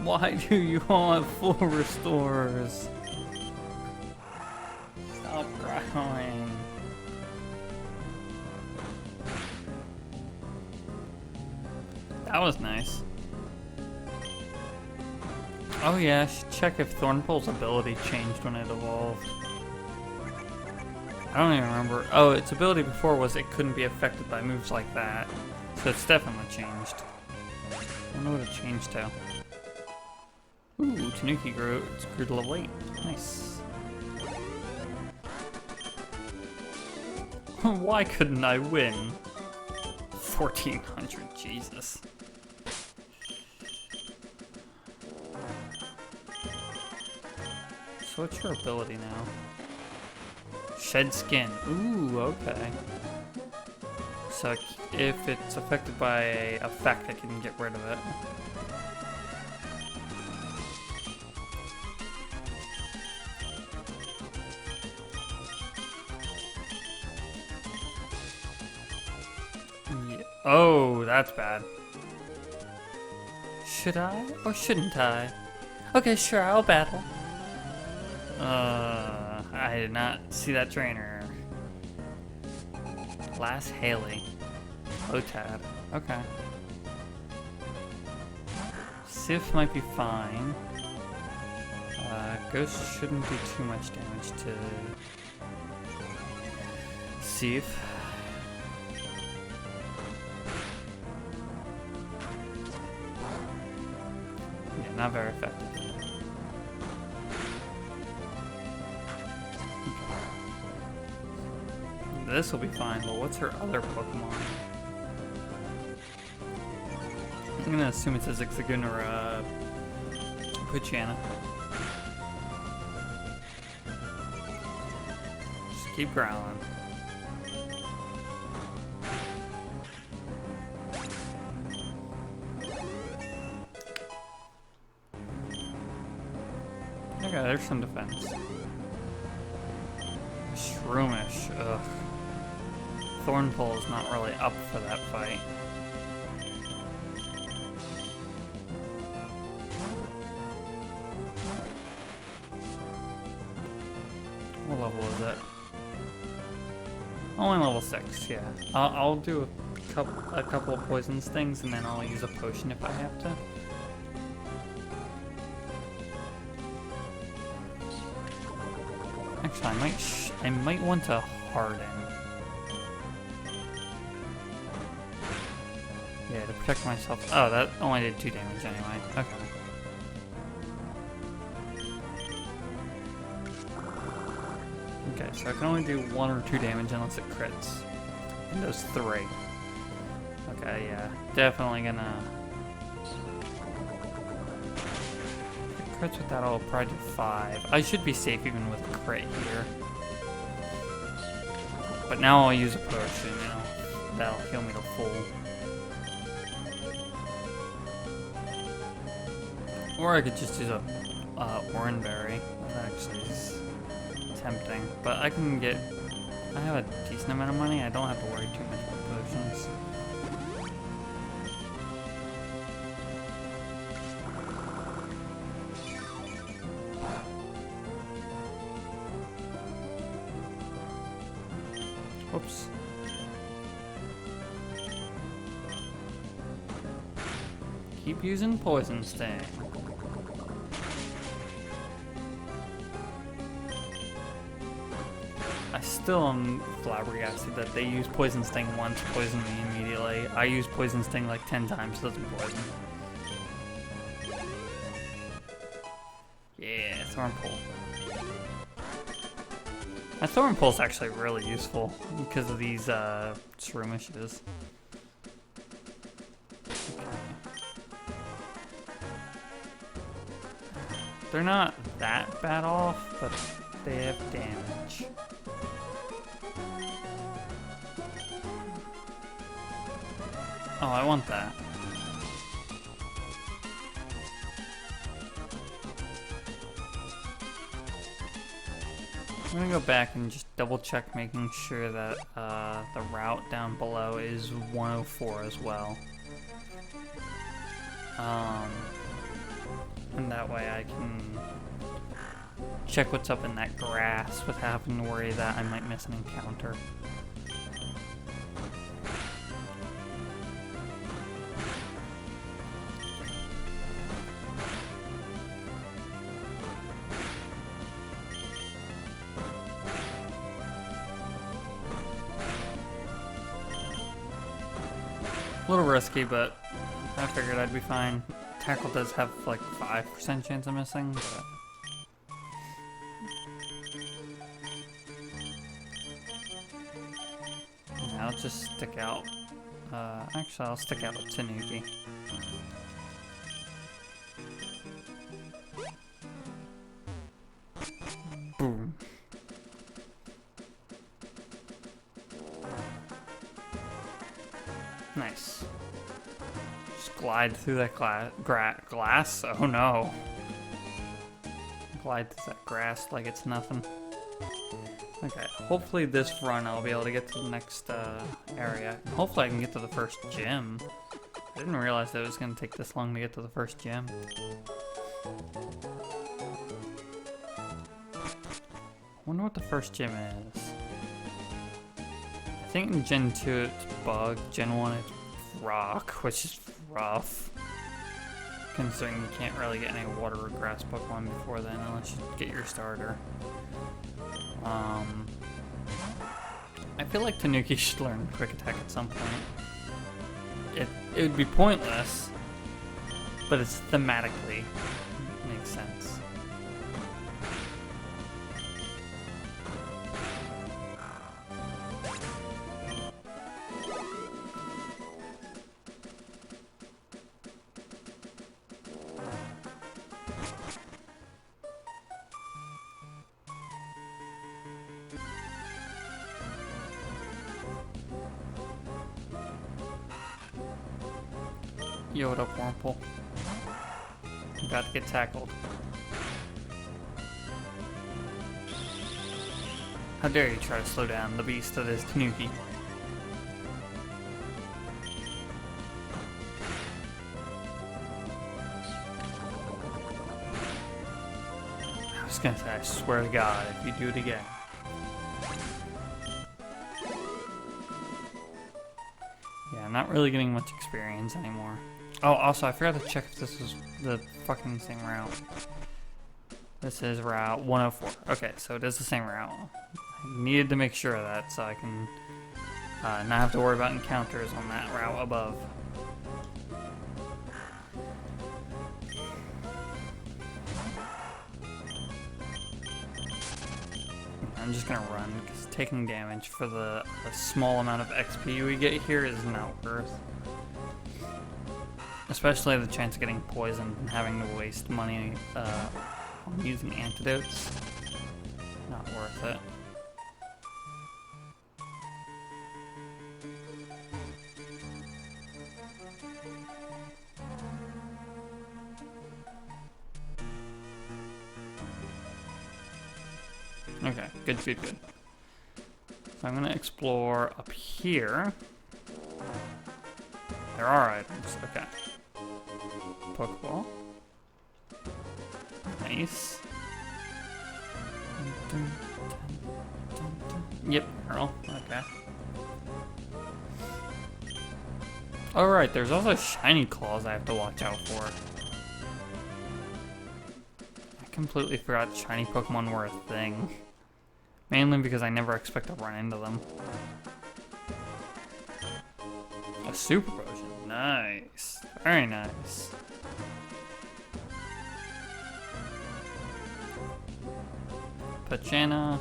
Why do you want full restores? Stop crying. That was nice. Oh yeah, I should check if Thornpool's ability changed when it evolved. I don't even remember. Oh, its ability before was it couldn't be affected by moves like that. So it's definitely changed. I don't know what it changed to. Ooh, Tanuki grew to level 8. Nice. Why couldn't I win? 1400, Jesus. So what's your ability now? Shed skin. Ooh, okay. So if it's affected by a effect, I can get rid of it. Yeah. Oh, that's bad. Should I or shouldn't I? Okay, sure, I'll battle. I did not see that trainer. Last Haley. Lotad. Okay. Sif might be fine. Ghost shouldn't do too much damage to Sif. Yeah, not very effective. This will be fine, but what's her other Pokemon? I'm gonna assume it's a Zigzagoon or a Poochyena. Just keep growling. Okay, there's some defense. Shroomish, ugh. Thornpool is not really up for that fight. What level is it? Only level 6, yeah. I'll do a couple of poison stings and then I'll use a potion if I have to. Actually, I might want to harden. Yeah, to protect myself. Oh, that only did 2 damage anyway. Okay. Okay, so I can only do 1 or 2 damage unless it crits. And those 3. Okay, yeah. Definitely gonna... If it crits with that, I'll probably do 5. I should be safe even with a crit here. But now I'll use a potion, you know. That'll heal me to full. Or I could just use a Oranberry. That actually is tempting. But I can get... I have a decent amount of money. I don't have to worry too much about potions. Oops. Keep using Poison Sting. I still am flabbergasted that they use Poison Sting once, poison me immediately. I use Poison Sting like 10 times, doesn't poison. Yeah, Thornpool. My Thornpool is actually really useful because of these Shroomishes. They're not that bad off, but they have damage. Oh, I want that. I'm gonna go back and just double check making sure that the route down below is 104 as well. And that way I can check what's up in that grass without having to worry that I might miss an encounter. A little risky, but I figured I'd be fine. Tackle does have like 5% chance of missing, but... Yeah, I'll just stick out. Actually, I'll stick out a Tanuki. Boom. Nice. Just glide through that glass. Oh no. Glide through that grass like it's nothing. Okay, hopefully this run I'll be able to get to the next area. And hopefully I can get to the first gym. I didn't realize that it was going to take this long to get to the first gym. I wonder what the first gym is. I think in Gen 2 it's Bug, Gen 1 it's Rock, which is rough. Considering you can't really get any water or grass Pokemon before then unless you get your starter. I feel like Tanuki should learn Quick Attack at some point. It would be pointless, but it's thematically makes sense. Yo, what up, Wurmple? You got to get tackled. How dare you try to slow down the beast that is Tanuki? I was gonna say, I swear to God, if you do it again. Yeah, I'm not really getting much experience anymore. Oh, also, I forgot to check if this was the fucking same route. This is route 104. Okay, so it is the same route. I needed to make sure of that so I can not have to worry about encounters on that route above. I'm just gonna run, because taking damage for the small amount of XP we get here is not worth. Especially the chance of getting poisoned and having to waste money on using antidotes. Not worth it. Okay, good. So I'm gonna explore up here. There are items, okay. Pokeball. Nice. Yep, Earl, okay. Alright, there's also shiny claws I have to watch out for. I completely forgot shiny Pokemon were a thing. Mainly because I never expect to run into them. A super potion. Nice. Very nice. Pachana.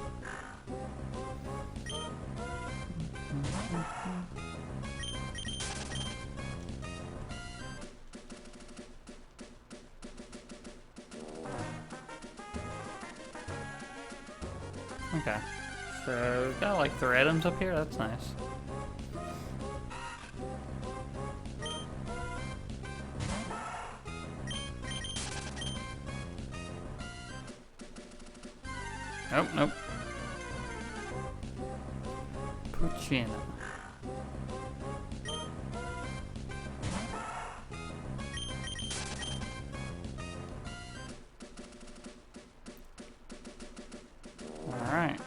Okay. So we've got like 3 items up here, that's nice. Nope. Poochyena. Alright.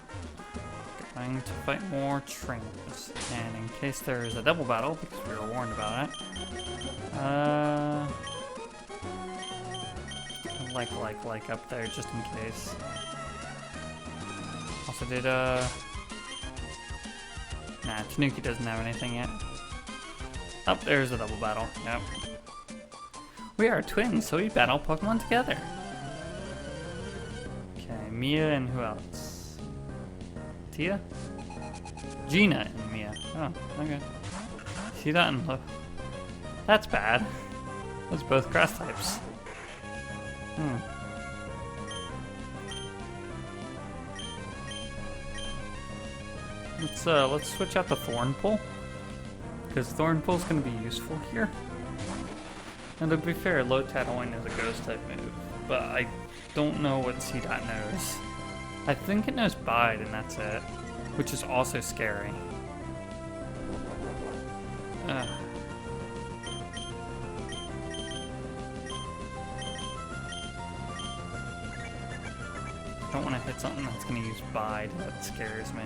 Going to fight more trainers. And in case there is a double battle, because we were warned about it. Like up there just in case. Also did nah, Tanuki doesn't have anything yet. Oh, there's a double battle. Yep. We are twins, so we battle Pokemon together. Okay, Mia and who else? Tia? Gina and Mia. Oh, okay. See that and look. That's bad. Those both grass types. Let's switch out the Thornpull, because Thornpull's gonna be useful here. And to be fair, Lotad only knows a ghost type move, but I don't know what C-Dot knows. I think it knows Bide, and that's it, which is also scary. I don't want to hit something that's going to use Bide. That scares me.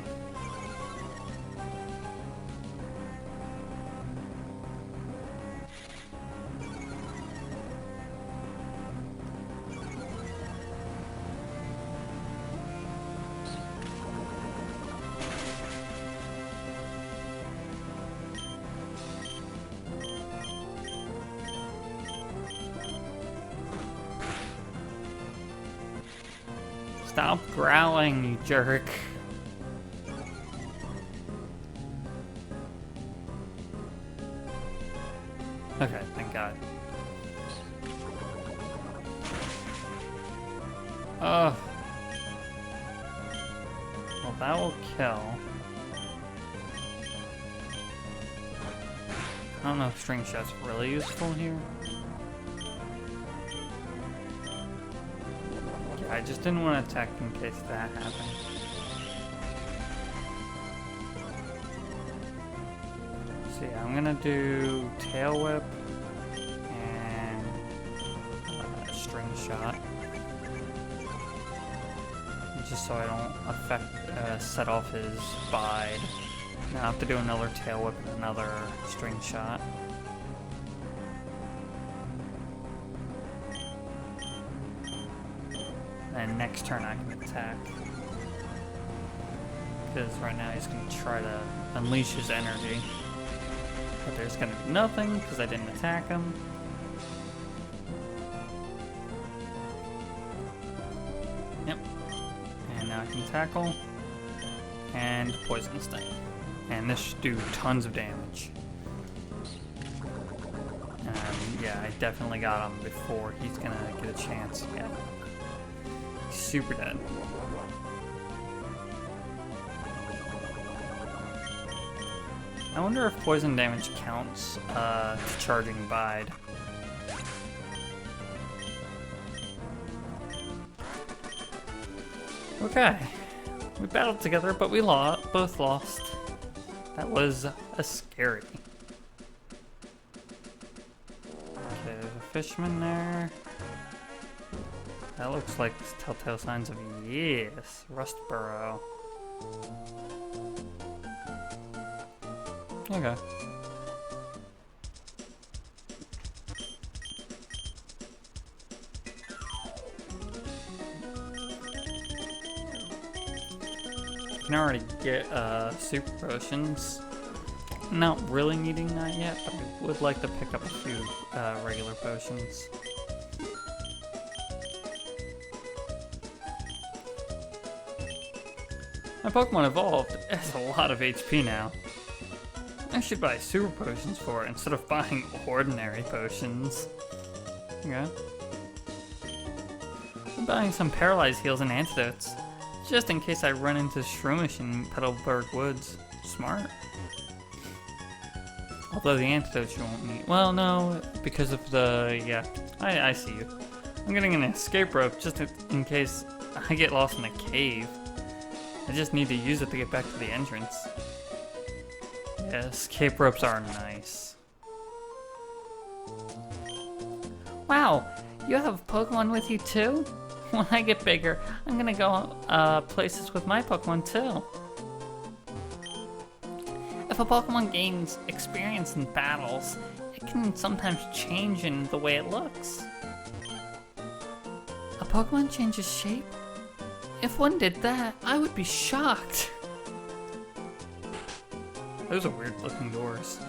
Stop growling, you jerk. Okay, thank God. Ugh. Well, that will kill. I don't know if String Shot's really useful here. I just didn't want to attack in case that happened. See, I'm gonna do Tail Whip and String Shot, just so I don't set off his Bide. Now I have to do another Tail Whip and another String Shot. And next turn I can attack. Because right now he's going to try to unleash his energy. But there's going to be nothing because I didn't attack him. Yep. And now I can tackle. And Poison Sting. And this should do tons of damage. Yeah, I definitely got him before he's going to get a chance. Yeah. Super dead. I wonder if poison damage counts to charging Bide. Okay, we battled together, but we both lost. That was a scary. Okay, there's a Fishman there. That looks like telltale signs of yes, Rust Burrow. Okay. You can already get super potions. Not really needing that yet, but I would like to pick up a few regular potions. My Pokemon evolved. It has a lot of HP now. I should buy super potions for it instead of buying ordinary potions. Okay. I'm buying some paralyzed heals and antidotes, just in case I run into Shroomish in Petalburg Woods. Smart. Although the antidotes you won't need. Well, no, because of the... yeah, I see you. I'm getting an escape rope just in case I get lost in a cave. I just need to use it to get back to the entrance. Yeah, escape ropes are nice. Wow, you have Pokemon with you too? When I get bigger, I'm gonna go places with my Pokemon too. If a Pokemon gains experience in battles, it can sometimes change in the way it looks. A Pokemon changes shape? If one did that, I would be shocked. Those are weird looking doors.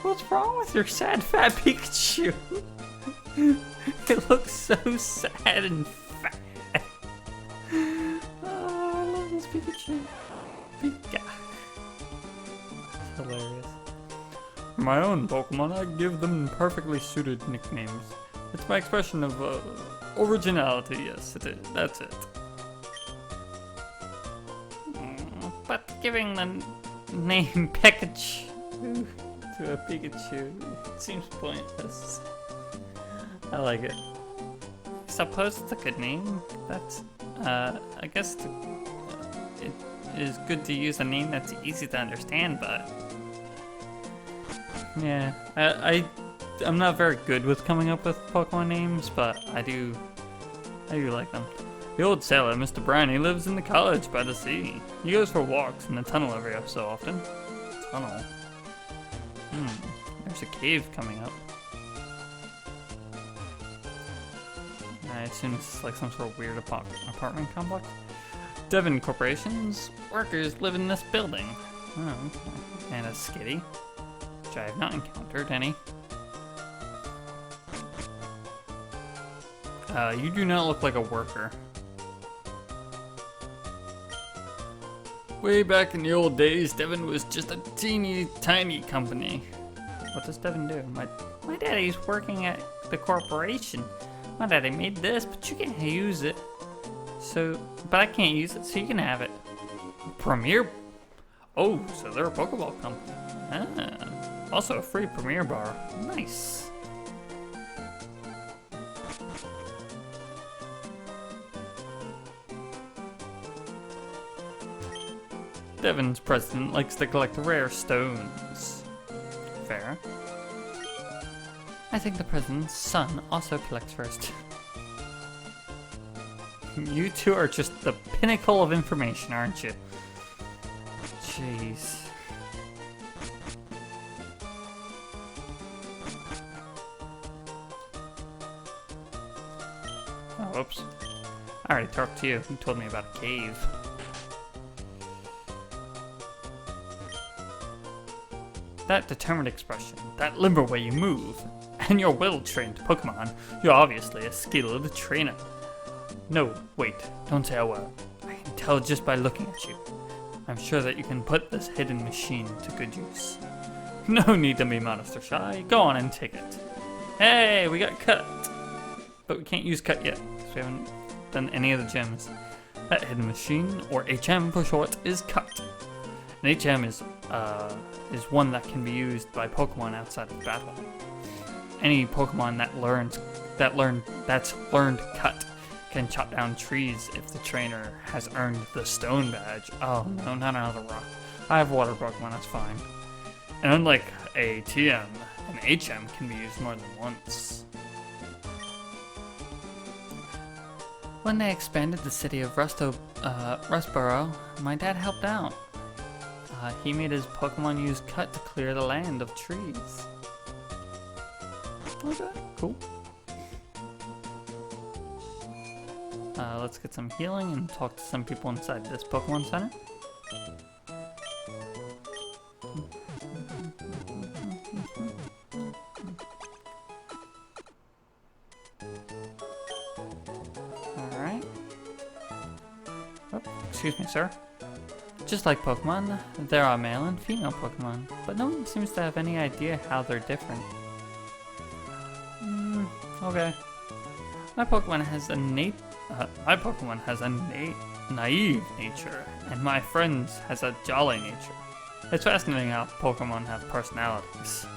What's wrong with your sad fat Pikachu? It looks so sad and fat. Oh, I love this Pikachu. Pika. It's hilarious. For my own Pokemon, I give them perfectly suited nicknames. It's my expression of originality, yes, it is. That's it. But giving the name Pikachu to a Pikachu seems pointless. I like it. Suppose it's a good name. That's, I guess it is good to use a name that's easy to understand, but yeah, I'm not very good with coming up with Pokemon names, but I do like them. The old sailor, Mr. Brownie, lives in the cottage by the sea. He goes for walks in the tunnel every so often. Tunnel. There's a cave coming up. I assume it's like some sort of weird apartment complex. Devon Corporation's workers live in this building. Oh, okay. And a skitty, which I have not encountered any. You do not look like a worker. Way back in the old days, Devon was just a teeny tiny company. What does Devon do? My daddy's working at the corporation. My daddy made this, but you can't use it. But I can't use it, so you can have it. Premier? Oh, so they're a Pokeball company. Ah, also a free Premier bar. Nice. Devon's president likes to collect rare stones. Fair. I think the president's son also collects first. You two are just the pinnacle of information, aren't you? Jeez. Oh, whoops. I already talked to you. You told me about a cave. That determined expression, that limber way you move, and your well-trained Pokemon, you're obviously a skilled trainer. No, wait, don't say a word. I can tell just by looking at you. I'm sure that you can put this hidden machine to good use. No need to be modest or shy, go on and take it. Hey, we got cut! But we can't use cut yet, because we haven't done any of the gems. That hidden machine, or HM for short, is cut. An HM is one that can be used by Pokemon outside of battle. Any Pokemon that's learned cut can chop down trees if the trainer has earned the stone badge. Oh no, not another rock. I have water Pokemon, that's fine. And unlike a TM, an HM can be used more than once. When they expanded the city of Rustboro, my dad helped out. He made his Pokemon use cut to clear the land of trees. Okay, cool. Let's get some healing and talk to some people inside this Pokemon Center. Alright. Oh, excuse me, sir. Just like Pokemon, there are male and female Pokemon, but no one seems to have any idea how they're different. Okay. My Pokemon has a naive nature, and my friend's has a jolly nature. It's fascinating how Pokemon have personalities.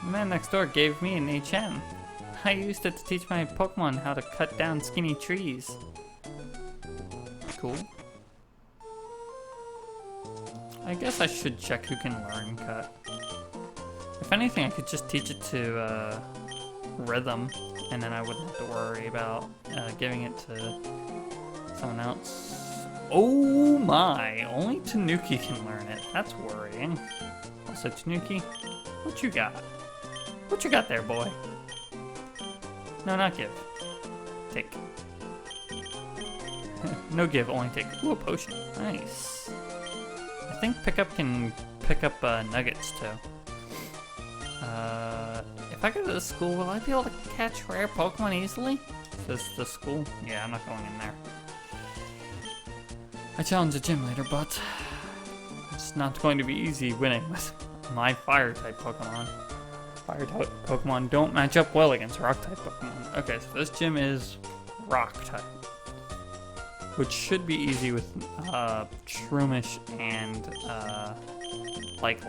The man next door gave me an HM. I used it to teach my Pokemon how to cut down skinny trees. cool. I guess I should check who can learn cut. If anything, I could just teach it to Rhythm, and then I wouldn't have to worry about giving it to someone else. Oh my! Only Tanuki can learn it. That's worrying. Also, Tanuki, what you got? What you got there, boy? No, not give. Take. No give, only take. Ooh, a potion. Nice. I think Pickup can pick up nuggets too. If I go to the school, will I be able to catch rare Pokemon easily? Is this the school? Yeah, I'm not going in there. I challenge the gym later, but it's not going to be easy winning with my Fire-type Pokemon. Fire-type Pokemon don't match up well against Rock-type Pokemon. Okay, so this gym is Rock-type, which should be easy with Shroomish and like.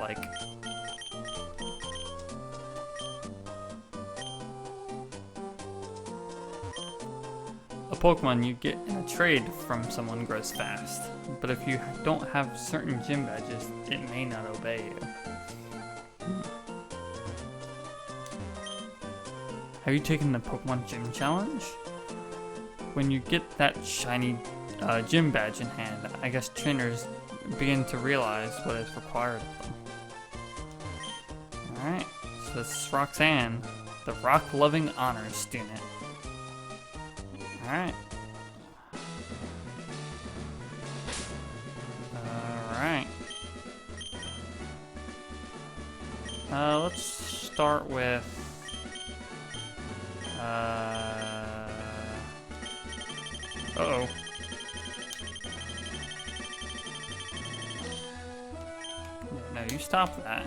A Pokemon you get in a trade from someone grows fast, but if you don't have certain gym badges, it may not obey you. Have you taken the Pokemon Gym Challenge? When you get that shiny gym badge in hand, I guess trainers begin to realize what is required of them. Alright, so this is Roxanne, the rock-loving honors student. Alright. Alright. Let's start with... Uh-oh. No, you stop that.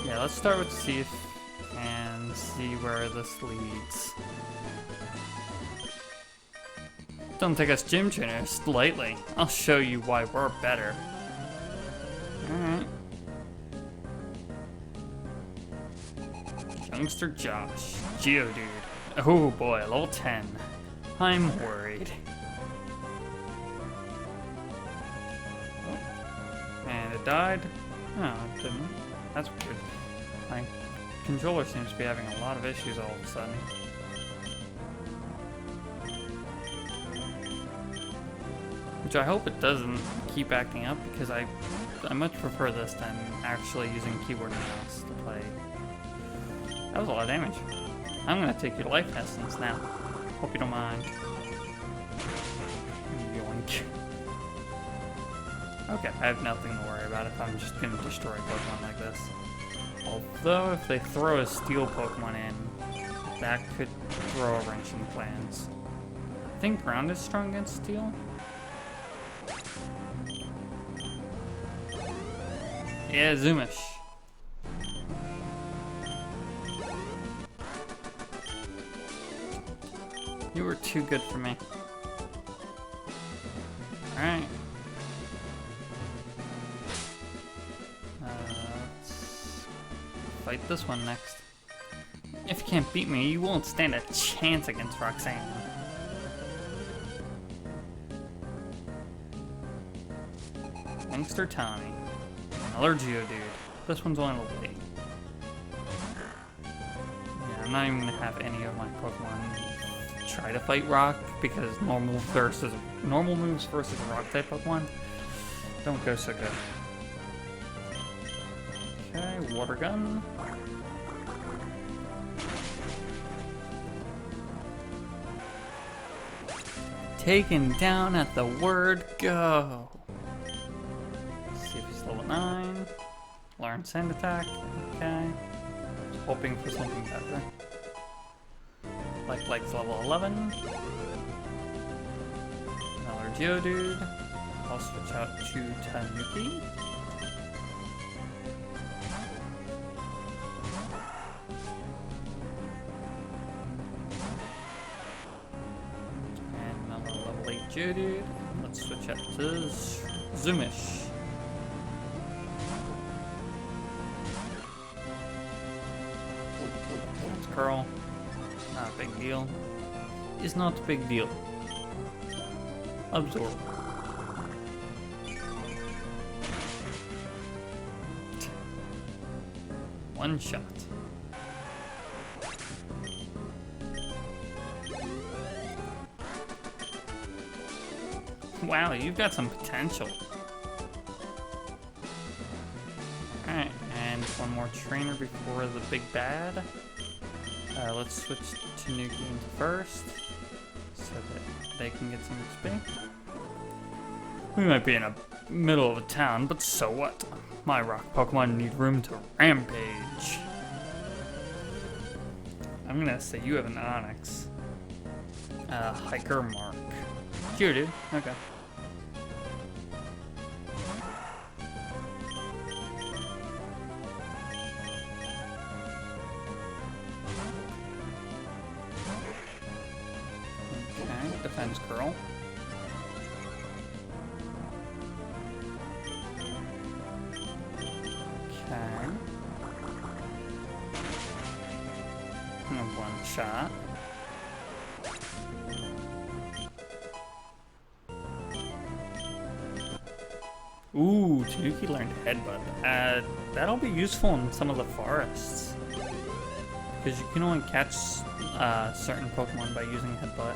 Yeah, let's start with Seif and see where this leads. Don't take us gym trainers lightly. I'll show you why we're better. Alright. Youngster Josh. Geodude. Oh boy, level 10. I'm worried. And it died? No, it didn't. That's weird. My controller seems to be having a lot of issues all of a sudden. Which I hope it doesn't keep acting up, because I much prefer this than actually using keyboard and mouse to play. That was a lot of damage. I'm gonna take your life essence now. Hope you don't mind. Yoink. Okay, I have nothing to worry about if I'm just gonna destroy Pokemon like this. Although, if they throw a steel Pokemon in, that could throw a wrench in plans. I think ground is strong against steel. Yeah, Zoomish. You were too good for me. Alright. Let's fight this one next. If you can't beat me, you won't stand a chance against Roxanne. Youngster Tommy. Another Geodude. This one's only level 8. Yeah, I'm not even gonna have any of my Pokemon try to fight Rock, because normal moves versus Rock type Pokemon don't go so good. Okay, Water Gun. Taken down at the word go. Let's see if he's level 9. Learn Sand Attack. Okay. Hoping for something better. Like's level 11. Another Geodude. I'll switch out to Tanuki. And another level 8 Geodude. Let's switch out to Zoomish. Curl. Not a big deal. is not a big deal. Absorb. One shot. Wow, you've got some potential. Alright, and one more trainer before the big bad. Let's switch to Nuki first, so that they can get some XP. We might be in the middle of a town, but so what? My rock Pokemon need room to rampage. I'm gonna say you have an Onix. Hiker Mark. Cute, dude. Okay. Okay, defense curl. Okay. And one shot. Ooh, Tanuki learned Headbutt. That'll be useful in some of the forests. Because you can only catch certain Pokemon by using Headbutt.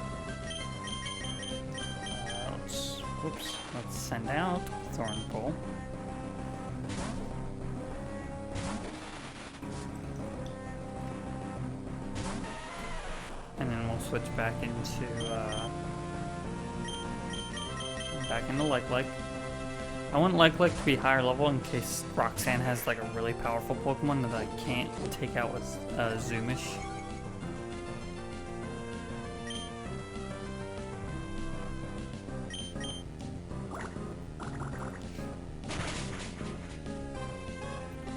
Let's send out Thornpull. And then we'll switch back into Like. I want Like to be higher level in case Roxanne has like a really powerful Pokemon that I can't take out with Zoomish.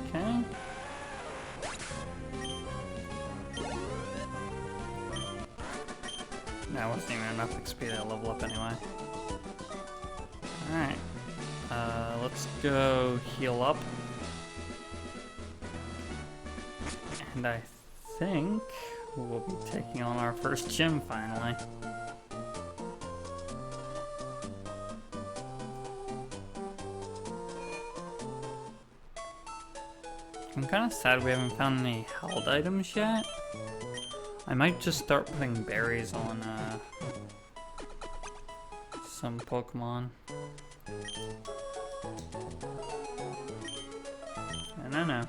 Okay. That wasn't even enough XP to level up anyway. Alright. Let's go heal up. And I think we'll be taking on our first gym finally. I'm kind of sad we haven't found any held items yet. I might just start putting berries on some Pokemon. I don't know.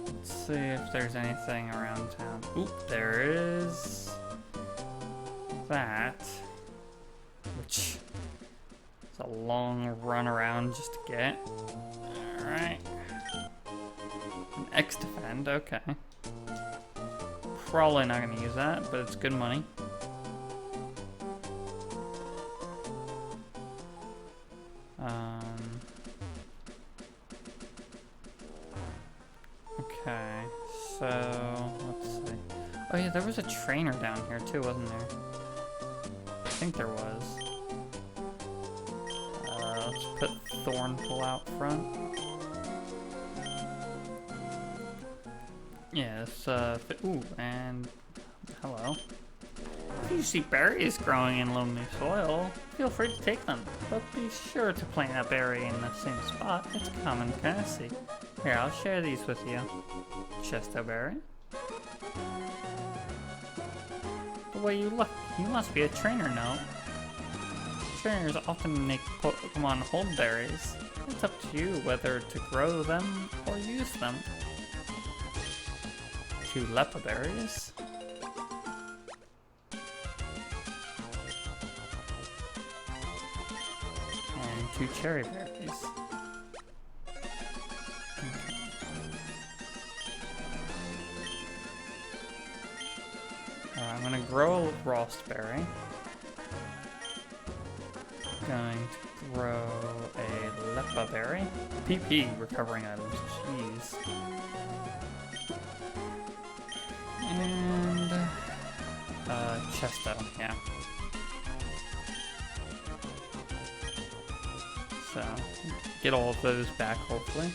Let's see if there's anything around town. Oop, there is that, which is a long run around just to get. Alright. An X-Defend, okay. Probably not going to use that, but it's good money. Okay, so let's see. Oh yeah, there was a trainer down here too, wasn't there? I think there was. Let's put Thornpull out front. Yeah, ooh, and hello. If you see berries growing in loamy soil, feel free to take them, but be sure to plant a berry in the same spot. It's common courtesy. Here, I'll share these with you. Chesto berry. The way you look, you must be a trainer, no? Trainers often make Pokemon hold berries. It's up to you whether to grow them or use them. 2 Lepa berries. And 2 cherry berries. I'm gonna grow a Frostberry. Going to grow a Lepa berry. PP recovering items. Jeez. And Chesto, yeah. So get all of those back hopefully.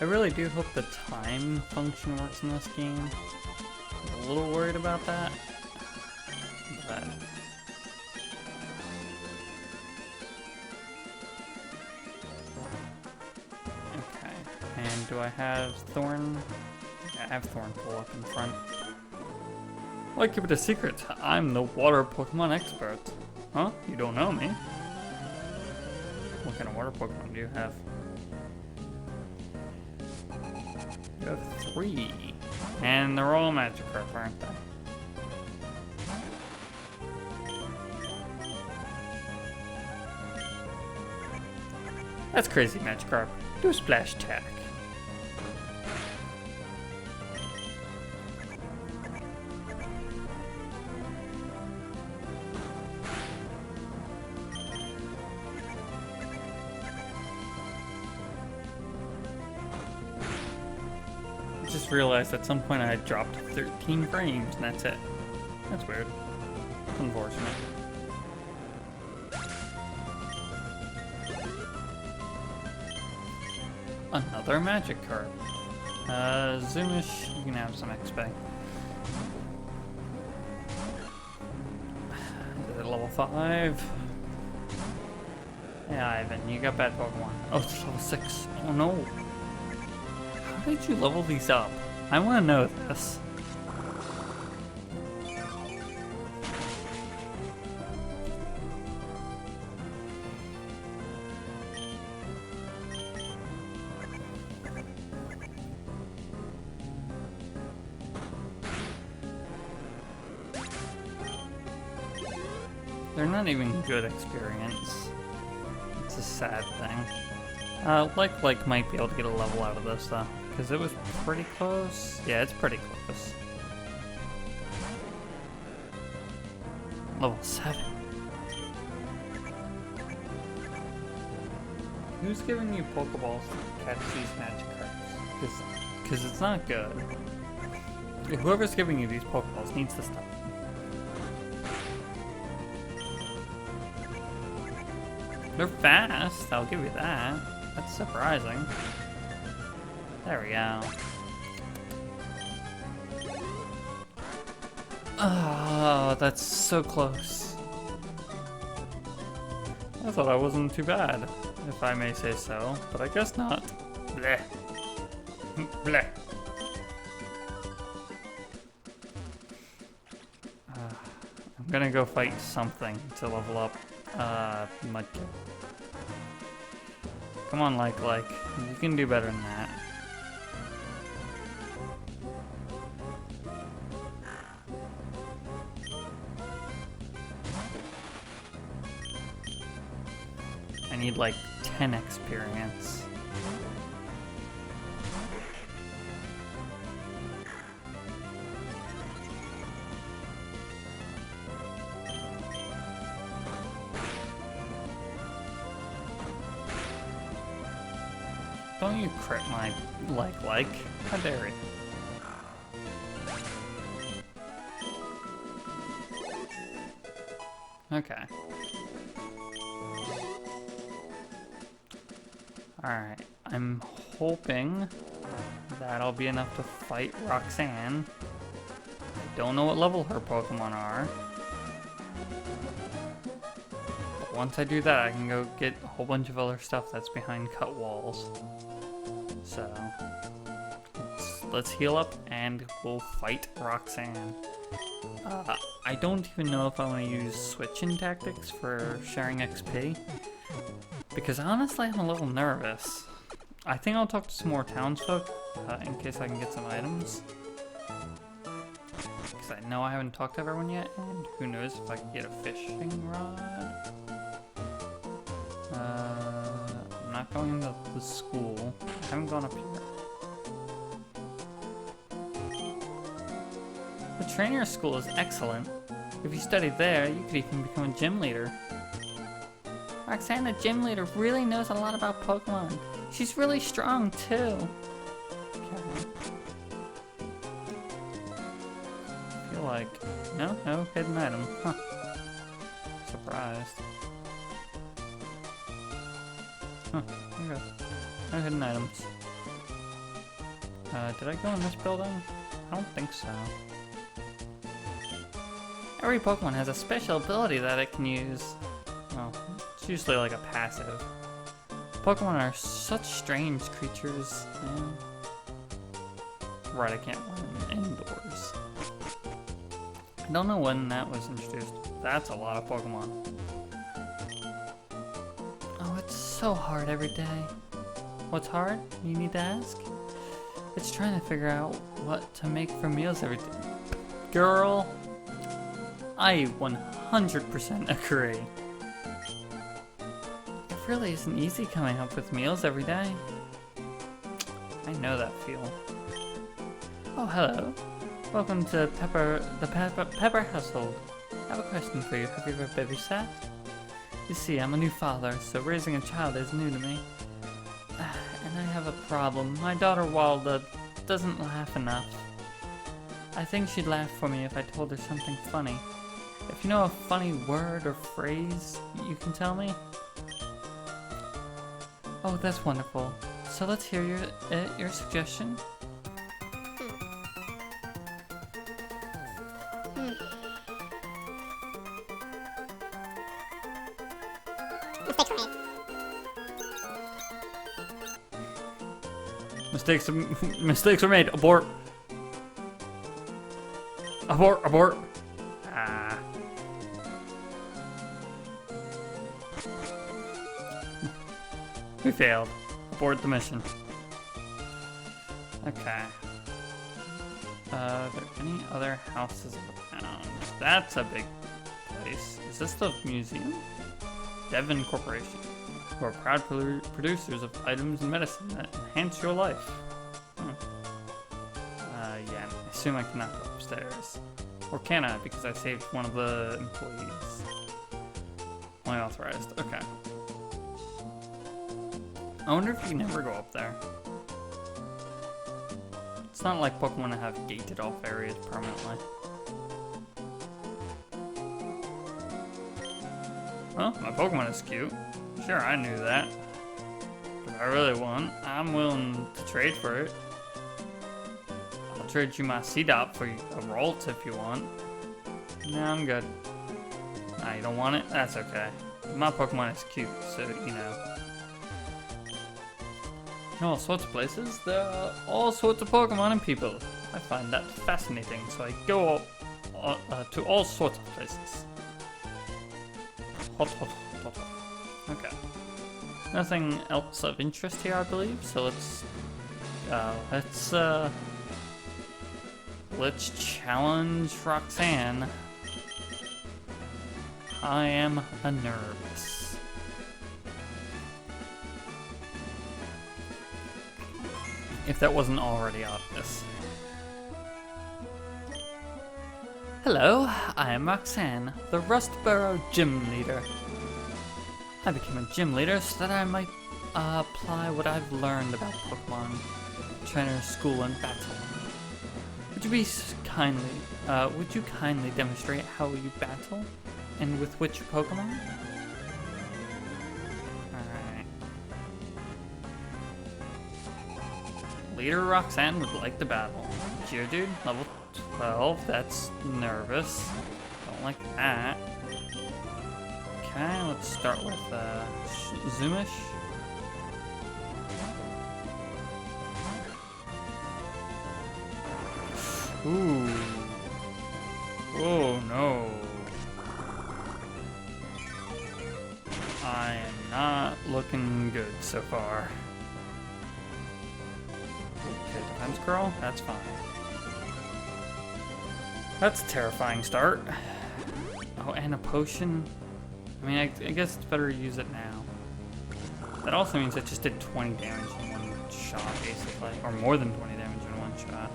I really do hope the time function works in this game. I'm a little worried about that. But okay. And do I have Thorn? Yeah, I have Thorn pull up in front. Why keep it a secret? I'm the water Pokemon expert. Huh? You don't know me? What kind of water Pokemon do you have? You have 3. And they're all Magikarp, aren't they? That's crazy, Magikarp. Do a splash attack. I just realized at some point I had dropped 13 frames and that's it. That's weird. Unfortunate. Another Magikarp. Shroomish, you can have some XP. Is it level 5? Yeah, Ivan, you got bad Pokemon. Oh, it's level 6. Oh no. How did you level these up? I want to know this. They're not even good experience. It's a sad thing. Like might be able to get a level out of this though, because it was pretty close. Yeah, it's pretty close. Level 7. Who's giving you Pokeballs to catch these Magikarps? Because it's not good. Whoever's giving you these Pokeballs needs to stop. They're fast, I'll give you that. That's surprising. There we go. Oh, that's so close. I thought I wasn't too bad, if I may say so, but I guess not. Bleh. Bleh. I'm gonna go fight something to level up. Mudkip. Come on, like, you can do better than that. I need like 10 experience. Don't you crit my like? How dare you? Okay. Alright, I'm hoping that'll be enough to fight Roxanne. I don't know what level her Pokemon are. But once I do that, I can go get a whole bunch of other stuff that's behind cut walls. So, let's heal up and we'll fight Roxanne. I don't even know if I want to use switching tactics for sharing XP. Because honestly, I'm a little nervous. I think I'll talk to some more townsfolk in case I can get some items. Because I know I haven't talked to everyone yet, and who knows if I can get a fishing rod. I'm not going to the school. I haven't gone up here. The trainer school is excellent. If you studied there, you could even become a gym leader. Roxanne, the gym leader, really knows a lot about Pokemon. She's really strong, too. Okay. I feel like... No hidden item. Huh. Surprised. Huh, okay. No hidden items. Did I go in this building? I don't think so. Every Pokemon has a special ability that it can use. Well, it's usually like a passive. Pokemon are such strange creatures. Yeah. Right, I can't run indoors. I don't know when that was introduced. That's a lot of Pokemon. Oh, it's so hard every day. What's hard? You need to ask? It's trying to figure out what to make for meals every day. Girl, I 100% agree. It really isn't easy coming up with meals every day. I know that feel. Oh, hello. Welcome to the Pepper household. I have a question for you. Have you ever babysat? You see, I'm a new father, so raising a child is new to me. And I have a problem. My daughter Walda doesn't laugh enough. I think she'd laugh for me if I told her something funny. If you know a funny word or phrase, you can tell me? Oh, that's wonderful. So let's hear your suggestion. Mistakes were made. Abort. Abort. Ah. We failed. Abort the mission. Okay. Are there any other houses around? That's a big place. Is this the museum? Devon Corporation. Who are proud producers of items and medicine that enhance your life. Yeah, I assume I cannot go upstairs. Or can I, because I saved one of the employees. Only authorized, okay. I wonder if you can ever go up there. It's not like Pokemon that have gated off areas permanently. Well, my Pokemon is cute. Sure, I knew that. If I really want, I'm willing to trade for it. I'll trade you my C-Dop for a Rolt if you want. No, I'm good. Nah, you don't want it? That's okay. My Pokemon is cute, so you know. In all sorts of places, there are all sorts of Pokemon and people. I find that fascinating, so I go to all sorts of places. Hot. Okay. Nothing else of interest here, I believe. So let's challenge Roxanne. I am nervous. If that wasn't already obvious. Hello, I am Roxanne, the Rustboro Gym Leader. I became a gym leader so that I might apply what I've learned about Pokemon, trainer, school, and battle. Would you kindly demonstrate how you battle, and with which Pokemon? Alright. Leader Roxanne would like to battle. Geodude, level 12, that's nervous. Don't like that. Okay, let's start with Shroomish. Ooh. Oh no. I am not looking good so far. Okay, defense curl? That's fine. That's a terrifying start. Oh, and a potion. I mean, I guess it's better to use it now. That also means it just did 20 damage in one shot, basically. Or more than 20 damage in one shot.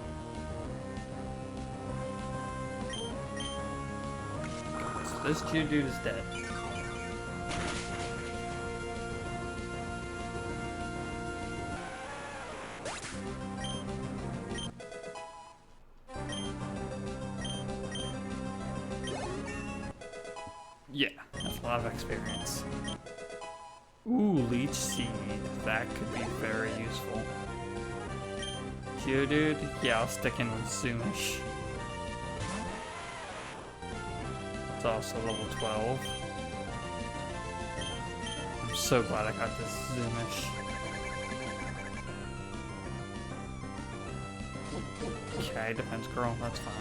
So this Geodude is dead. Yeah, that's a lot of experience. Ooh, Leech Seed. That could be very useful. Geodude? Yeah, I'll stick in with Shroomish. It's also level 12. I'm so glad I got this Shroomish. Okay, defense girl, that's fine.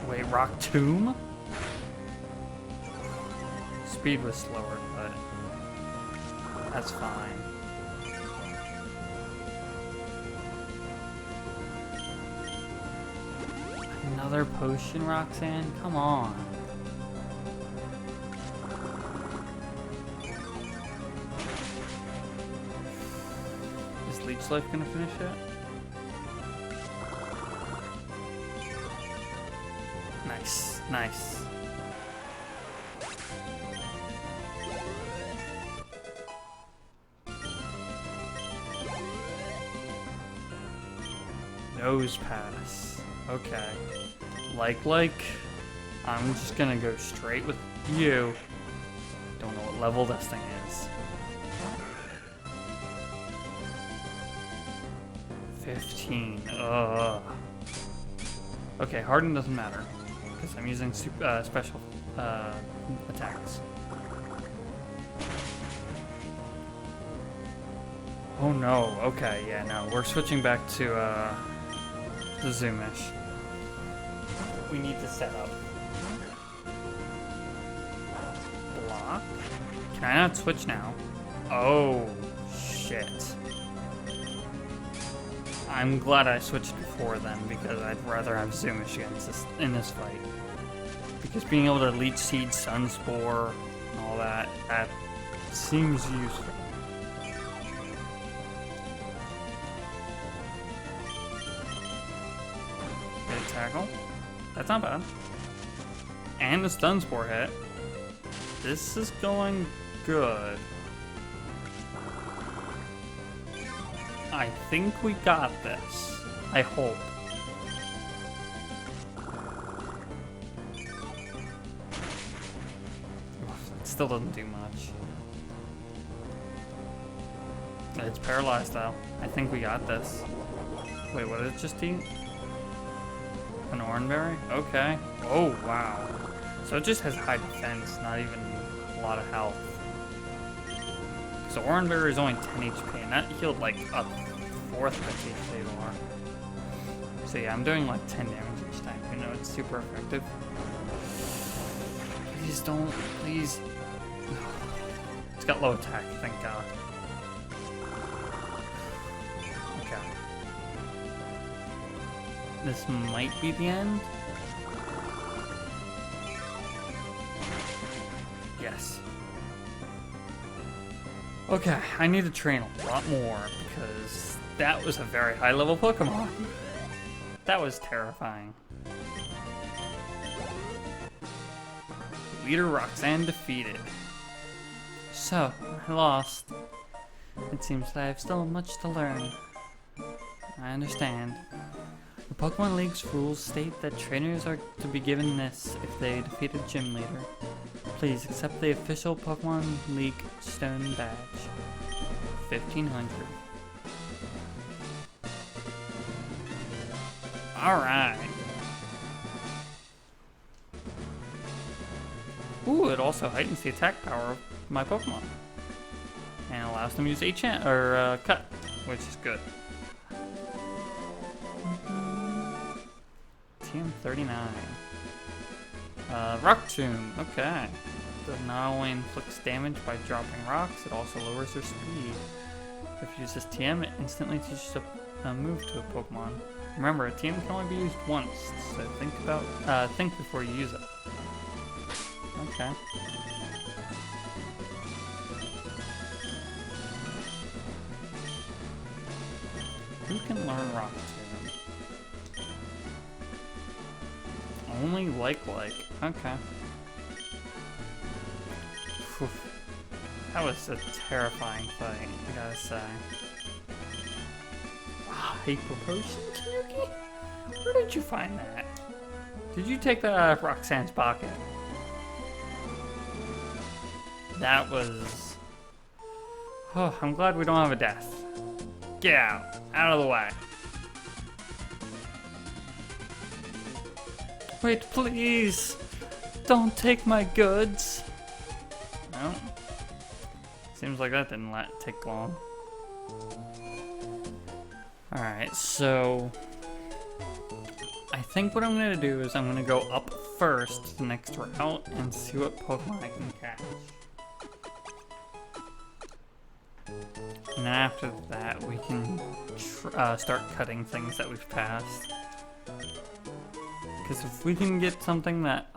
Wait, Rock Tomb? Speed was slower, but that's fine. Another potion, Roxanne? Come on. Is Leech Life gonna finish it? Nice, nice. Nose pass. Okay. Like, I'm just gonna go straight with you. Don't know what level this thing is. 15. Ugh. Okay, Harden doesn't matter because I'm using special attacks. Oh no. Okay, yeah, no. We're switching back to the Shroomish. We need to set up. Block? Can I not switch now? Oh, shit. I'm glad I switched before then because I'd rather have Shroomish in this fight. Because being able to Leech Seed, Sunspore, and all that seems useful. Good tackle. That's not bad. And the Stun Spore hit. This is going good. I think we got this. I hope. It still doesn't do much. It's paralyzed though. I think we got this. Wait, what did it just eat? An Oranberry? Okay. Oh, wow. So it just has high defense, not even a lot of health. So Oranberry is only 10 HP, and that healed like a fourth of its HP more. So yeah, I'm doing like 10 damage each time. You know, it's super effective. Please don't, please. It's got low attack, thank God. Okay. This might be the end. Yes. Okay, I need to train a lot more because that was a very high level Pokemon. That was terrifying. Leader Roxanne defeated. So, I lost. It seems that I have still much to learn. I understand. The Pokemon League's rules state that trainers are to be given this if they defeat a gym leader. Please accept the official Pokemon League Stone Badge. 1500. Alright. Ooh, it also heightens the attack power of my Pokemon. And allows them to use Cut, which is good. TM39. Rock Tomb, okay. Does not only inflicts damage by dropping rocks, it also lowers their speed. If you use this TM, it instantly teaches a move to a Pokemon. Remember, a TM can only be used once, so think before you use it. Okay. Who can learn Rock Tomb? Only like. Okay. Whew. That was a terrifying fight, I gotta say. Hyper potion, Tanuki? Where did you find that? Did you take that out of Roxanne's pocket? That was... Oh, I'm glad we don't have a death. Get out of the way. Wait, please! Don't take my goods! No. Seems like that didn't take long. Alright, so... I think what I'm gonna do is I'm gonna go up first to the next route and see what Pokemon I can catch. And then after that, we can start cutting things that we've passed. Because if we can get something that,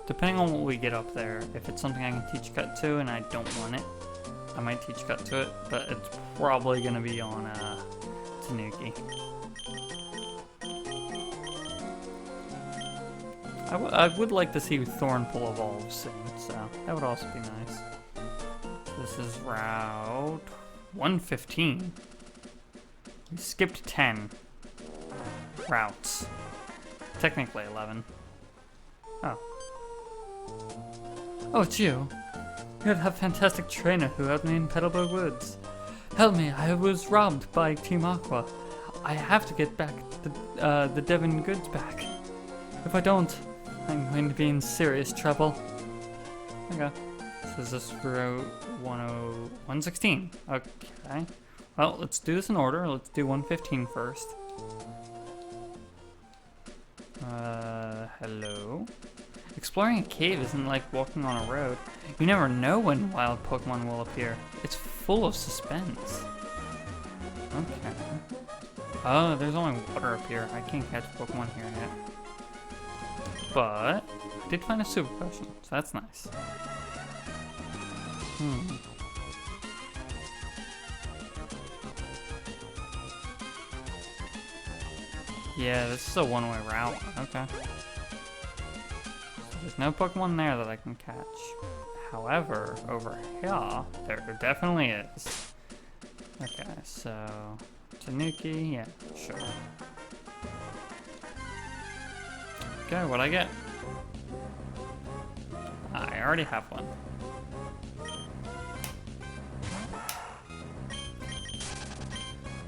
depending on what we get up there, if it's something I can teach cut to and I don't want it, I might teach cut to it, but it's probably going to be on Tanuki. I would like to see Thornpool evolve soon, so that would also be nice. This is route 115. We skipped 10 routes. Technically 11. Oh. Oh, it's you. You're that fantastic trainer who helped me in Petalburg Woods. Help me, I was robbed by Team Aqua. I have to get back the Devon goods back. If I don't, I'm going to be in serious trouble. Okay. So is this route 116? Okay. Well, let's do this in order. Let's do 115 first. Hello? Exploring a cave isn't like walking on a road. You never know when wild Pokemon will appear. It's full of suspense. Okay. Oh, there's only water up here. I can't catch Pokemon here yet. But I did find a super potion, so that's nice. Yeah, this is a one-way route. Okay. There's no Pokemon there that I can catch. However, over here, there definitely is. Okay, so... Tanuki, yeah, sure. Okay, what'd I get? I already have one.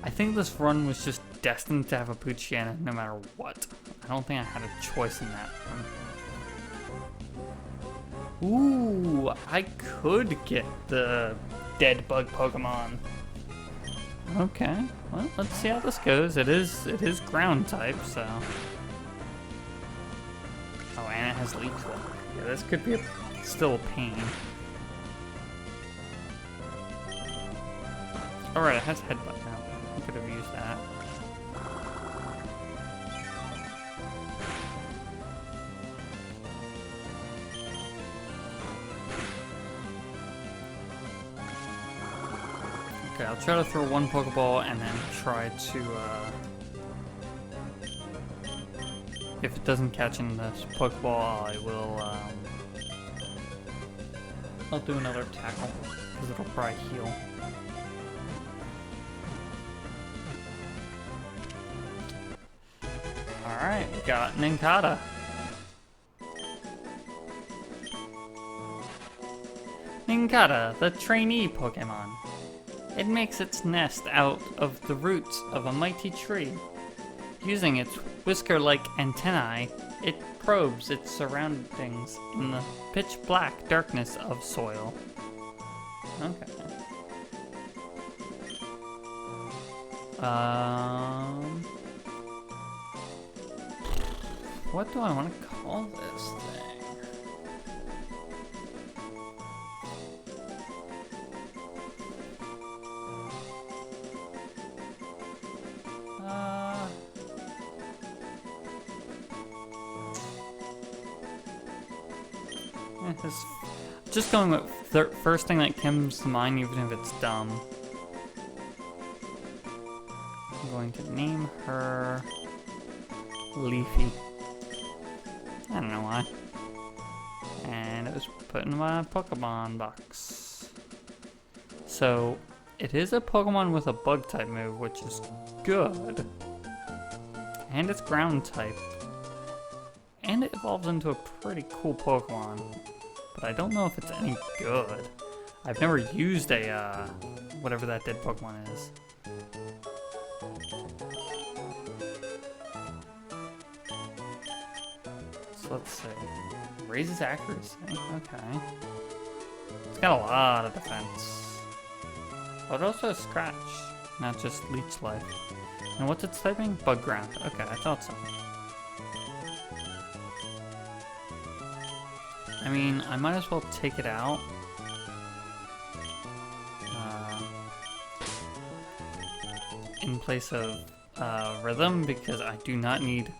I think this run was just destined to have a Poochyena no matter what. I don't think I had a choice in that one. Ooh, I could get the dead bug Pokemon. Okay, well, let's see how this goes. It is ground type, so. Oh, and it has Leech Lock. Yeah, this could be still a pain. Alright, it has Headbutt now. I could have used that. Okay, I'll try to throw one Pokeball and then try to, if it doesn't catch in this Pokeball, I will, I'll do another tackle, because it'll probably heal. Alright, we got Nincada. Nincada, the trainee Pokemon. It makes its nest out of the roots of a mighty tree. Using its whisker-like antennae, it probes its surroundings in the pitch-black darkness of soil. Okay. What do I want to call this thing? Just going with the first thing that comes to mind, even if it's dumb. I'm going to name her Leafy. I don't know why. And it was put in my Pokemon box. So, it is a Pokemon with a bug type move, which is good. And it's ground type. And it evolves into a pretty cool Pokemon. But I don't know if it's any good. I've never used a, whatever that dead Pokemon is. So let's see. Raises accuracy. Okay. It's got a lot of defense. But also a scratch, not just leech life. And what's its typing? Bug ground. Okay, I thought so. I mean, I might as well take it out. In place of Rhythm, because I do not need...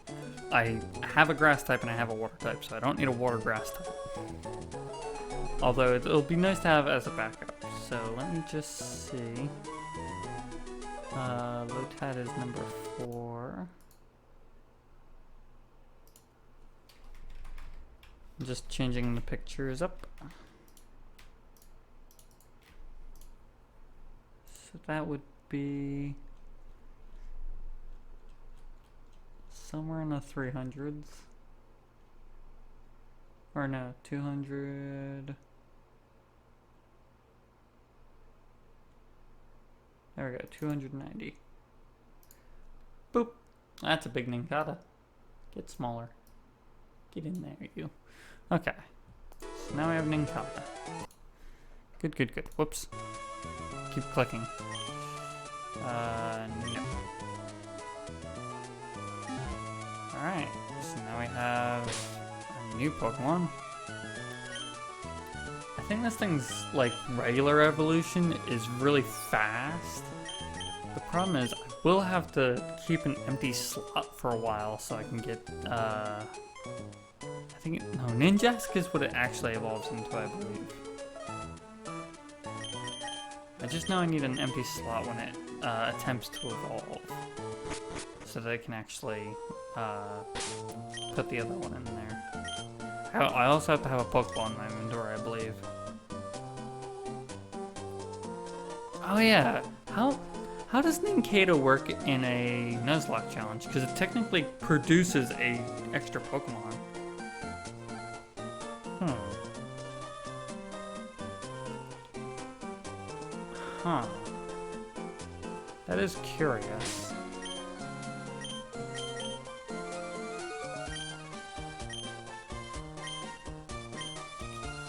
I have a grass type and I have a water type, so I don't need a water grass type. Although it'll be nice to have as a backup. So let me just see. Lotad is number 4. I'm just changing the pictures up. So that would be somewhere in the 300s. Or no, 200. There we go, 290. Boop. That's a big Nincada. Get smaller. Get in there, you. Okay. So now we have Nincada. Good, good, good. Whoops. Keep clicking. No. Alright. So now we have a new Pokemon. I think this thing's, like, regular evolution is really fast. The problem is I will have to keep an empty slot for a while so I can get, I think, no, Ninjask is what it actually evolves into, I believe. I just know I need an empty slot when it attempts to evolve, so that I can actually put the other one in there. I also have to have a Pokeball in my inventory, I believe. Oh yeah, how does Nincada work in a Nuzlocke challenge? Because it technically produces a extra Pokemon. Huh. That is curious.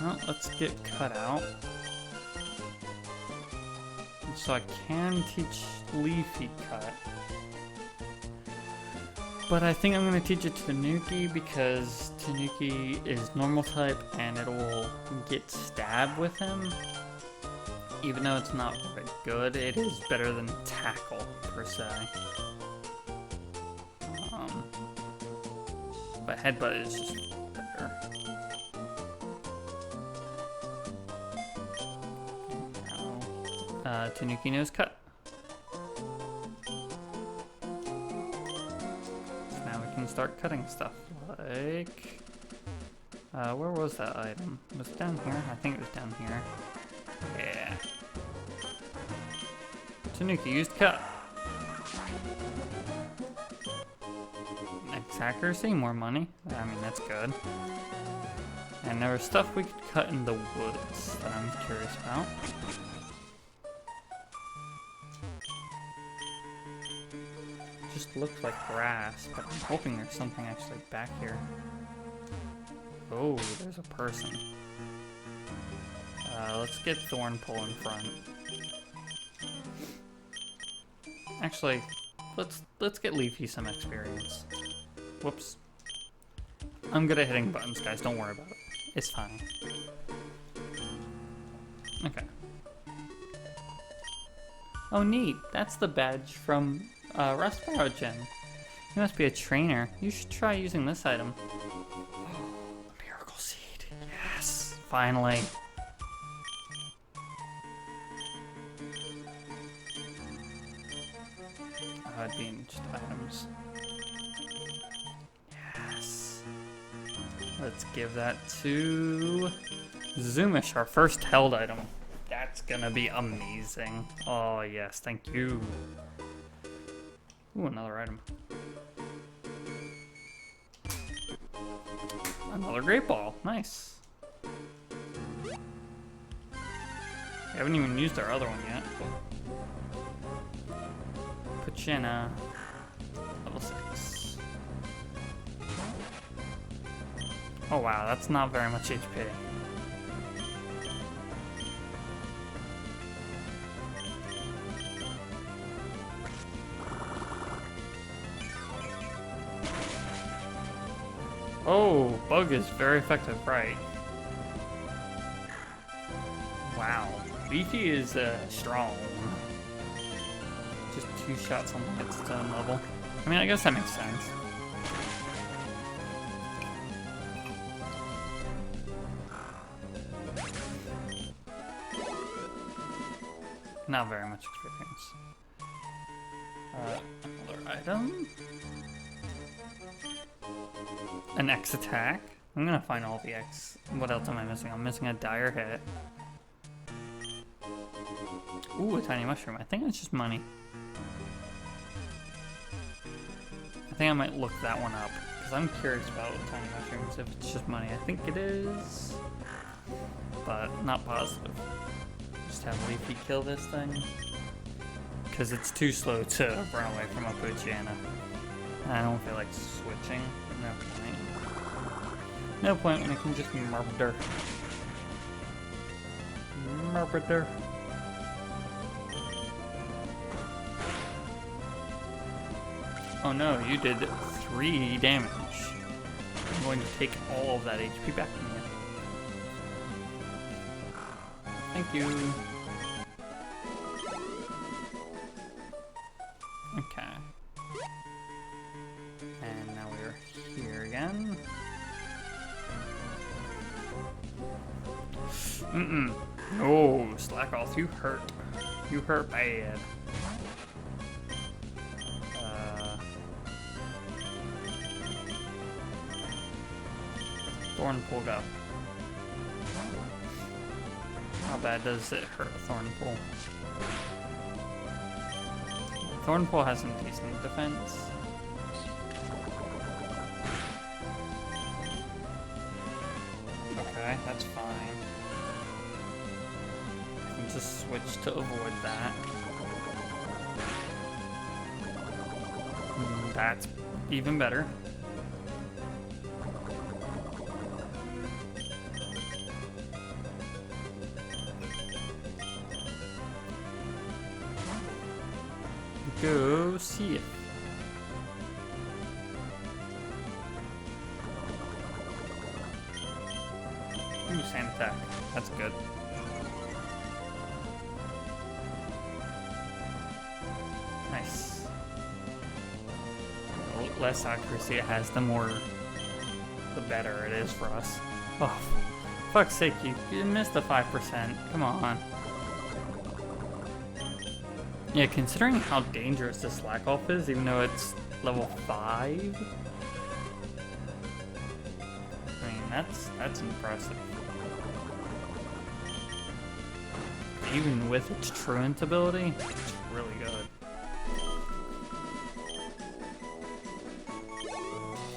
Well, let's get cut out. So I can teach Leafy Cut. But I think I'm going to teach it to Tanuki because Tanuki is normal type and it will get stabbed with him. Even though it's not very good, it is better than Tackle, per se. But Headbutt is just better. Now, Tanuki knows Cut. So now we can start cutting stuff, like... where was that item? Was it down here? I think it was down here. Yeah. Tanuki used Cut. Max accuracy, more money. I mean, that's good. And there was stuff we could cut in the woods that I'm curious about. Just looks like grass, but I'm hoping there's something actually back here. Oh, there's a person. Let's get Thornpull in front. Actually, let's get Leafy some experience. Whoops. I'm good at hitting buttons, guys. Don't worry about it. It's fine. Okay. Oh, neat. That's the badge from Rustboro Gym. You must be a trainer. You should try using this item. Miracle Seed. Yes. Finally. It'd be in just items. Yes. Let's give that to Shroomish, our first held item. That's gonna be amazing. Oh yes, thank you. Ooh, another item. Another great ball. Nice. I haven't even used our other one yet. Pachina. Level 6. Oh wow, that's not very much HP. Oh, bug is very effective, right? Wow, Leafy is strong. Just 2 shots on its own level. I mean, I guess that makes sense. Not very much experience. Another item. An X attack. I'm gonna find all the X. What else am I missing? I'm missing a dire hit. Ooh, a tiny mushroom. I think it's just money. I think I might look that one up because I'm curious about tiny mushrooms. If it's just money, I think it is, but not positive. Just have Leafy kill this thing because it's too slow to run away from a Poochyena. I don't feel like switching. No point. No point when I can just murder. Murder. Oh no, you did 3 damage. I'm going to take all of that HP back from you. Thank you. Okay. And now we're here again. Oh, slack off, you hurt. You hurt bad. Thornpool go. How bad does it hurt a Thornpool? Thornpool has some decent defense. Okay, that's fine. I can just switch to avoid that. That's even better. Go see it. Ooh, sand attack. That's good. Nice. The less accuracy it has, the better it is for us. Oh, fuck's sake, you missed the 5%. Come on. Yeah, considering how dangerous this slack off is, even though it's level 5. I mean, that's impressive. Even with its truant ability, it's really good.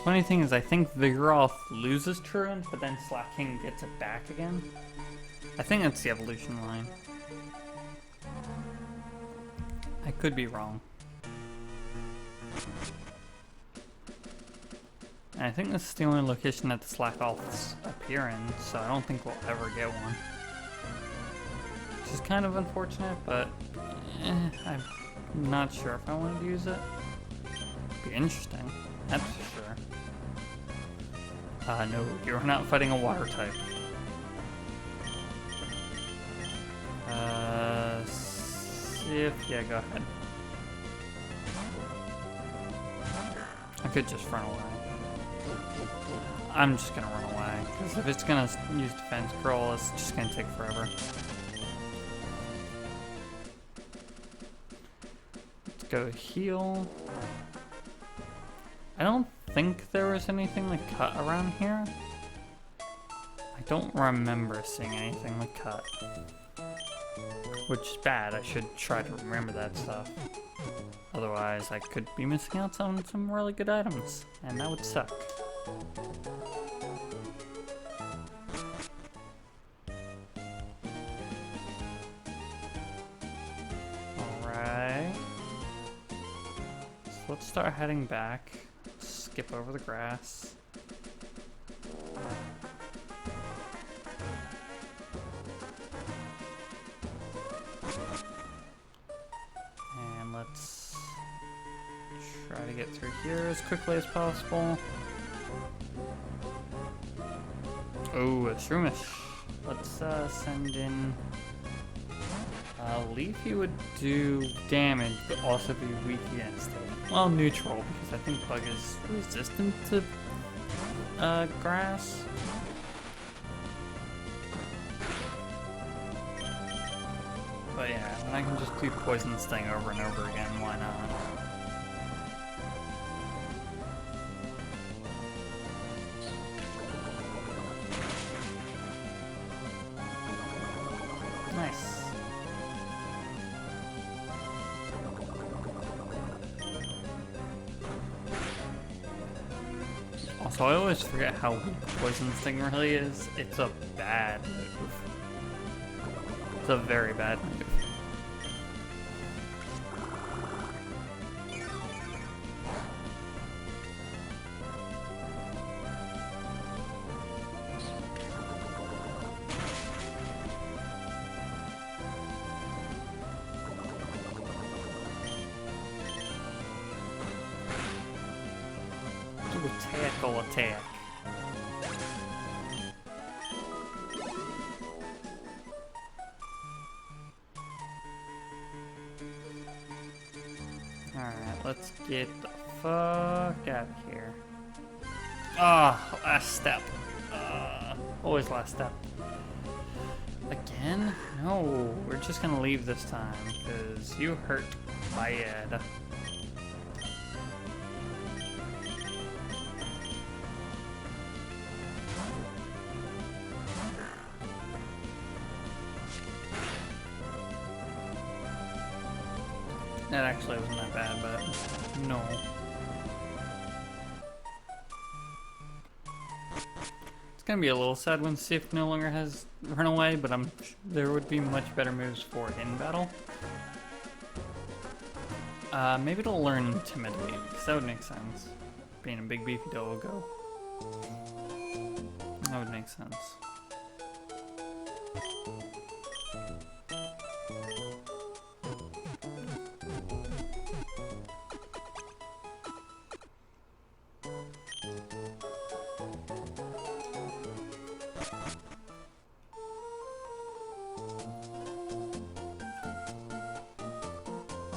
Funny thing is, I think Vigoroth loses truant, but then Slaking gets it back again. I think that's the evolution line. I could be wrong. And I think this is the only location that the Slackoths appear in, so I don't think we'll ever get one. Which is kind of unfortunate, but I'm not sure if I want to use it. Be interesting, that's for sure. No, you're not fighting a water type. Yeah, go ahead. I could just run away. I'm just gonna run away, because if it's gonna use defense curl, it's just gonna take forever. Let's go heal. I don't think there was anything like cut around here. I don't remember seeing anything like cut. which is bad. I should try to remember that stuff. Otherwise, I could be missing out on some really good items, and that would suck. Alright. So let's start heading back. Skip over the grass. And let's try to get through here as quickly as possible. Oh, a Shroomish. Let's send in Leafy would do damage, but also be weak against it. Well, neutral, because I think Bug is resistant to grass. But yeah, and I can just do Poison Sting over and over again, why not? Nice. Also, I always forget how weak Poison Sting really is. It's a bad move. It's a very bad move. Attack. Alright, let's get the fuck out of here. Ah, last step. Always last step. Again? No, we're just gonna leave this time, because you hurt bad. That actually wasn't that bad, but no. It's gonna be a little sad when Sif no longer has Runaway, but there would be much better moves for in battle. Maybe it'll learn Intimidate, because that would make sense. Being a big beefy doggo. That would make sense.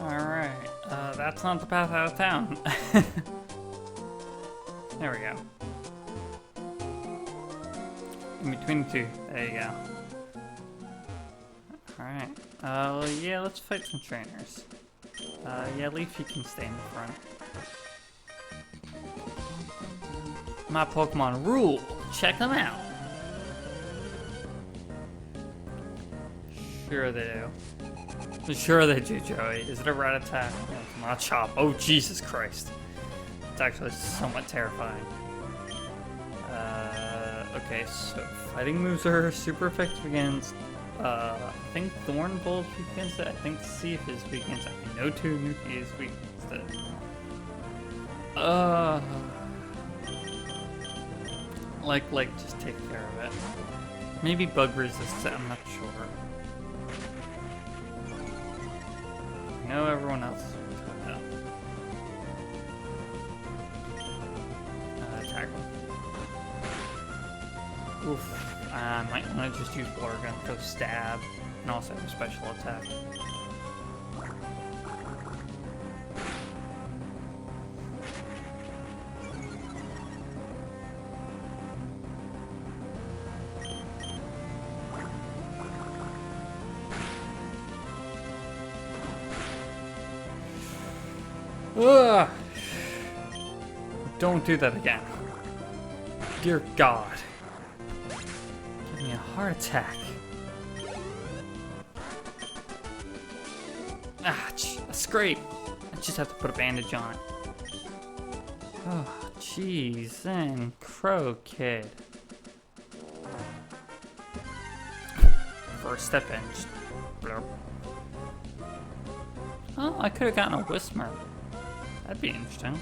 Alright, that's not the path out of town. There we go. In between the two. There you go. Alright. Yeah, let's fight some trainers. Yeah, Leafy can stay in the front. My Pokemon rule! Check them out! Sure they do. Sure they do, Joey. Is it a rat attack? No, it's not Chop. Oh, Jesus Christ. It's actually somewhat terrifying. Okay, so fighting moves are super effective against, I think Thorn Bull is weak against it. I think Seif is weak against it. I know Nuki is weak against it. Like, just take care of it. Maybe Bug resists it, I'm not sure. I know everyone else is weak to it, though. Attack him. Oof. I might want to just use Blur Gun for stab, and also have a special attack. Ugh. Don't do that again. Dear God. Give me a heart attack. Ah, a scrape. I just have to put a bandage on it. Oh, jeez, then Crow Kid. First step in, just blurb. Oh, I could have gotten a Whismer. That'd be interesting.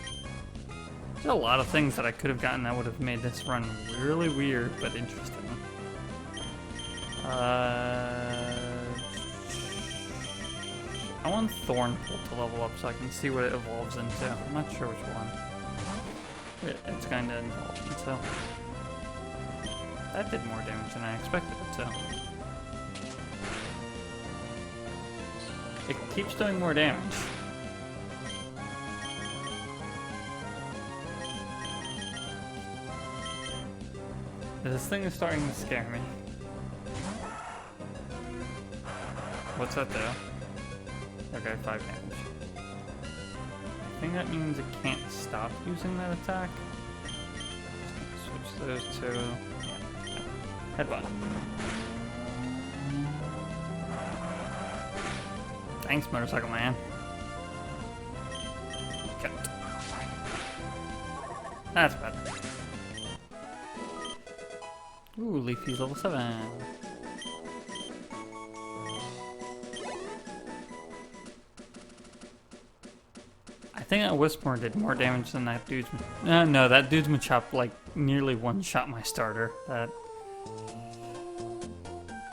There's a lot of things that I could have gotten that would have made this run really weird, but interesting. I want Thornpool to level up so I can see what it evolves into. I'm not sure which one it's going to evolve into. That did more damage than I expected it to. It keeps doing more damage. This thing is starting to scare me. What's that do? Okay, 5 damage. I think that means it can't stop using that attack. Switch those two. Yeah. Headbutt. Thanks, Motorcycle Man. Cut. That's better. Ooh, Leafy's level 7. I think that Whisper did more damage than that dude's... no, that dude's Machop, like, nearly one-shot my starter. That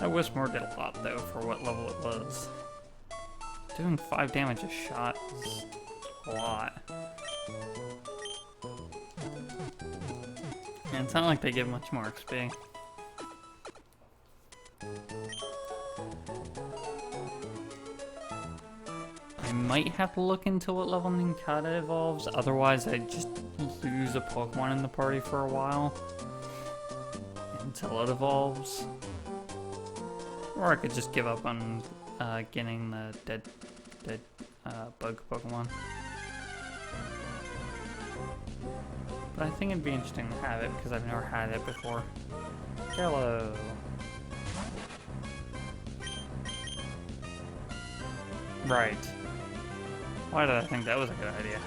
Whisper did a lot, though, for what level it was. Doing 5 damage a shot is a lot. And it's not like they give much more XP. I might have to look into what level Nincada evolves, otherwise I just lose a Pokemon in the party for a while until it evolves. Or I could just give up on getting the dead bug Pokemon. But I think it'd be interesting to have it because I've never had it before. Hello. Right. Why did I think that was a good idea?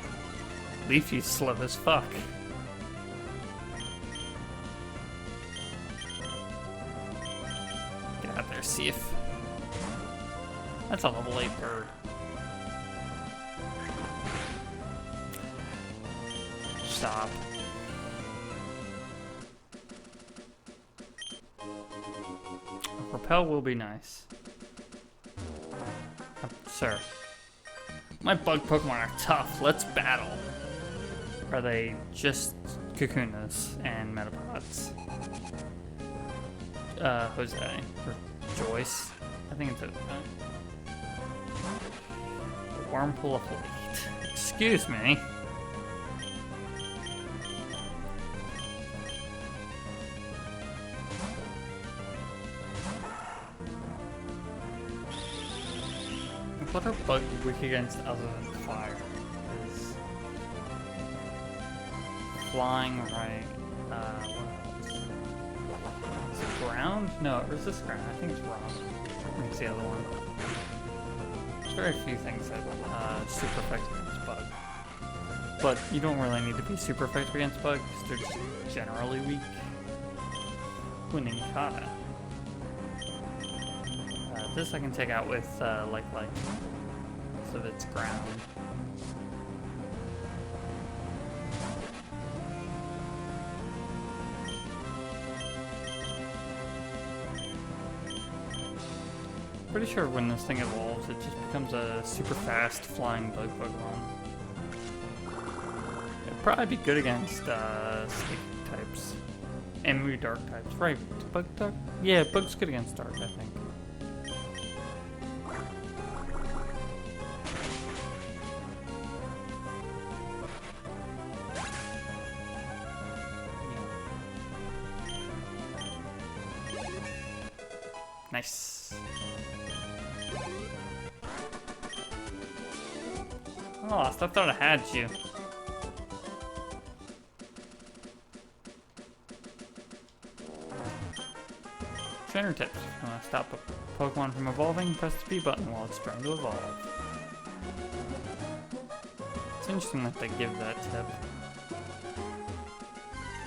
Leafy's slow as fuck. Get out there, see if... That's a level 8 bird. Stop. A Repel will be nice. Sir. My bug Pokemon are tough. Let's battle. Are they just Kakunas and Metapods? Jose. Or Joyce. I think it's a Wormpool of Fleet. Excuse me. What are bugs weak against other than fire? Is flying right? Is it ground? No, it resists ground. I think it's rock. I think it's the other one. There's very few things that super effective against bug. But you don't really need to be super effective against bug because they're just generally weak. Winning kata. This I can take out with like because of its ground. Pretty sure when this thing evolves, it just becomes a super fast flying bug Pokemon. It'd probably be good against snake types and maybe dark types, right? Bug dark? Yeah, bug's good against dark, I think. Nice. Oh, I thought I had you. Trainer tips. If you want to stop a Pokemon from evolving, press the B button while it's trying to evolve. interesting that they give that tip.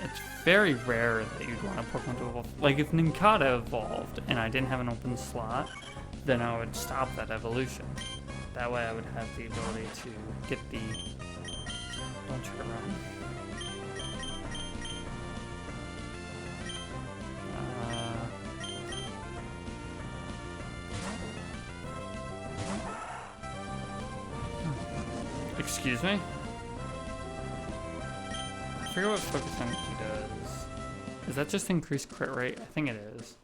It's very rare that you'd want a Pokemon to evolve. Like, if Nincada evolved and I didn't have an open slot, then I would stop that evolution. That way I would have the ability to get the... Don't try to run. Excuse me? I forget what Focus Energy does. Is that just increased crit rate? I think it is.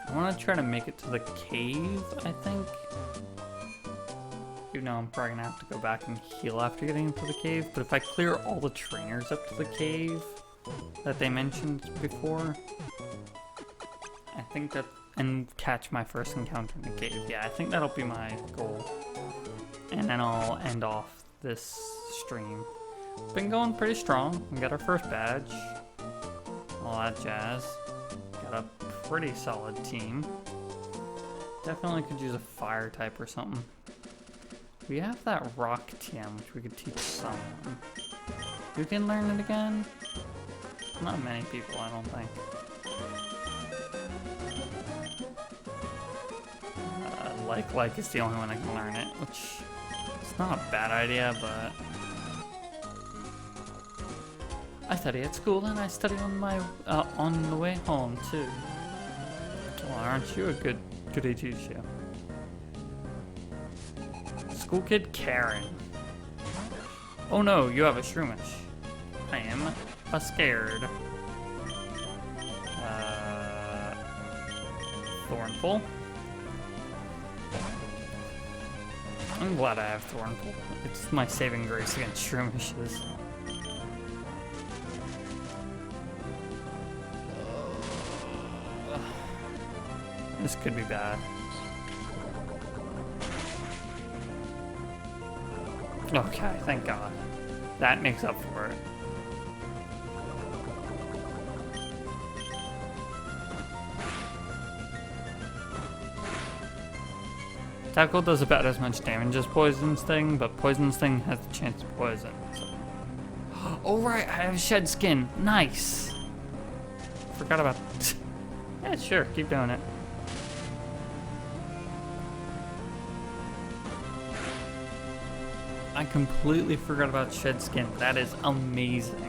I want to try to make it to the cave, I think. Even though I'm probably going to have to go back and heal after getting into the cave. But if I clear all the trainers up to the cave that they mentioned before, I think that, and catch my first encounter in the cave. Yeah, I think that'll be my goal. And then I'll end off this stream. Been going pretty strong. We got our first badge. All that jazz. Got a pretty solid team. Definitely could use a fire type or something. We have that rock TM, which we could teach someone. You can learn it again? Not many people, I don't think. Like is the only one that can learn it, which is not a bad idea, but I study at school and I study on my on the way home too. Well, aren't you a goody two-shoe? School kid Karen. Oh no, you have a Shroomish. I am scared. Thornful. I'm glad I have Thornful. It's my saving grace against Shroomishes. This could be bad. Okay, thank God. That makes up for it. Tackle does about as much damage as Poison Sting, but Poison Sting has the chance to poison. So. Oh right, I have Shed Skin. Nice. Forgot about. Yeah, sure, keep doing it. I completely forgot about Shed Skin. That is amazing.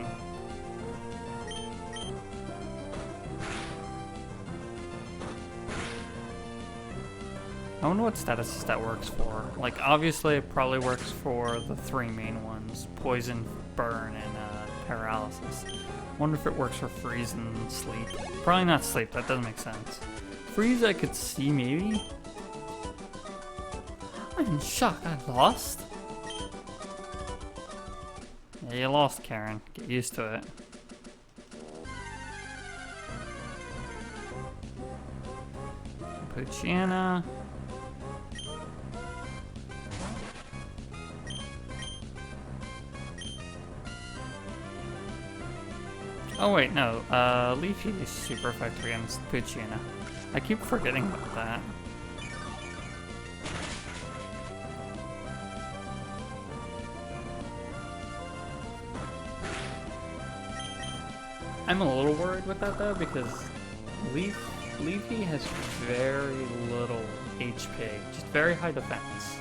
I wonder what statuses that works for. Like, obviously it probably works for the three main ones. Poison, burn, and paralysis. Wonder if it works for freeze and sleep. Probably not sleep, that doesn't make sense. Freeze I could see maybe? I'm in shock, I lost? Yeah, you lost, Karen. Get used to it. Poochyena. Oh wait, no. Leafy is super effective against Poochyena. I keep forgetting about that. I'm a little worried with that though, because Leafy has very little HP, just very high defense.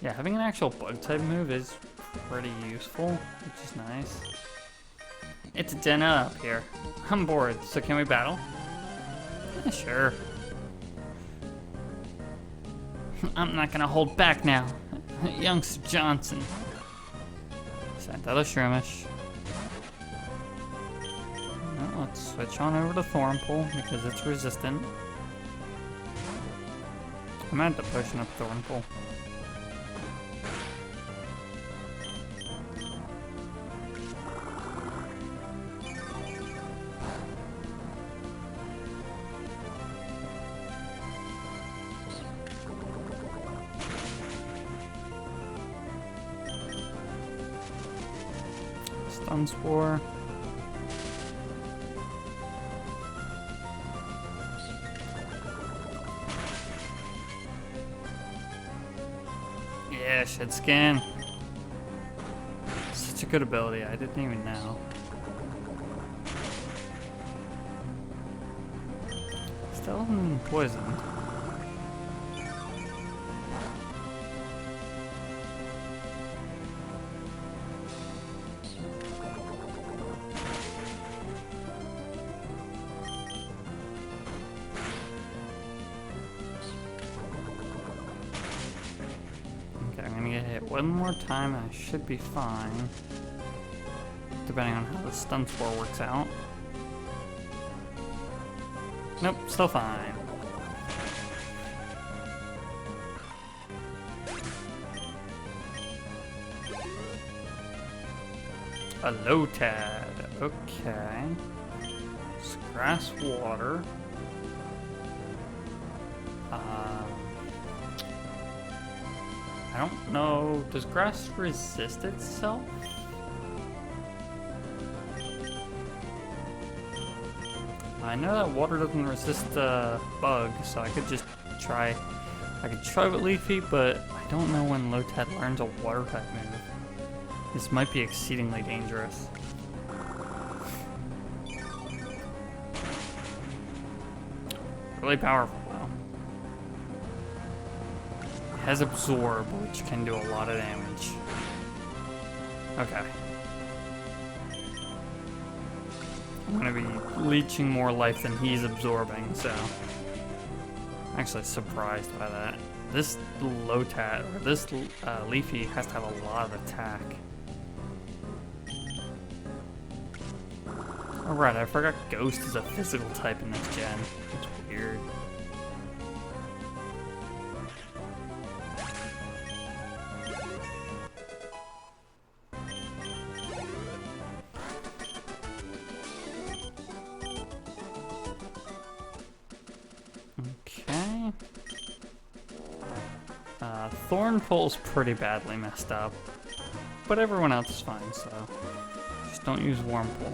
Yeah, having an actual bug type move is pretty useful, which is nice. It's Dena up here. I'm bored, so can we battle? Yeah, sure. I'm not gonna hold back now. Youngster Johnson. Sent out a Shroomish. Well, let's switch on over to Thornpool because it's resistant. I'm at the pushing up Thornpool. Stun Spore. Yeah, Shed Scan. Such a good ability, I didn't even know. Still poisoned. One more time and I should be fine. Depending on how the stun spore works out. Nope, still fine. A Lotad. Okay. It's grass water. I don't know. Does grass resist itself? I know that water doesn't resist bugs, so I could just try. I could try with Leafy, but I don't know when Lotad learns a water type move. This might be exceedingly dangerous. Really powerful. Has Absorb, which can do a lot of damage. Okay. I'm gonna be leeching more life than he's absorbing, so... I'm actually surprised by that. This Lotad, or this Leafy has to have a lot of attack. Alright, I forgot Ghost is a physical type in this gen. It's weird. Thornpole's pretty badly messed up, but everyone else is fine, so just don't use Wormpole.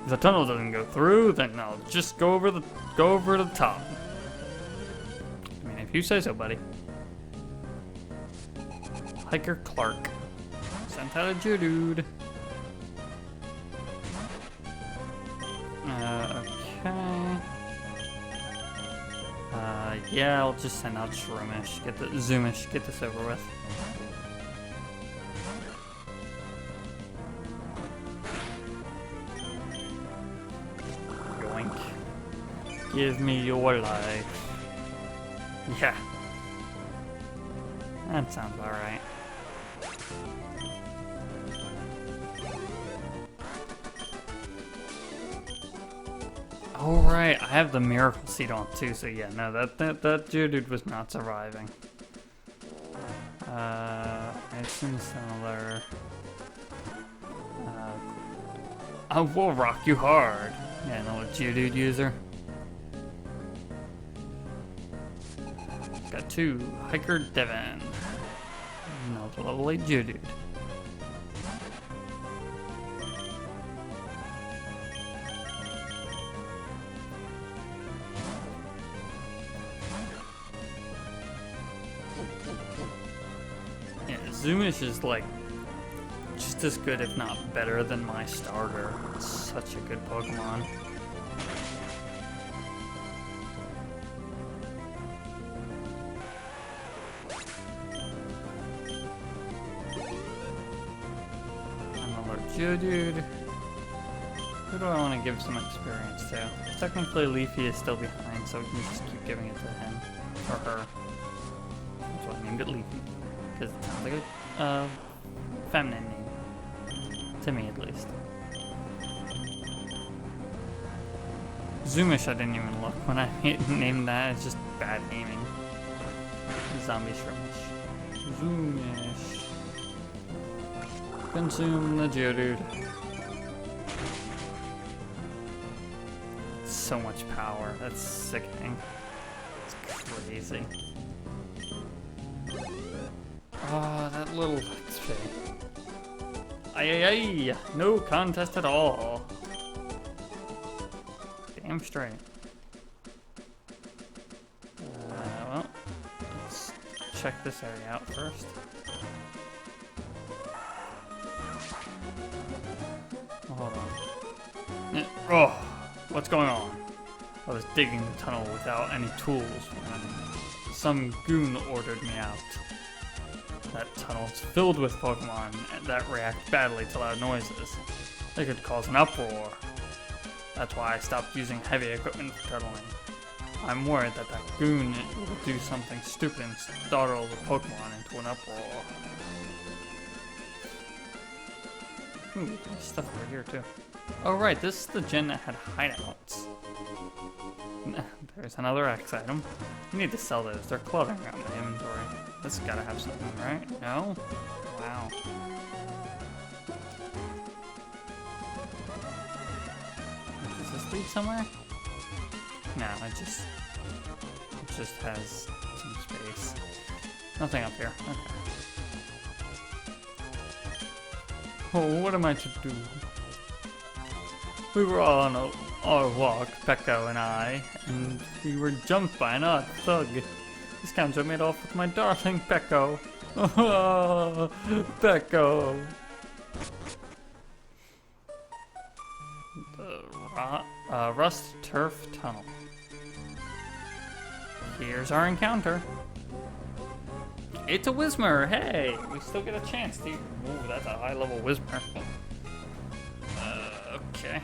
If the tunnel doesn't go through, then I'll just go over the top. I mean, if you say so, buddy. Hiker Clark. Sent out a Geodude. Okay. Yeah, I'll just send out Shroomish. Zoomish. Get this over with. Yoink. Give me your life. Yeah. That sounds alright. Oh right, I have the Miracle Seed on too, so yeah, no, that Geodude was not surviving. I assume similar. I will rock you hard. Yeah, another Geodude user. Got two Hiker Devon. Another level 8 Geodude. Zoomish is like just as good, if not better, than my starter. It's such a good Pokemon. Another Geodude. Who do I want to give some experience to? Technically, Leafy is still behind, so we can just keep giving it to him or her. That's why I named it Leafy. Because it sounds like a feminine name. To me, at least. Zoomish, I didn't even look when I named that. It's just bad naming. Zombie Shroomish. Zoomish. Consume the Geodude. So much power. That's sickening. It's crazy. Oh, that little XP. Ay, ay, ay. No contest at all. Damn straight. Well, let's check this area out first. Oh, hold on. Oh, what's going on? I was digging the tunnel without any tools when some goon ordered me out. That tunnel is filled with Pokemon that react badly to loud noises. They could cause an uproar. That's why I stopped using heavy equipment for tunneling. I'm worried that goon will do something stupid and startle the Pokemon into an uproar. Ooh, there's stuff over here too. Oh right, this is the gen that had hideouts. There's another X item. I need to sell those. They're cluttering around my inventory. This has gotta have something, right? No? Wow. Does this lead somewhere? No, it just has some space. Nothing up here. Okay. Oh, what am I to do? We were on our walk, Pekko and I, and we were jumped by an odd thug. This scoundrel made off with my darling Pekko. Oh, Pekko. The Rust Turf Tunnel. Here's our encounter. It's a Whismur. Hey, we still get a chance to. Ooh, that's a high-level Whismur. Okay.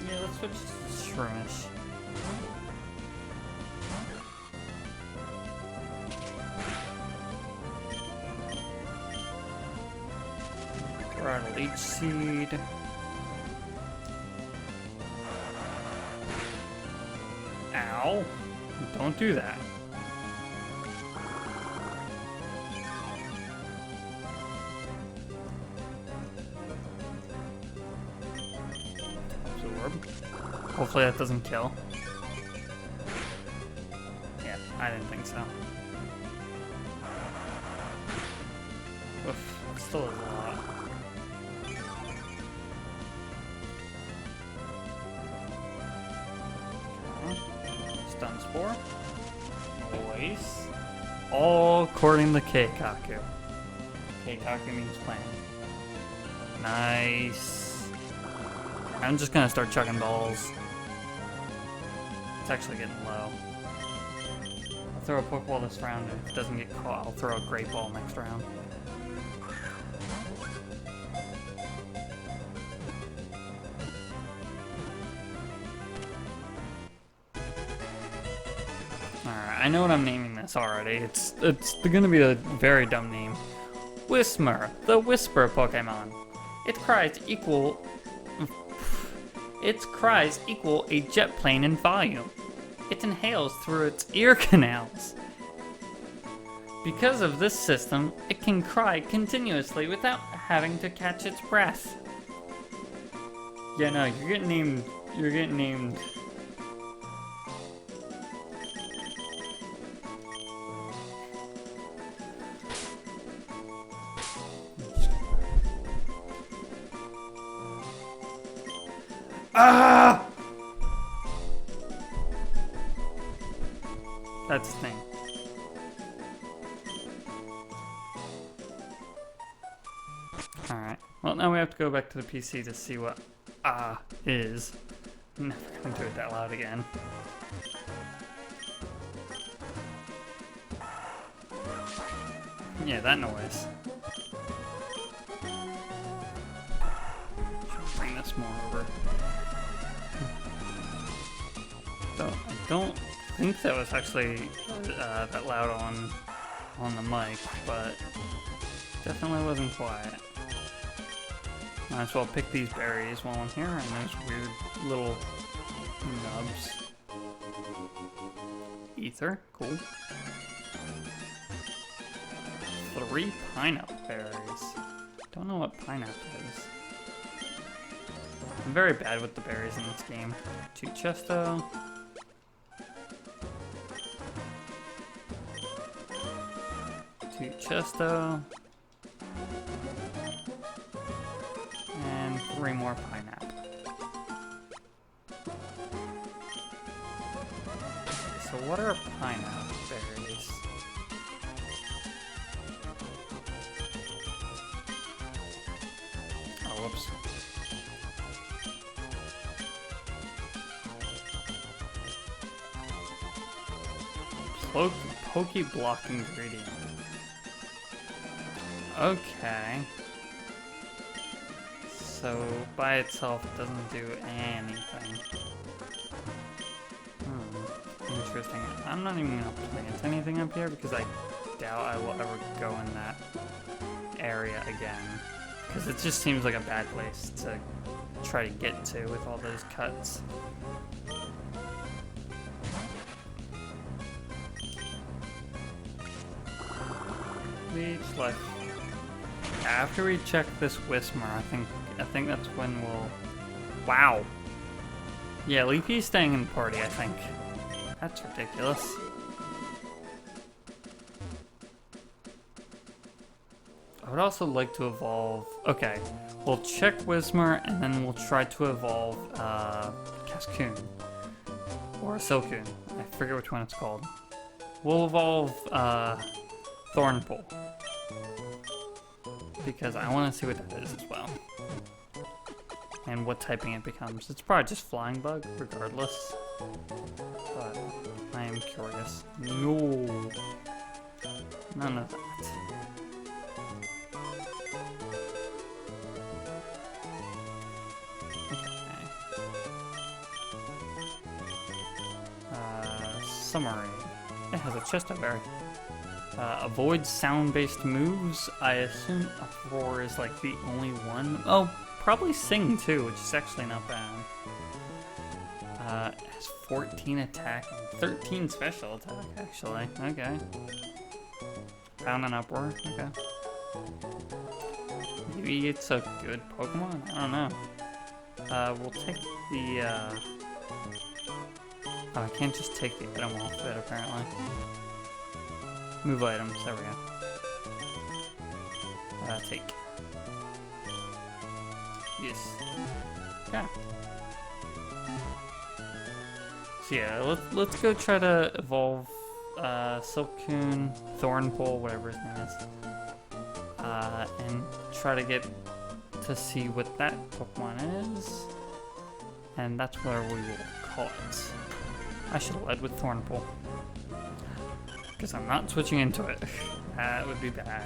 Yeah, let's switch to Shroomish. Throw out a leech seed. Ow. Don't do that. Absorb. Hopefully that doesn't kill. Yeah, I didn't think so. Oof, it still is a lot. Stun Spore. Voice. All according to Keikaku. Keikaku means plan. Nice. I'm just gonna start chucking balls. It's actually getting low. I'll throw a Pokeball this round, and if it doesn't get caught, I'll throw a Great Ball next round. Alright, I know what I'm naming this already. It's gonna be a very dumb name. Whismur, the Whisper Pokemon. Its cries equal a jet plane in volume. It inhales through its ear canals. Because of this system, it can cry continuously without having to catch its breath. Yeah, no, you're getting named. Ah! That's the thing. Alright. Well, now we have to go back to the PC to see what is. I'm never gonna do it that loud again. Yeah, that noise. Should bring this more over. So, I don't think that was actually that loud on the mic, but definitely wasn't quiet. Might as well pick these berries while I'm here, and those weird little nubs. Ether, cool. 3 pineapple berries. Don't know what pineapple is. I'm very bad with the berries in this game. 2 Chesto. 2 Chesto. And 3 more pineapple. So what are pineapple berries? Oh, whoops. Poke block ingredient. Okay. So by itself it doesn't do anything. Interesting. I'm not even gonna plant anything up here because I doubt I will ever go in that area again. Because it just seems like a bad place to try to get to with all those cuts. Leech life. After we check this Whismer, I think that's when we'll. Wow. Yeah, Leafy's staying in the party. I think. That's ridiculous. I would also like to evolve. Okay, we'll check Whismer and then we'll try to evolve Cascoon or Silcoon. I forget which one it's called. We'll evolve Thornpool because I want to see what that is as well and what typing it becomes. It's probably just Flying Bug regardless, but I am curious. No, none of that. Summary. It has a chest of berry. Avoid sound-based moves. I assume a roar is like the only one. Oh, probably sing too, which is actually not bad. It has 14 attack and 13 special attack, actually. Okay. Pound and uproar. Okay. Maybe it's a good Pokemon? I don't know. We'll take the, Oh, I can't just take the item off of it, apparently. Move items, there we go. Take. Yes. Yeah. So yeah, let's go try to evolve Silcoon, Thornpool, whatever his name is. And try to get to see what that Pokemon is. And that's where we will call it. I should have led with Thornpool. Because I'm not switching into it. That would be bad.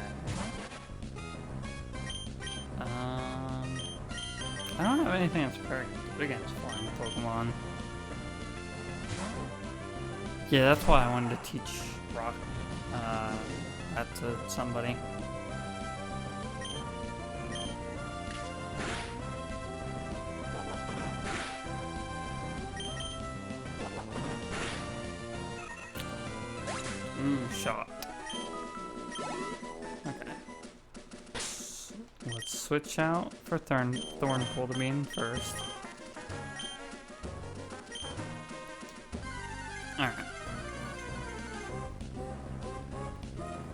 I don't have anything that's very good against flying Pokemon. Yeah, that's why I wanted to teach Rock that to somebody. Shot. Okay. Let's switch out for Thornpool to be in first. Alright.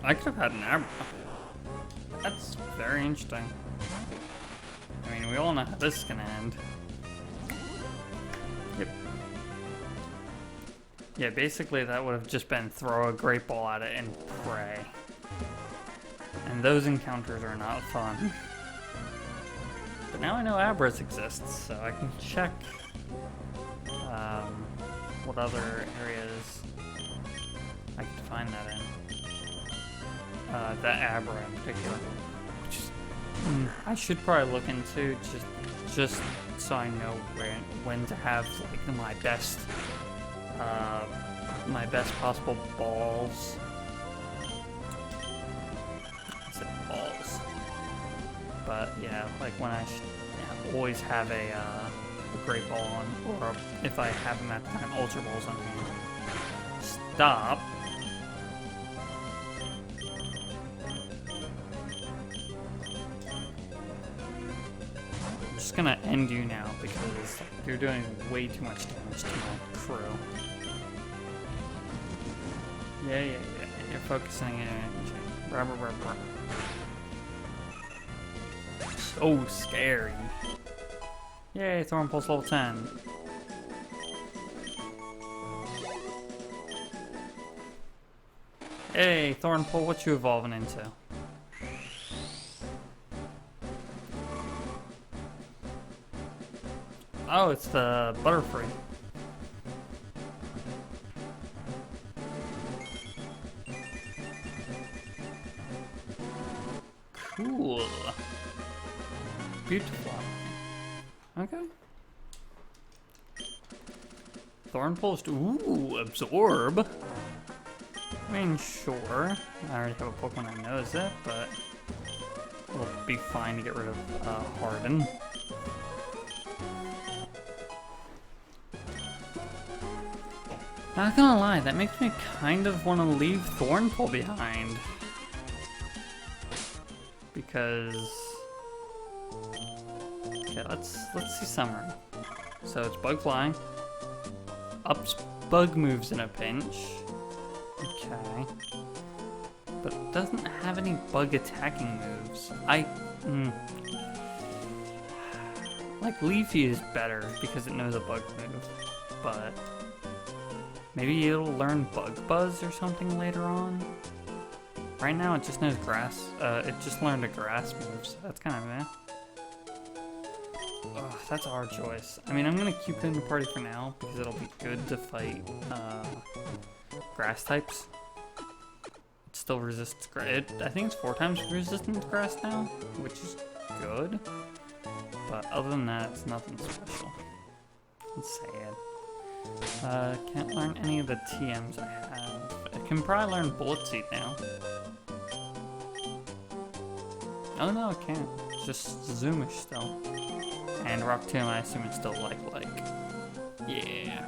I could have had an Abra. That's very interesting. I mean, we all know how this is gonna end. Yep. Yeah, basically that would have just been throw a great ball at it and pray. And those encounters are not fun. But now I know Abras exists, so I can check what other areas I can find that in. That Abra in particular. Which is, I should probably look into just so I know when to have like my best possible balls. I said balls. But yeah, like when I always have a great ball on, or if I have them at the time, ultra balls on hand. Stop. I'm just gonna end you now because you're doing way too much damage to my crew. Yeah. You're focusing energy. Rah, rah, rah, rah. So scary. Yay, Thorn Pulse level 10. Hey, Thorn Pull, what you evolving into? Oh, it's the Butterfree. Cool. Beautiful. Okay. Thorn Pulse. Ooh, Absorb. I mean, sure. I already have a Pokemon that knows it, but we'll be fine to get rid of Harden. Not gonna lie, that makes me kind of want to leave Thornpull behind. Because... Okay, let's see summary. So it's Bug Flying. Ups Bug moves in a pinch. Okay. But it doesn't have any Bug attacking moves. Like Leafy is better because it knows a Bug move. But... maybe it'll learn Bug Buzz or something later on. Right now it just knows Grass. It just learned a Grass move, so that's kind of meh. Ugh, that's our choice. I mean, I'm gonna keep it in the party for now because it'll be good to fight Grass types. It still resists Grass. I think it's 4 times resistant to Grass now, which is good. But other than that, it's nothing special. It's sad. Can't learn any of the TMs I have. I can probably learn Bullet Seed now. Oh no, I can't. It's just Zoomish still. And Rock Tomb, I assume it's still like. Yeah.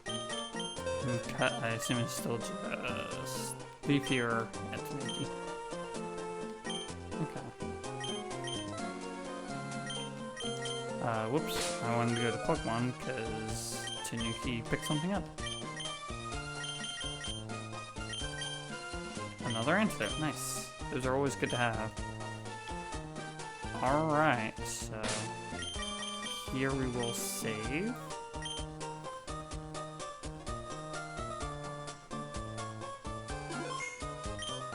And Cut, I assume it's still just Leafy or Etanuki. Okay. Whoops, I wanted to go to Pokemon because Tanuki picked something up. Another antidote, nice. Those are always good to have. Alright, so here we will save.